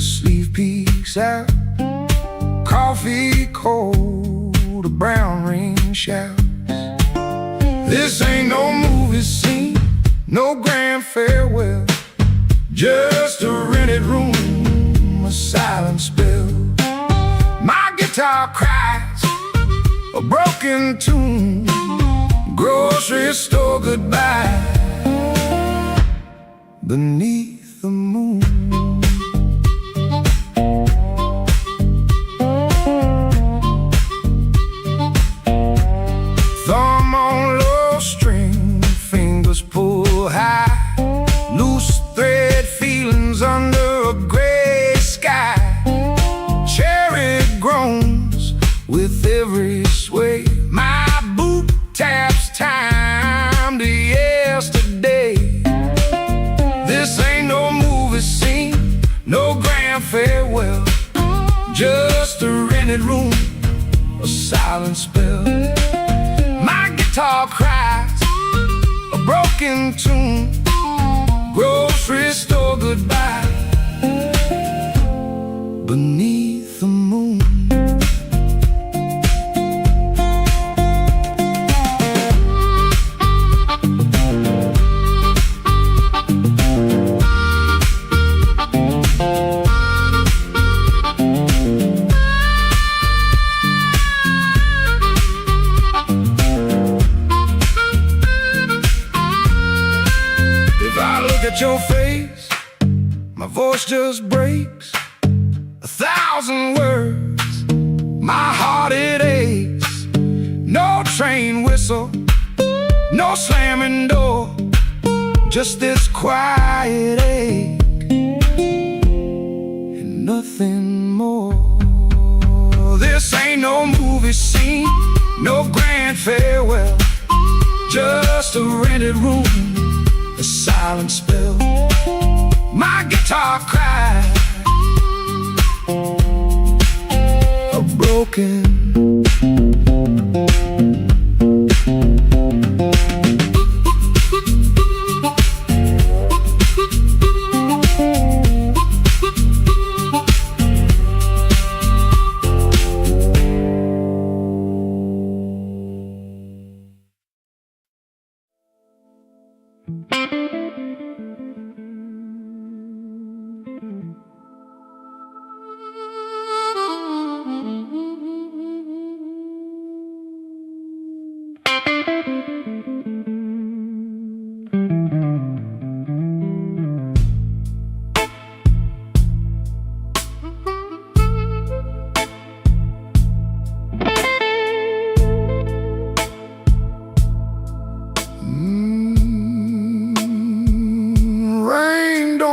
the sleeve peeks out, coffee cold, a brown ring shouts. This ain't no movie scene, no grand farewell, just a rented room, a silent spell. My guitar cries a broken tune, grocery store goodbye beneath the moon. Thumb on low string, fingers pull high, loose thread feelings under a gray sky. Cherry groans with every sway, my boot taps time to yesterday. This ain't no movie scene, no grand farewell, just a rented room, a silent spell. My guitar cries a broken tune, grocery store goodbye beneath the moon. At your face, my voice just breaks 1,000 words, my heart it aches. No train whistle, no slamming door, just this quiet ache and nothing more. This ain't no movie scene, no grand farewell, just a rented room, a silent spell. My guitar cries a broken.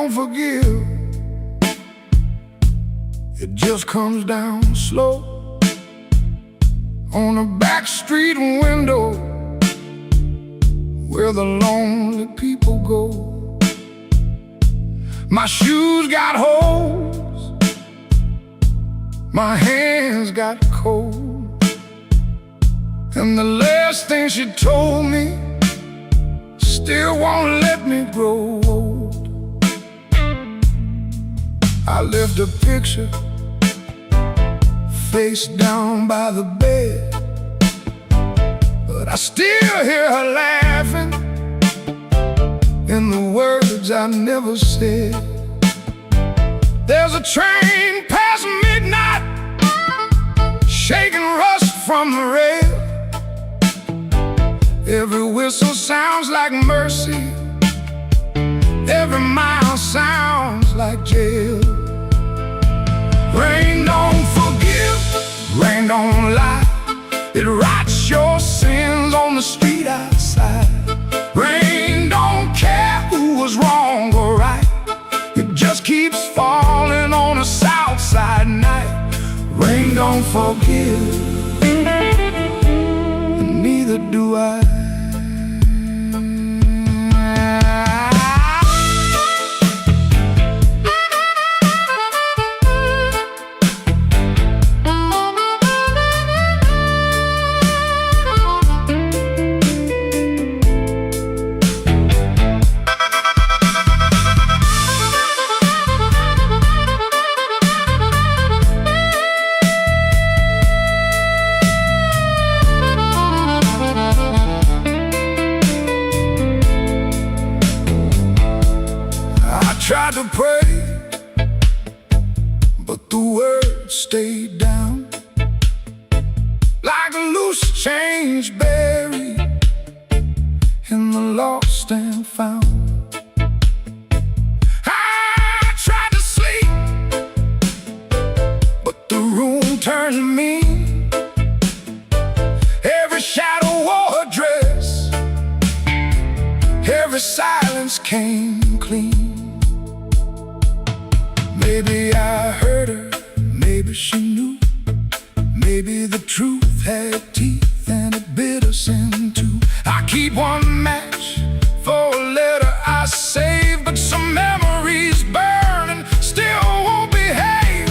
Forgive, it just comes down slow on a back street window where the lonely people go. My shoes got holes, my hands got cold, and the last thing she told me still won't let me grow old. I left a picture face down by the bed, but I still hear her laughing in the words I never said. There's a train past midnight, shaking rust from the rail. Every whistle sounds like mercy, every mile sounds like jail. Rain don't forgive, rain don't lie, it writes your sins on the street outside. Rain don't care who was wrong or right, it just keeps falling on a south side night. Rain don't forgive, and neither do I. world stayed down, like a loose change buried in the lost and found. I tried to sleep, but the room turned me. Every shadow wore a dress, every silence came clean. Maybe I heard her, maybe she knew. Maybe the truth had teeth and it bit us in two. I keep one match for a letter I saved, but some memories burn and still won't behave.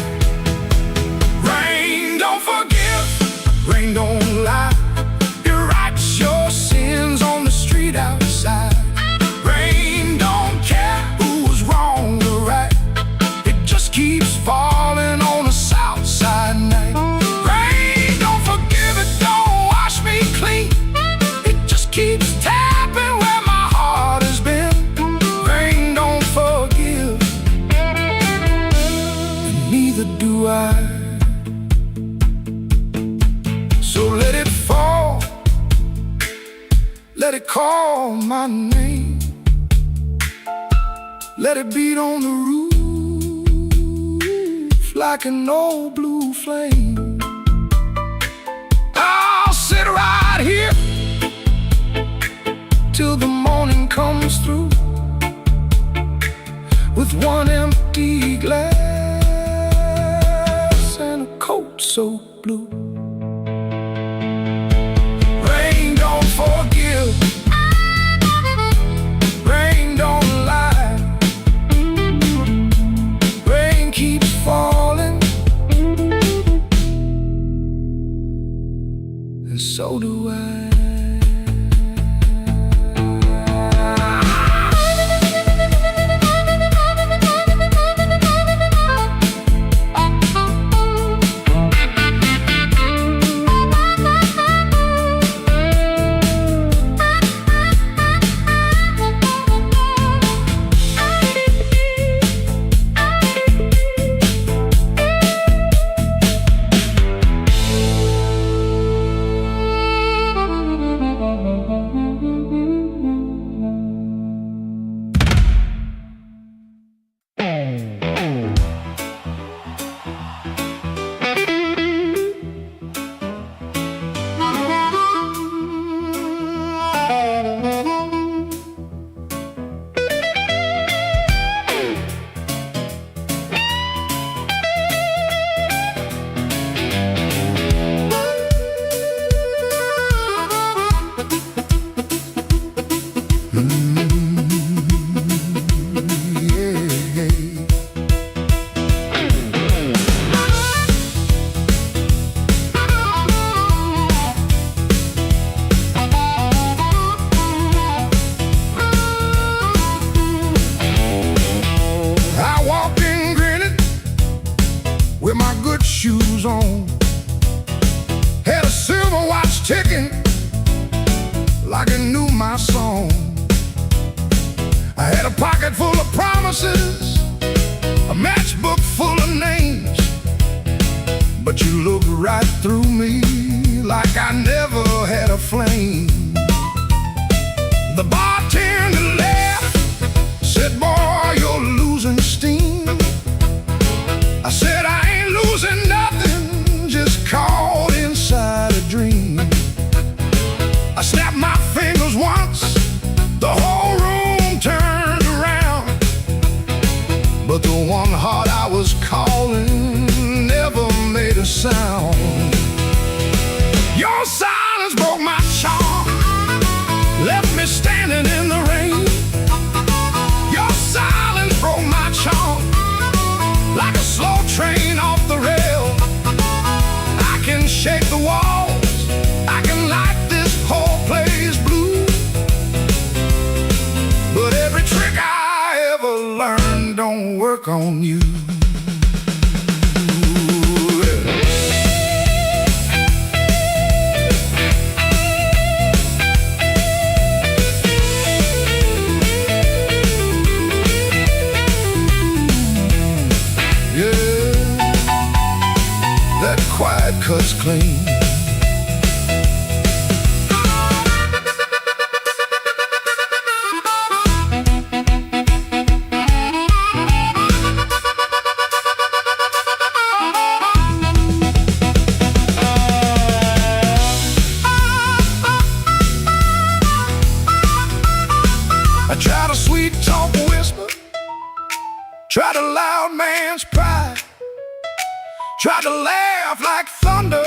Rain don't forgive, rain don't lie. It writes your sins on the street outside. Rain don't care who's wrong or right, it just keeps falling on the south side night. Rain don't forgive, it don't wash me clean, it just keeps tapping where my heart has been. Rain don't forgive, and neither do I. So let it fall, let it call my name, let it beat on the roof like an old blue flame. I'll sit right here till the morning comes through, with one empty glass and a coat so blue. Rain don't forgive, rain don't lie. Rain keeps falling, and so do I. With my good shoes on, had a silver watch ticking like it knew my song. I had a pocket full of promises, a matchbook full of names, but you looked right through me like I never had a flame. The bartender laughed, said, "Boy, you're losing steam." I said, "I ain't losing nothing, just caught inside a dream." I snapped my fingers once, the whole room turned around, but the one heart I was calling never made a sound. Your silence broke my charm, left me standing in the rain. Your silence broke my charm, like a slow train off the rail. I can shake the walls, I can light this whole place blue, but every trick I ever learned don't work on you. that quiet cuts clean. I tried a sweet talk whisper, tried a loud man's pride, tried to laugh like thunder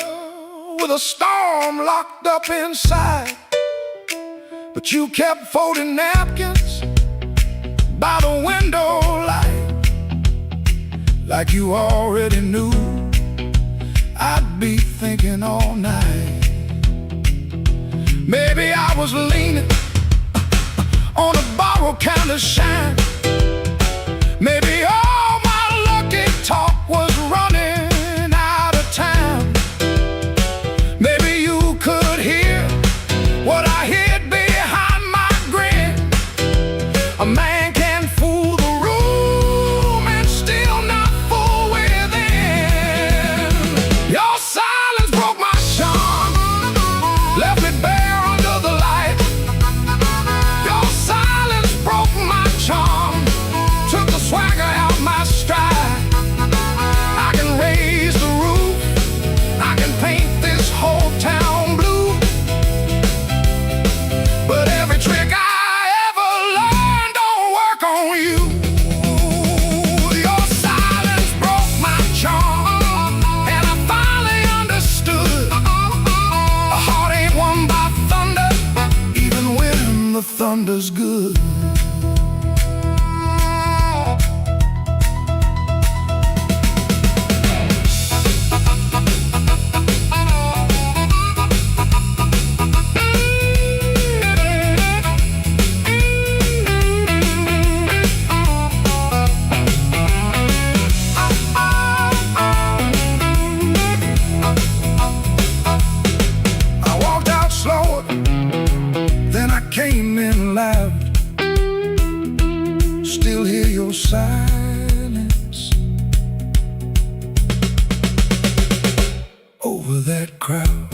with a storm locked up inside. But you kept folding napkins by the window light, like you already knew I'd be thinking all night. Maybe I was leaning on a borrowed kind of shine. Maybe all my lucky talk was running out of time. Maybe you could hear what I hid behind my grin. A man can fool the room and still not fool within. Your silence broke my charm, left me bare under the light. Your silence broke my charm, took the swagger out my stride. I can raise the roof, I can paint this whole town blue, but every trick I ever learned don't work on you. Your silence broke my charm, and I finally understood a heart ain't won by thunder, even when the thunder's good. I walked out slower, then I came in loud. Still hear your silence over that crowd.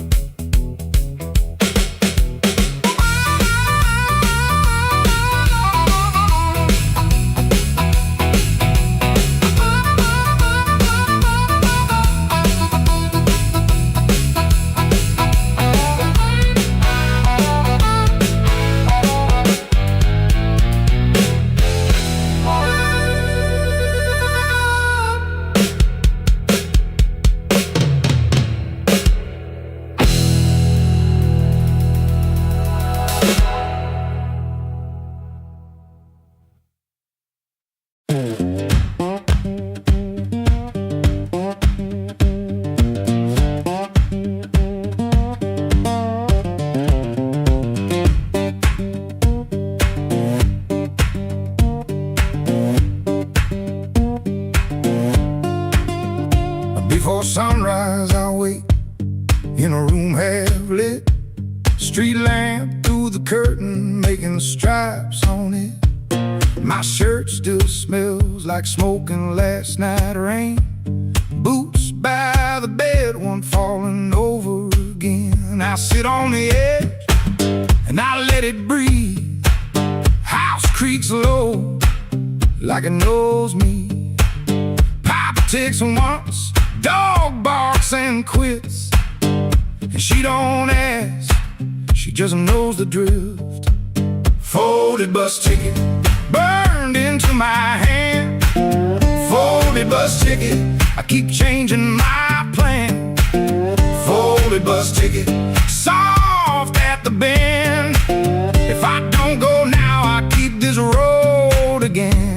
Before sunrise I'll wait in a room half lit, street lamp through the curtain making stripes on it. My shirt still smells like smoking last night rain. Boots by the bed, one falling over again. I sit on the edge and I let it breathe. House creaks low like it knows me. Papa ticks once, dog barks and quits, and she don't ask, she just knows the drift. Folded bus ticket burned into my hand. Folded bus ticket, I keep changing my plan. Folded bus ticket, soft at the bend. If I don't go now, I keep this road again.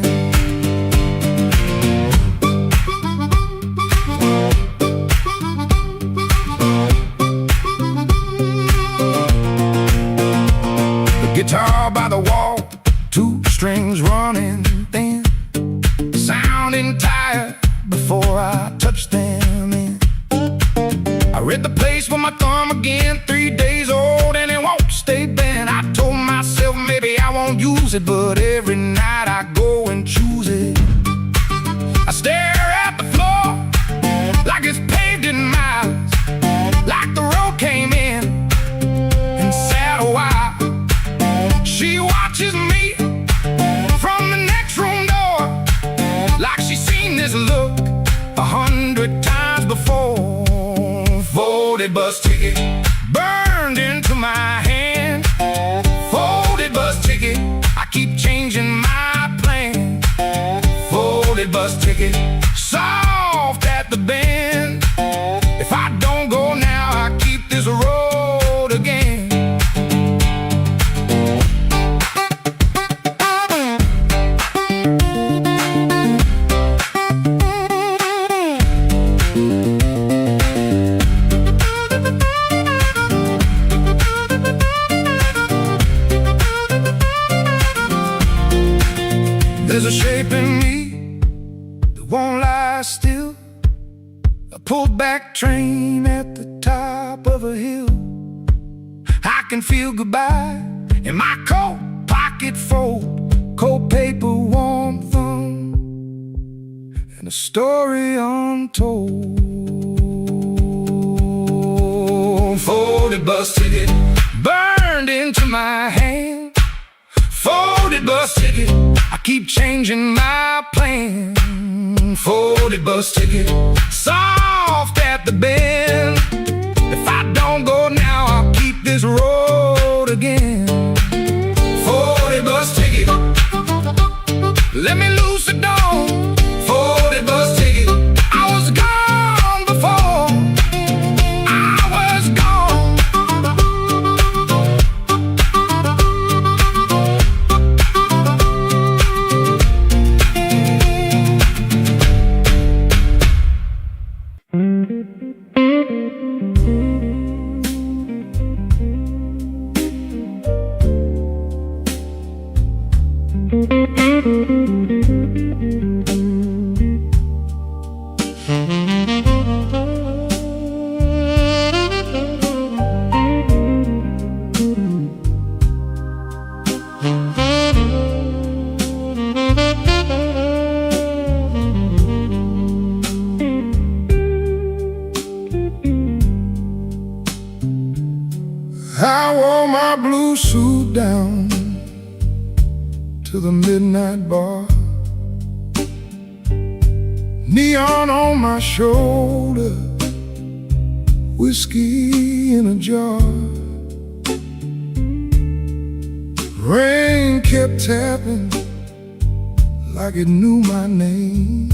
Guitar by the wall, two strings running thin, sounding tired before I touch them in. I read the place with my thumb again, 3 days old and it won't stay bent. I told myself maybe I won't use it, but every night I go and choose it. I stare at the floor like it's paved in my pulled back train at the top of a hill. I can feel goodbye in my coat pocket fold, cold paper, warm thumb, and a story untold. Folded bus ticket burned into my hand. Folded bus ticket, I keep changing my plan. Folded bus ticket, soft at the bend. If I don't go now, I'll keep this road again. Folded bus ticket, let me loose the door. Folded bus ticket, I was gone before I was gone. I wore my blue suit down to the midnight bar, neon on my shoulder, whiskey in a jar. Rain kept tapping like it knew my name.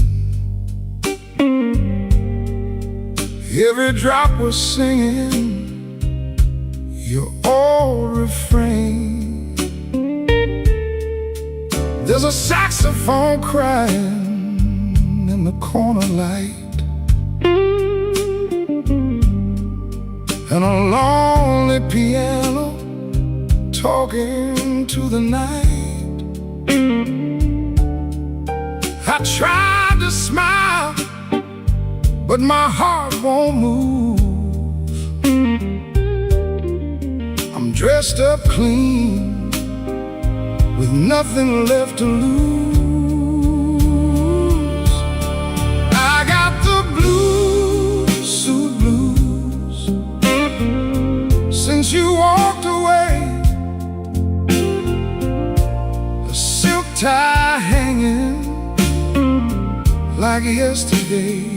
Every drop was singing your old refrain. There's a saxophone crying in the corner light, and a lonely piano talking to the night. I tried to smile, but my heart won't move. I'm dressed up clean, with nothing left to lose. I got the blue suit blues since you walked away. A silk tie hanging like yesterday.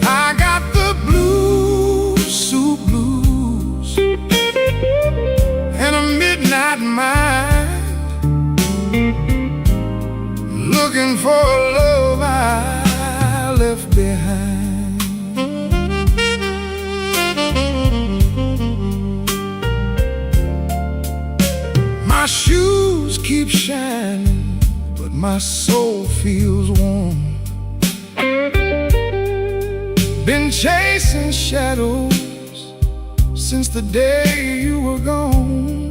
I got the blue suit blues and a midnight mind, looking for a love I left behind. My shoes keep shining, but my soul feels warm. Been chasing shadows since the day you were gone.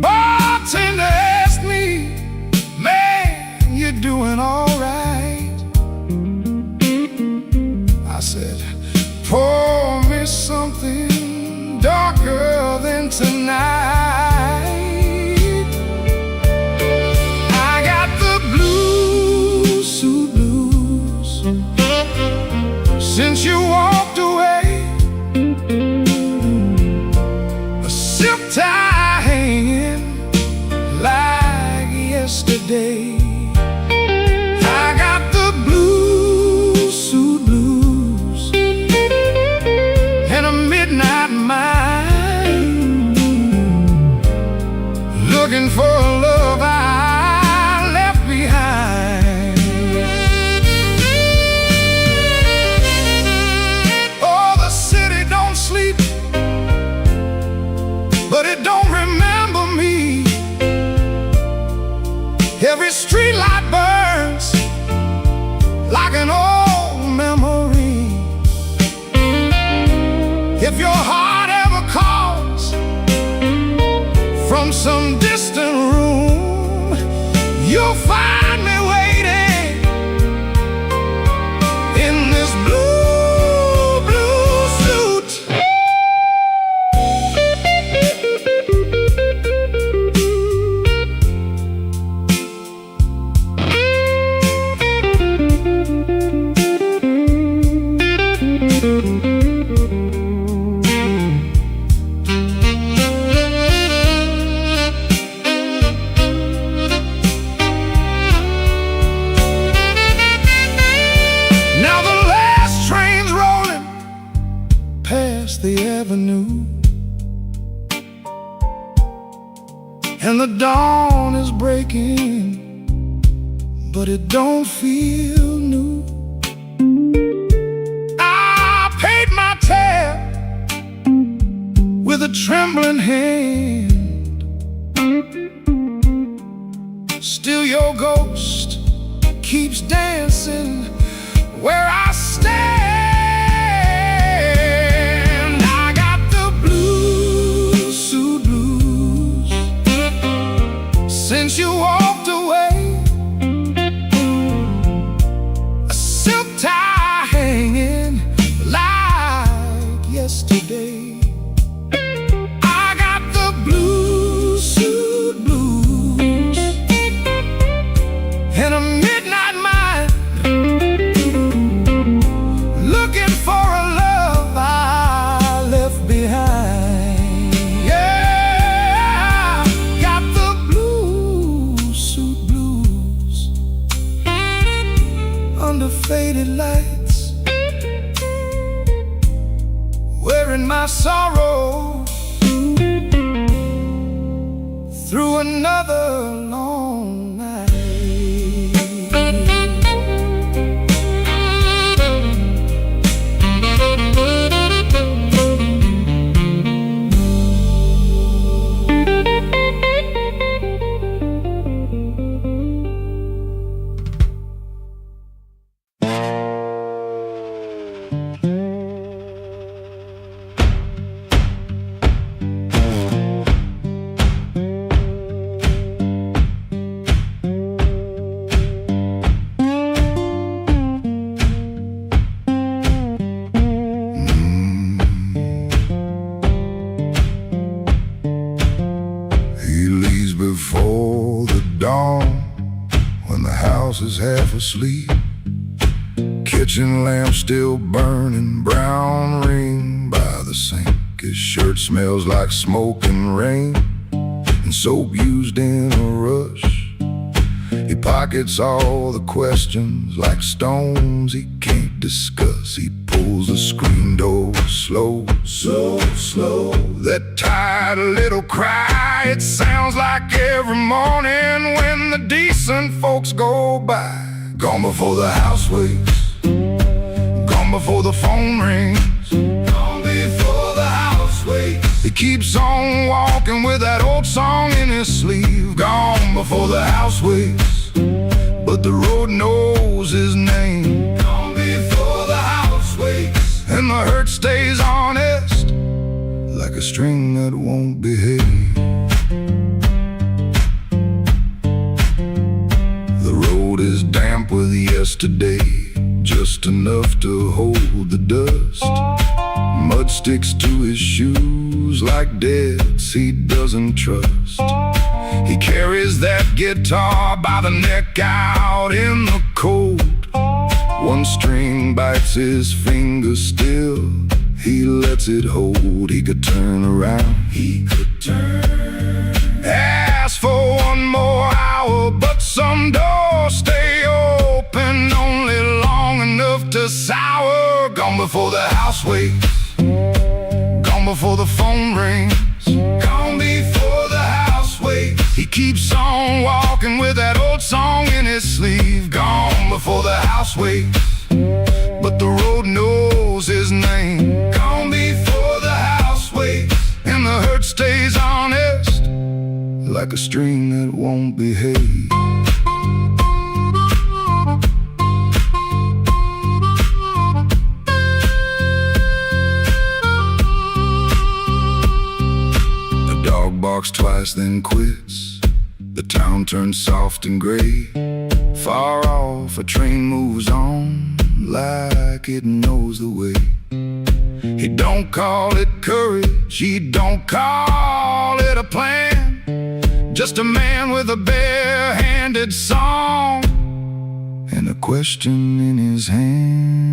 Bartender asked me, man, you're doing all right. I said, pour me something darker than tonight. I got the blue suit blues since you walked away. A silk tie hanging like yesterday. I got the blue suit blues and a midnight mind, looking for a love I left behind. Oh, the city don't sleep, but it don't remember me. Every street light burns like an old memory. If your heart ever calls from some distant room, you'll find me waiting past the avenue, and the dawn is breaking, but it don't feel new. I paid my tab with a trembling hand. Still your ghost keeps dancing where I stand. I got the blues, suit blues, since you walked away. A silk tie hanging like yesterday. I got the blues, suit blues, and a midnight mind, looking for a love I left behind. Yeah, got the blues, suit blues, under faded lights, wearing my sorrow through another long night. Before the dawn, when the house is half asleep, kitchen lamp still burning, brown ring by the sink. His shirt smells like smoke and rain, and soap used in a rush. He pockets all the questions like stones he can't discuss. He pulls the screen door slow, so slow. That tired little cry, it sounds like every morning when the decent folks go by. Gone before the house wakes, gone before the phone rings, gone before the house wakes. He keeps on walking with that old song in his sleeve. Gone before the house wakes, but the road knows his name. Gone before the house wakes, and the hurt stays honest, like a string that won't behave. The road is damp with yesterday, just enough to hold the dust. Mud sticks to his shoes like debts he doesn't trust. He carries that guitar by the neck out in the cold. One string bites his finger still, he lets it hold. He could turn around, he could turn, ask for one more hour, but some doors stay open only long enough to sour. Gone before the house wakes, gone before the phone rings, gone before the house wakes. He keeps on walking with that old song in his sleeve. Gone before the house wakes, but the road knows his name. Gone before the house wakes, and the hurt stays honest, like a string that won't behave. The dog barks twice then quits. The town turns soft and gray. Far off, a train moves on like it knows the way. He don't call it courage, he don't call it a plan, just a man with a bare-handed song and a question in his hand.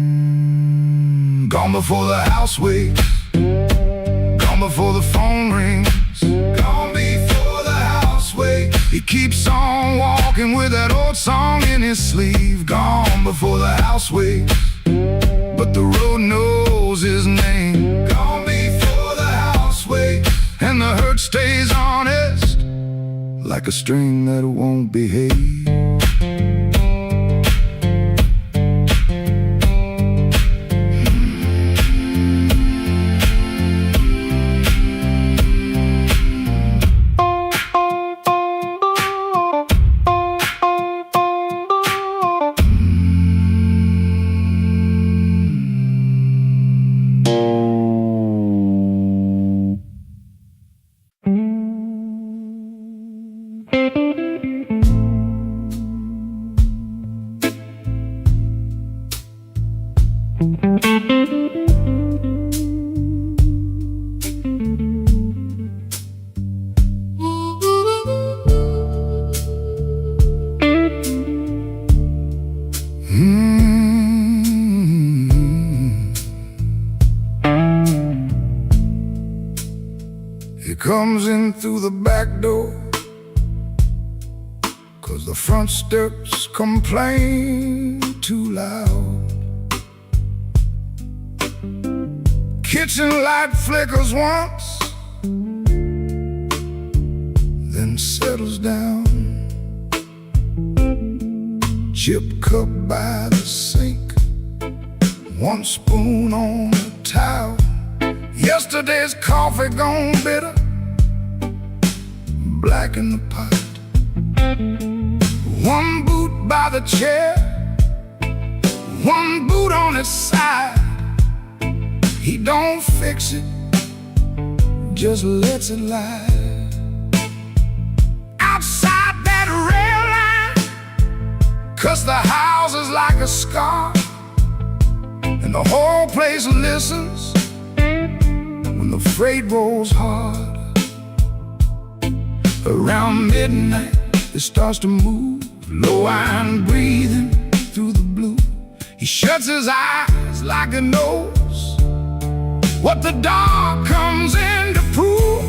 Gone before the house wakes, gone before the phone rings, gone before the house wakes. He keeps on walking with that old song in his sleeve. Gone before the house wakes, but the road knows his name. Gone before stays honest, like a string that won't behave. He comes in through the back door, 'cause the front steps complain too loud. Kitchen light flickers once, then settles down. Chip cup by the sink, one spoon on the towel. Yesterday's coffee gone bitter, black in the pot. One boot by the chair, one boot on its side. He don't fix it, just lets it lie. Outside that rail line, 'cause the house is like a scar, and the whole place listens when the freight rolls hard. Around midnight, it starts to move, low iron breathing through the blue. He shuts his eyes like he knows what the dark comes in to prove.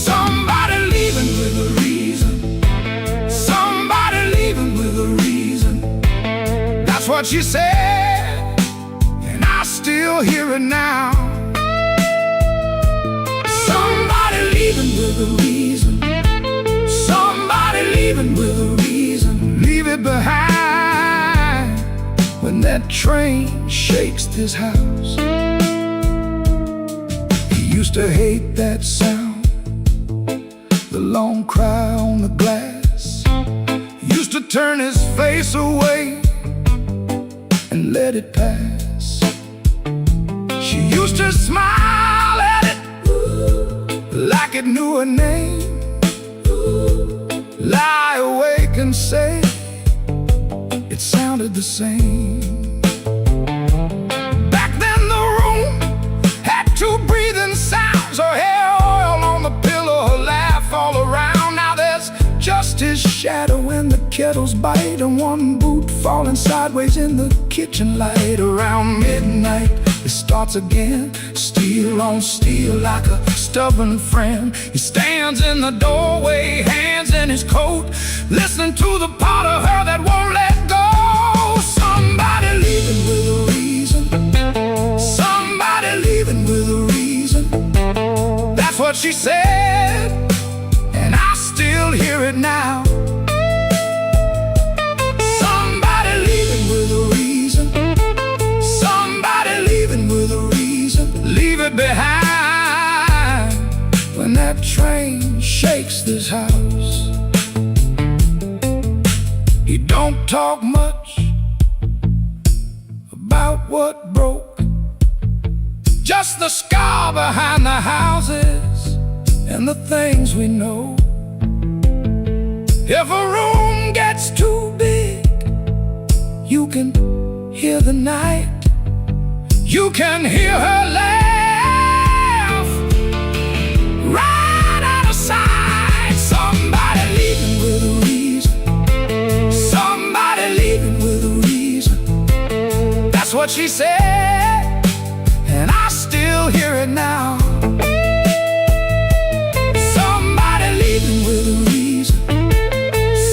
Somebody leaving with a reason, somebody leaving with a reason. That's what she said, and I still hear it now. Somebody leaving with a reason, somebody leaving with a reason. Leave it behind when that train shakes this house. He used to hate that sound, the long cry on the glass. Used to turn his face away and let it pass. She used to smile at it like it knew her name. Lie awake and say it sounded the same. Back then the room had two breathing sounds, her hair oil on the pillow, her laugh all around. Now there's just his shadow and the kettle's bite, and one boot falling sideways in the kitchen light. Around midnight it starts again, steel on steel like a stubborn friend. He stands in the doorway, hands in his coat, listening to the part of her that won't let go. Somebody leaving with a reason, somebody leaving with a reason. That's what she said, and I still hear it now. Somebody leaving with a reason, somebody leaving with a reason. Leave it behind when that train shakes this house. He don't talk much about what broke, just the scar behind the houses and the things we know. If a room gets too big, you can hear the night, you can hear her laugh right out of sight. Somebody leaving with a reason, somebody leaving with a reason. That's what she said, and I still hear it now. Somebody leaving with a reason,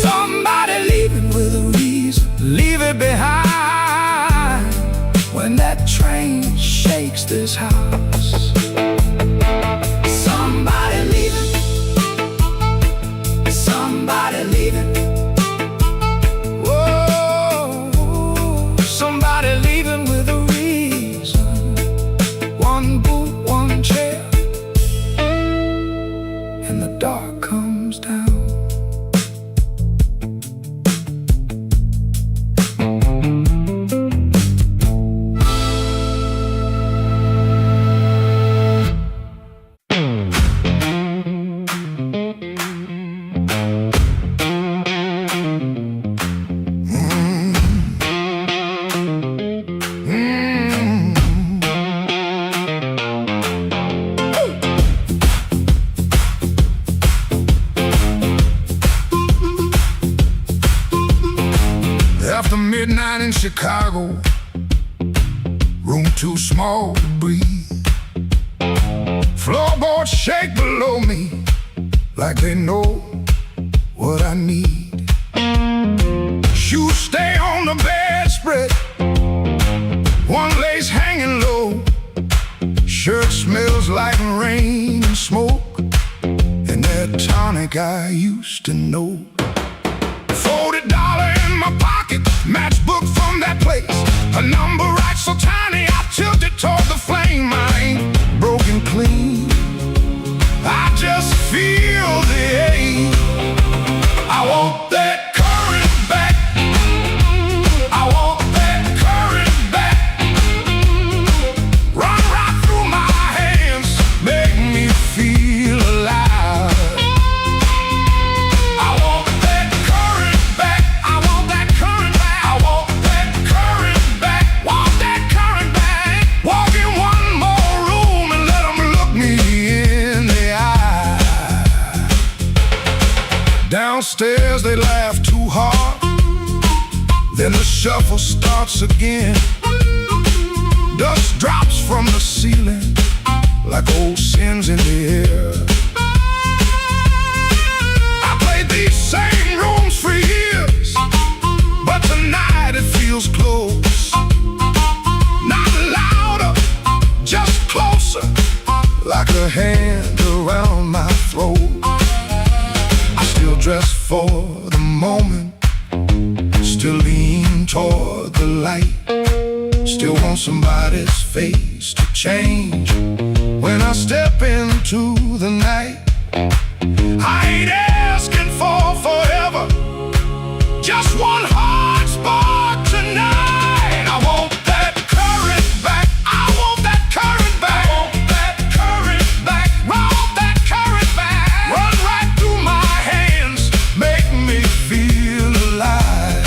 somebody leaving with a reason. Leave it behind when that train shakes this house. Somebody leaving, Chicago, room too small to breathe. Floorboards shake below me like they know what I need. Shoes stay on the bedspread, one lace hanging low. Shirt smells like rain and smoke, and that tonic I used to know. $40 in my pocket, matchbook from that place. A number right so tiny, I tilt it toward the flame. I ain't broken clean, I just feel the ache. I want that current back, I want that current back. Run right through my hands, make me feel alive. I want that current back, I want that current back, I want that current back, want that current back. Walk in one more room and let them look me in the eye. Downstairs they laugh too hard, then the shuffle starts again. Dust drops from the ceiling like old sins in the air. I played these same rooms for years, but tonight it feels close. Not louder, just closer, like a hand around my throat. I still dress for the moment, still lean toward the light. Still want somebody's face to change when I step into the night. I ain't asking for forever, just one hard spark tonight. I want that current back, I want that current back, I want that current back, I want that current back. Run right through my hands, make me feel alive.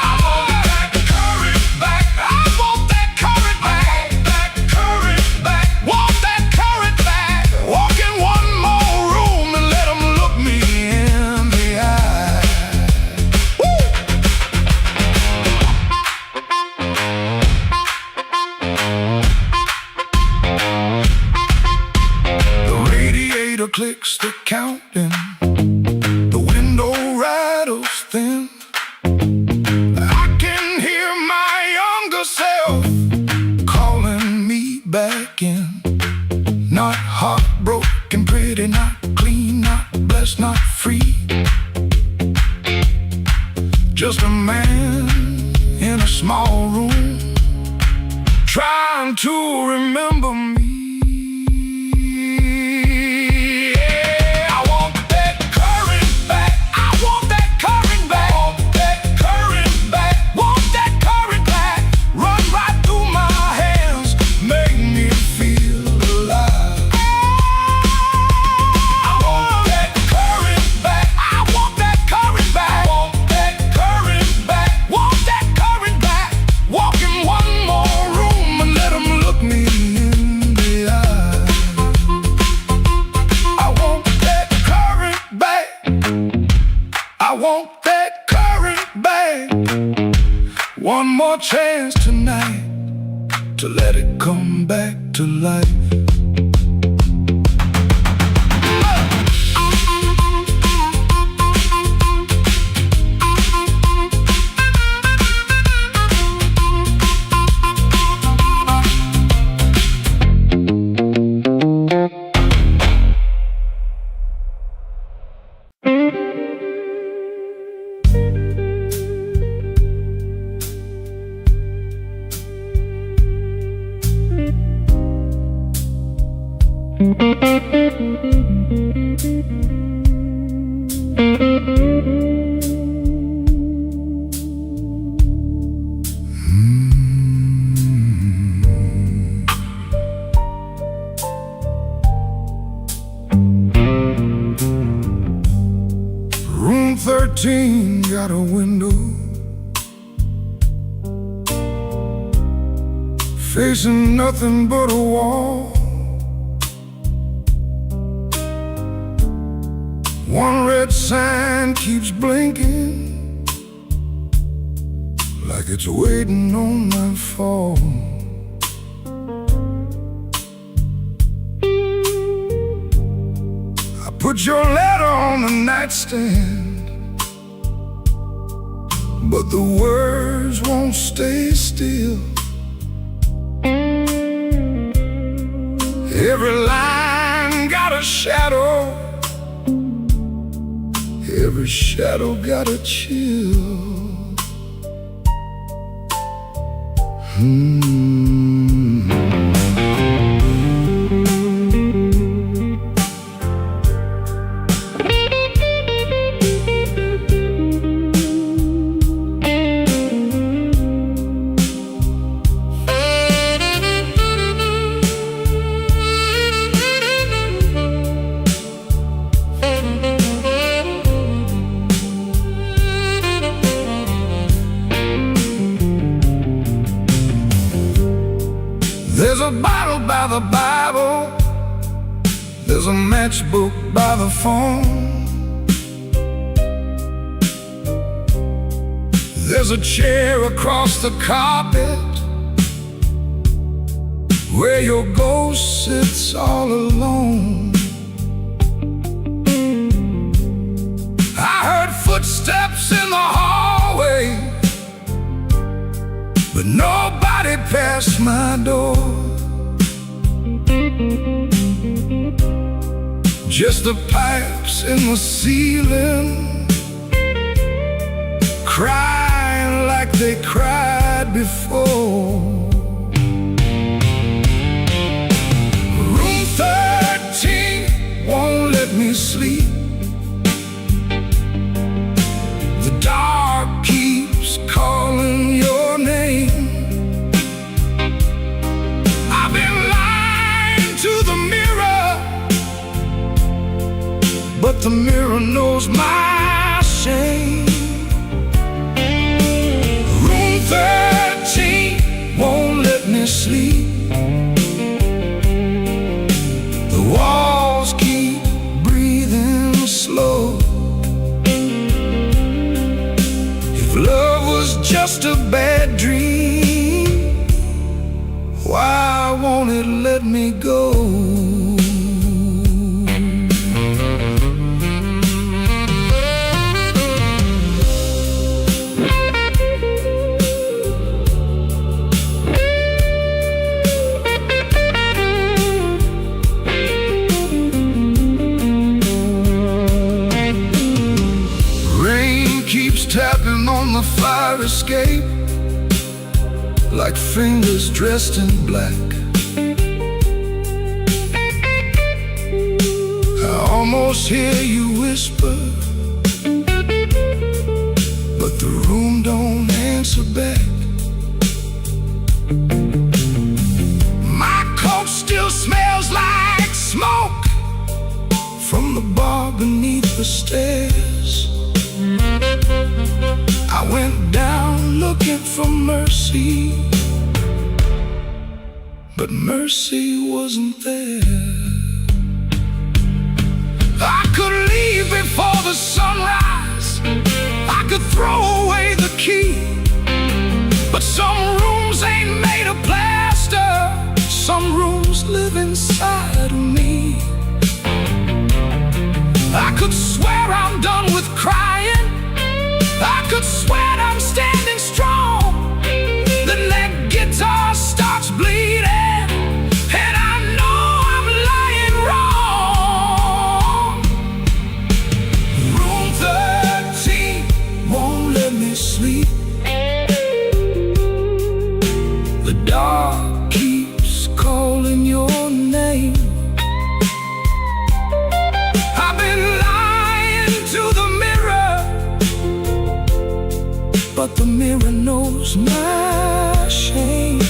I want that current back, I want that current back, that current back, want that current back. Walk in one more room and let them look me in the eye. Woo! The radiator clicks the counting, the window rattles thin. I can hear my younger self calling me back in. Not heartbroken, pretty, not clean, not blessed, not free. Just a man in a small room, trying to remember me. Yeah, I want that current back, I want that current back, want that current back, want that current back. Run right through my hands, make me feel alive. I want that current back, I want that current back, want that current back, want that current back. Walk in one more room and let them look me in the eye. I want that current back, I want that current back. One more chance tonight to let it come back to life. Room 13 got a window facing nothing but a wall. One red sign keeps blinking like it's waiting on my phone. I put your letter on the nightstand, but the words won't stay still. Every line got a shadow, every shadow got a chill. There's a bottle by the Bible, there's a matchbook by the phone, there's a chair across the carpet where your ghost sits all alone. I heard footsteps in the hallway, but nobody passed my door. Just the pipes in the ceiling, crying like they cried before. Room 13 won't let me sleep. The dark keeps calling your name. I've been lying to the mirror, but the mirror knows my shame. Room 13 won't let me sleep. The walls keep breathing slow. If love was just a bad dream, why won't it let me go? Tapping on the fire escape like fingers dressed in black. I almost hear you whisper, but the room don't answer back. My coat still smells like smoke from the bar beneath the stairs. I went down looking for mercy, but mercy wasn't there. I could leave before the sunrise, I could throw away the key, but some rooms ain't made of plaster, some rooms live inside of me. I could swear I'm done with crying, I could swear I'm standing strong. The neck guitar starts bleeding, and I know I'm lying wrong. Room 13 won't let me sleep. The dark keeps calling your name. I've been lying to the mirror, but the mirror knows my shame.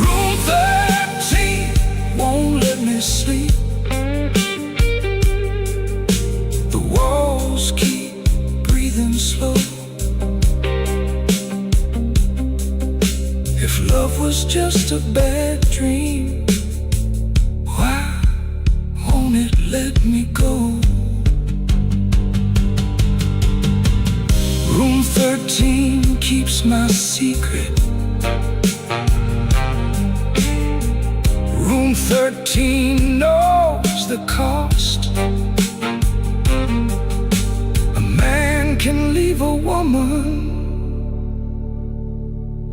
Room 13 won't let me sleep. The walls keep breathing slow. If love was just a bad dream, why won't it let me go? Room 13 is my secret. Room 13 knows the cost. A man can leave a woman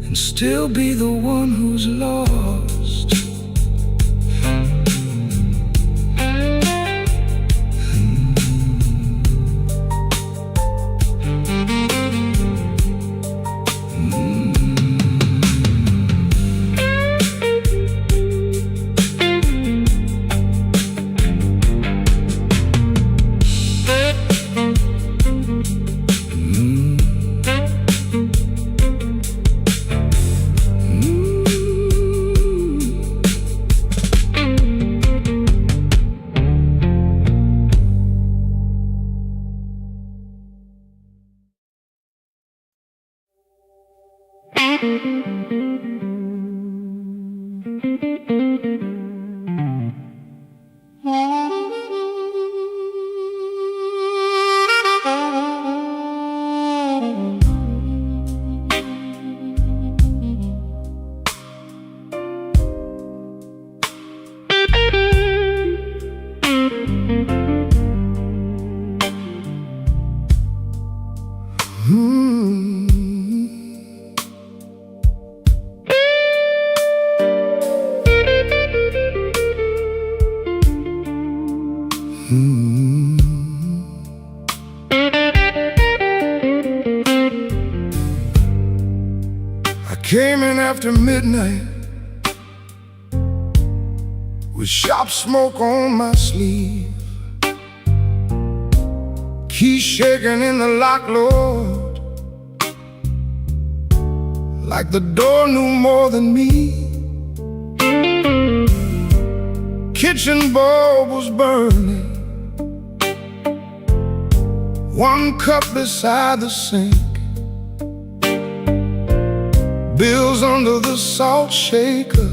and still be the one who's lost. I came in after midnight with sharp smoke on my sleeve, key shaking in the lock, Lord, like the door knew more than me. Kitchen bulb was burning, one cup beside the sink, bills under the salt shaker,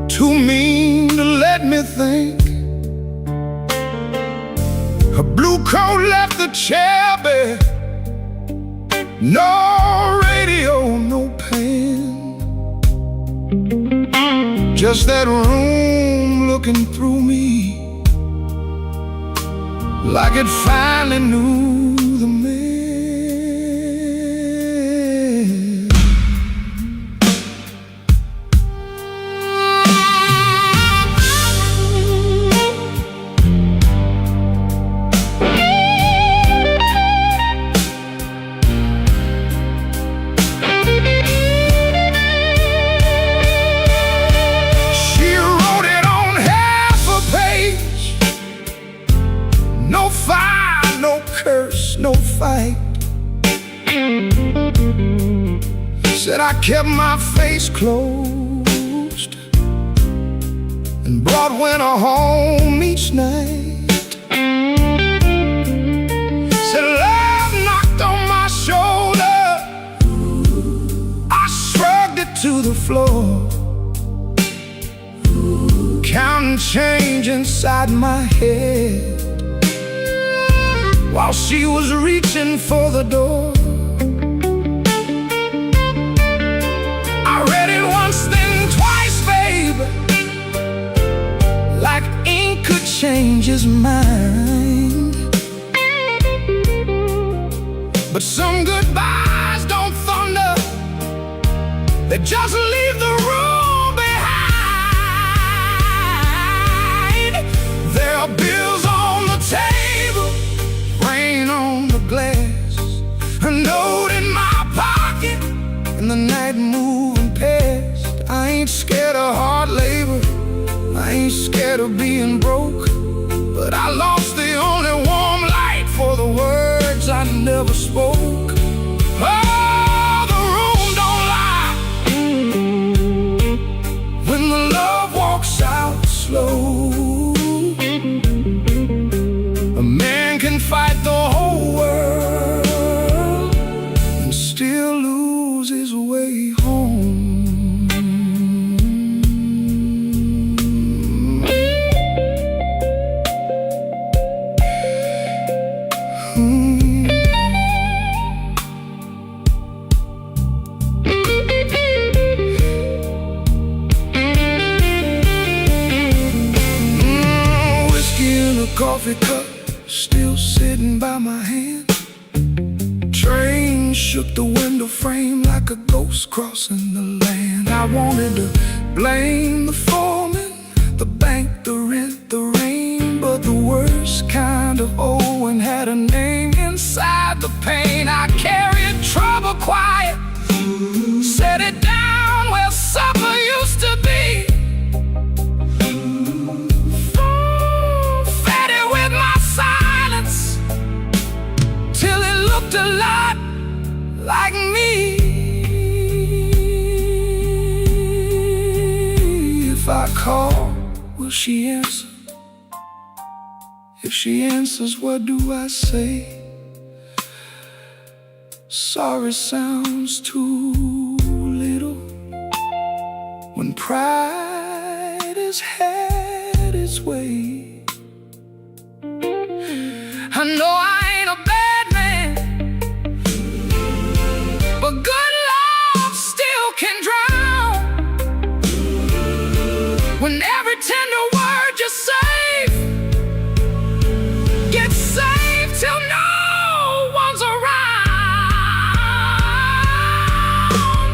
too mean to let me think. Her blue coat left the chair bare, no radio, no pen, just that room looking through me like it finally knew the man. No fight. Said I kept my face closed and brought winter home each night. Said love knocked on my shoulder, I shrugged it to the floor, counting change inside my head while she was reaching for the door. I read it once, then twice, babe, like ink could change his mind. But some goodbyes don't thunder, they just leave the room behind. There are bills on the table, rain on the glass, a note in my pocket, and the night moving past. I ain't scared of hard labor, I ain't scared of being broke, but I lost the only warm light for the words I never spoke. Oh, the room don't lie when the love walks out slow. A man can fight the whole world and still lose his way home. shook the window frame like a ghost crossing the land. I wanted to blame the foreman, the bank, the rent, the rain, but the worst kind of Owen had a name inside the pain. I carried trouble quiet, set it down where supper used to be. Fed it with my silence till it looked a lot like me. If I call, will she answer? If she answers, what do I say? Sorry sounds too little when pride has had its way. I know I ain't a bad man, but good love still can drown. When every tender word you save gets saved till no one's around.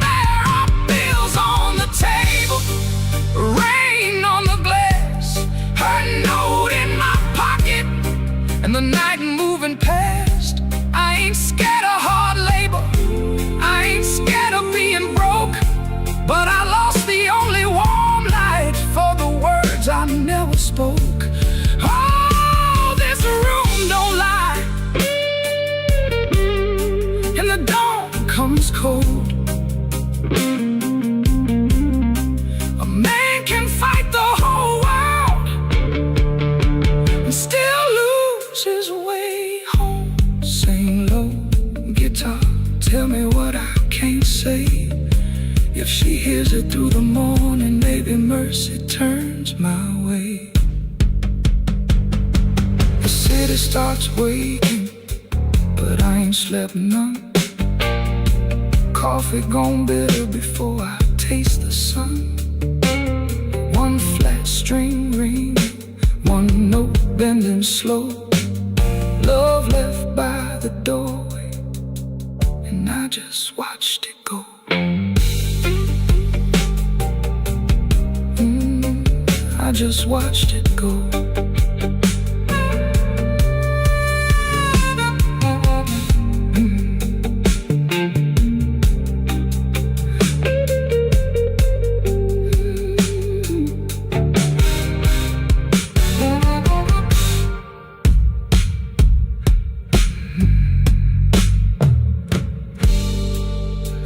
There are bills on the table, rain on the glass, her note in my pocket, and the night moving past. I ain't scared of hard labor, I ain't scared of being broke, but I lost the only warm light for the words I never spoke. Oh, this room don't lie, and the dawn comes cold. A man can fight the whole world and still lose his way home. Sing low, guitar, tell me what I can't say. If she hears it through the morning, maybe mercy turns my way. The city starts waking, but I ain't slept none. Coffee gone bitter before I taste the sun. One flat string ring, one note bending slow. Love left by the doorway, and I just watched it go. I just watched it go.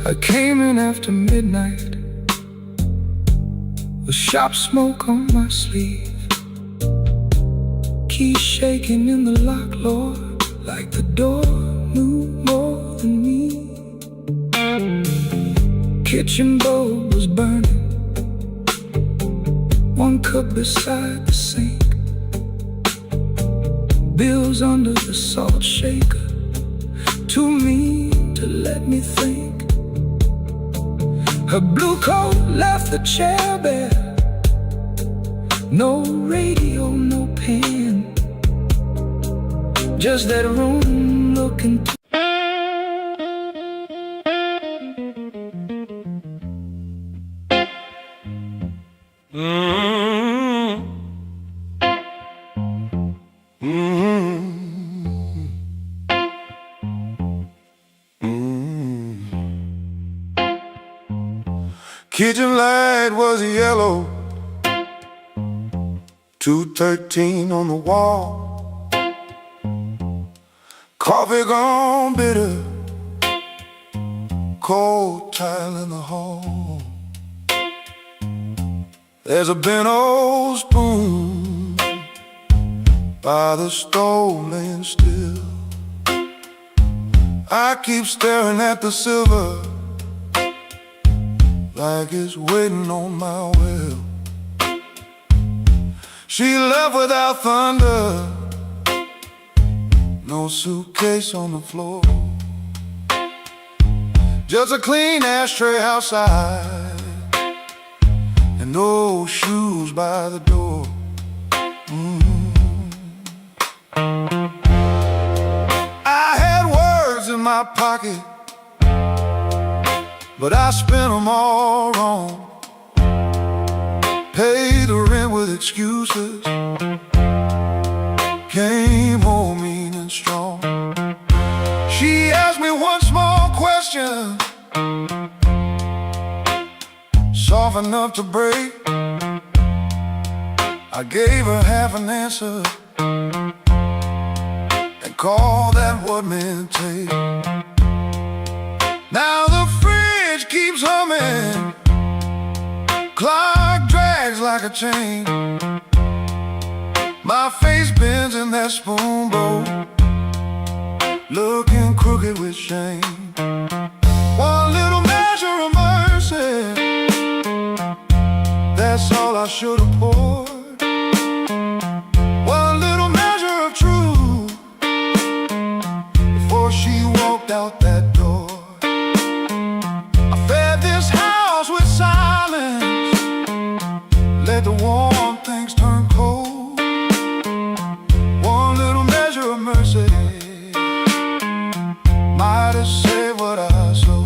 I came in after midnight with sharp smoke on my sleeve, keys shaking in the lock, Lord, like the door knew more than me. Kitchen bulb was burning, one cup beside the sink, bills under the salt shaker, too mean to let me think. Her blue coat left the chair bare, no radio, no pen, just that room looking Kitchen light was yellow, 213 on the wall. Coffee gone bitter, cold tile in the hall. There's a bent old spoon by the stove laying still. I keep staring at the silver like it's waiting on my will. She left without thunder, no suitcase on the floor, just a clean ashtray outside and no shoes by the door. I had words in my pocket but I spent them all wrong. Paid the rent with excuses, came home mean and strong. She asked me one small question, soft enough to break. I gave her half an answer and called that what men take. Now the fridge keeps humming, clock drags like a chain. My face bends in that spoon bowl, looking crooked with shame. One little measure of mercy, that's all I should have poured. One little measure of truth before she walked out that door. I fed this house with silence, let the warm things turn cold. One little measure of mercy might have saved what I sold.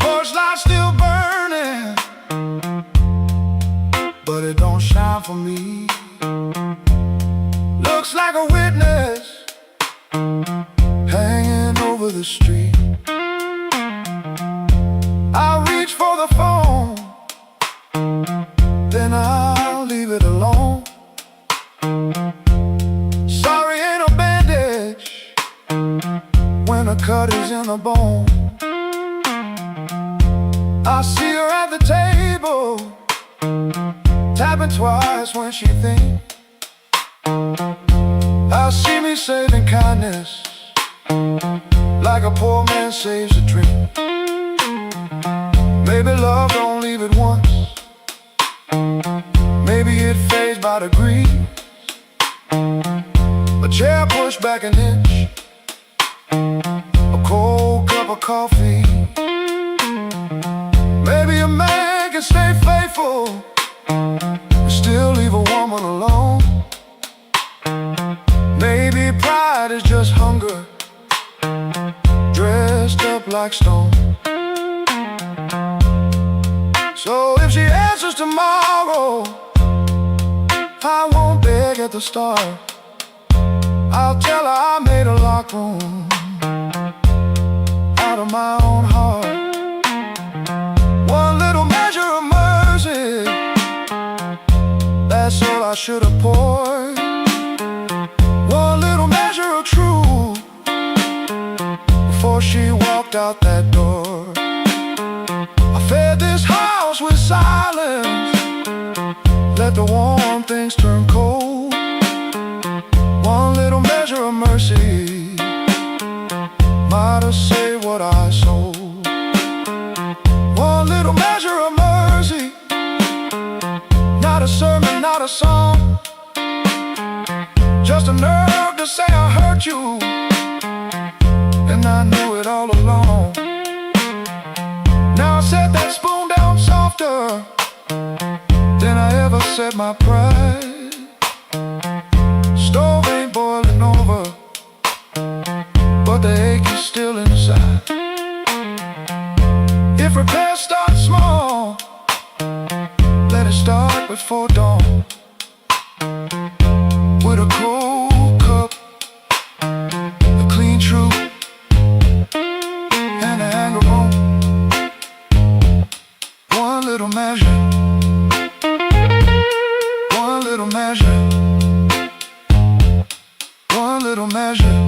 Porch light still burning, but it don't shine for me. Looks like a witness hanging over the street. I reach for the phone, then I'll leave it alone. Sorry ain't a bandage when a cut is in the bone. I see her at the table, tapping twice when she thinks. I see me saving kindness like a poor man saves a drink. Maybe love don't leave it once, maybe it fades by degrees. A chair pushed back an inch, a cold cup of coffee. Maybe a man can stay faithful and still leave a woman alone. Maybe pride is just hunger dressed up like stone. So if she answers tomorrow, I won't beg at the start. I'll tell her I made a locked room out of my own heart. One little measure of mercy, that's all I should have poured. One little measure of truth before she walked out that door. I fed this house with silence, let the warm things turn cold. One little measure of mercy might have saved what I sold. One little measure of mercy, not a sermon, not a song, just a nerve to say I hurt you, and I knew it all along. Now I set that spoon down softer than I ever set my pride. Stove ain't boiling over, but the ache is still inside. If repairs start small, let it start before dawn. With a cold cup, a clean truth, and a anger bone. One little measure, one little measure, one little measure.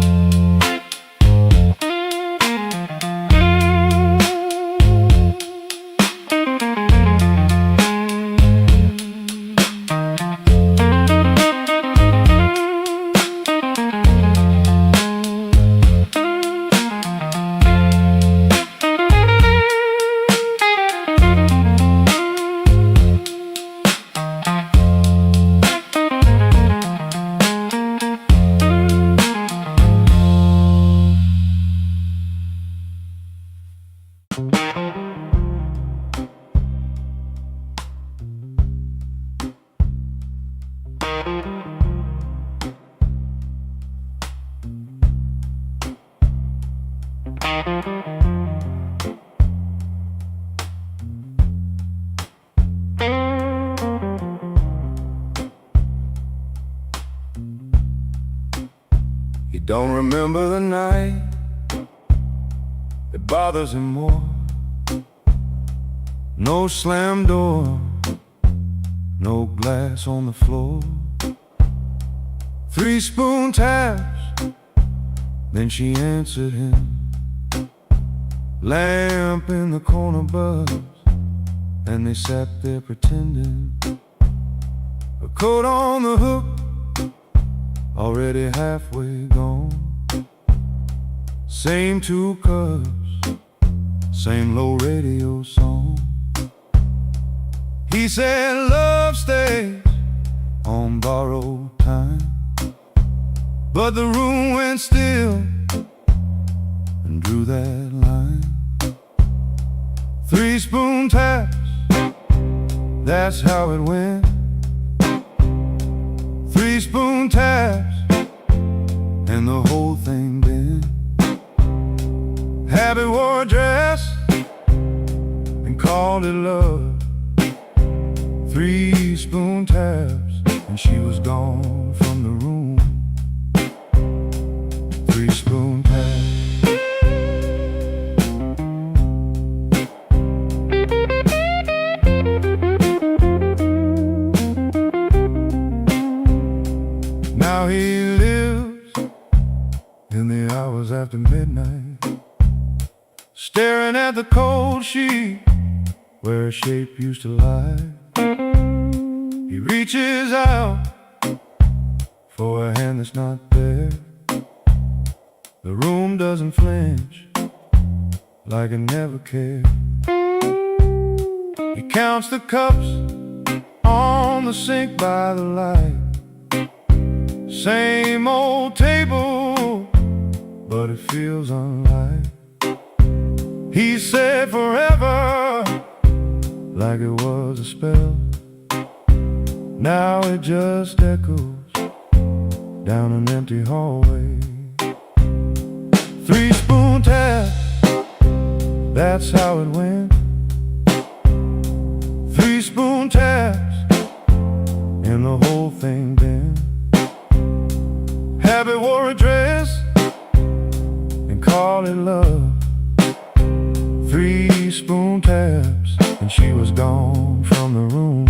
He don't remember the night that bothers him more. No slam door, no glass on the floor. 3 spoon taps, then she answered him. Lamp in the corner buzzed, and they sat there pretending. A coat on the hook, already halfway gone. Same 2 cups, same low radio song. He said love stays on borrowed time, but the room went still and drew that line. 3 spoon taps, that's how it went. 3 spoon taps, and the whole thing bent. Habit wore a dress and called it love. 3 spoon taps, and she was gone from the room. 3 spoon taps. Now he lives in the hours after midnight, staring at the cold sheet where a shape used to lie. He reaches out for a hand that's not there. The room doesn't flinch, like it never cared. He counts the cups on the sink by the light. Same old table, but it feels unlike. He said forever, like it was a spell. Now it just echoes down an empty hallway. 3 spoon taps, that's how it went. 3 spoon taps, and the whole thing bent. Habit wore a dress and called it love. 3 spoon taps, and she was gone from the room.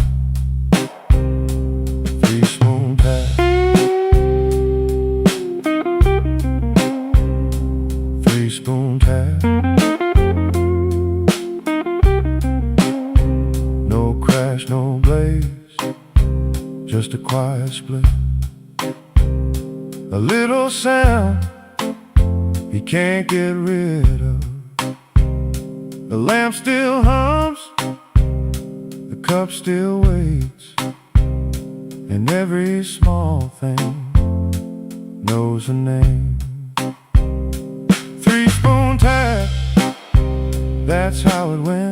3 spoon taps. 3 spoon taps. No crash, no blaze, just a quiet split. A little sound he can't get rid of. The lamp still hums, the cup still waits, and every small thing knows a name. 3 spoon taps, that's how it went.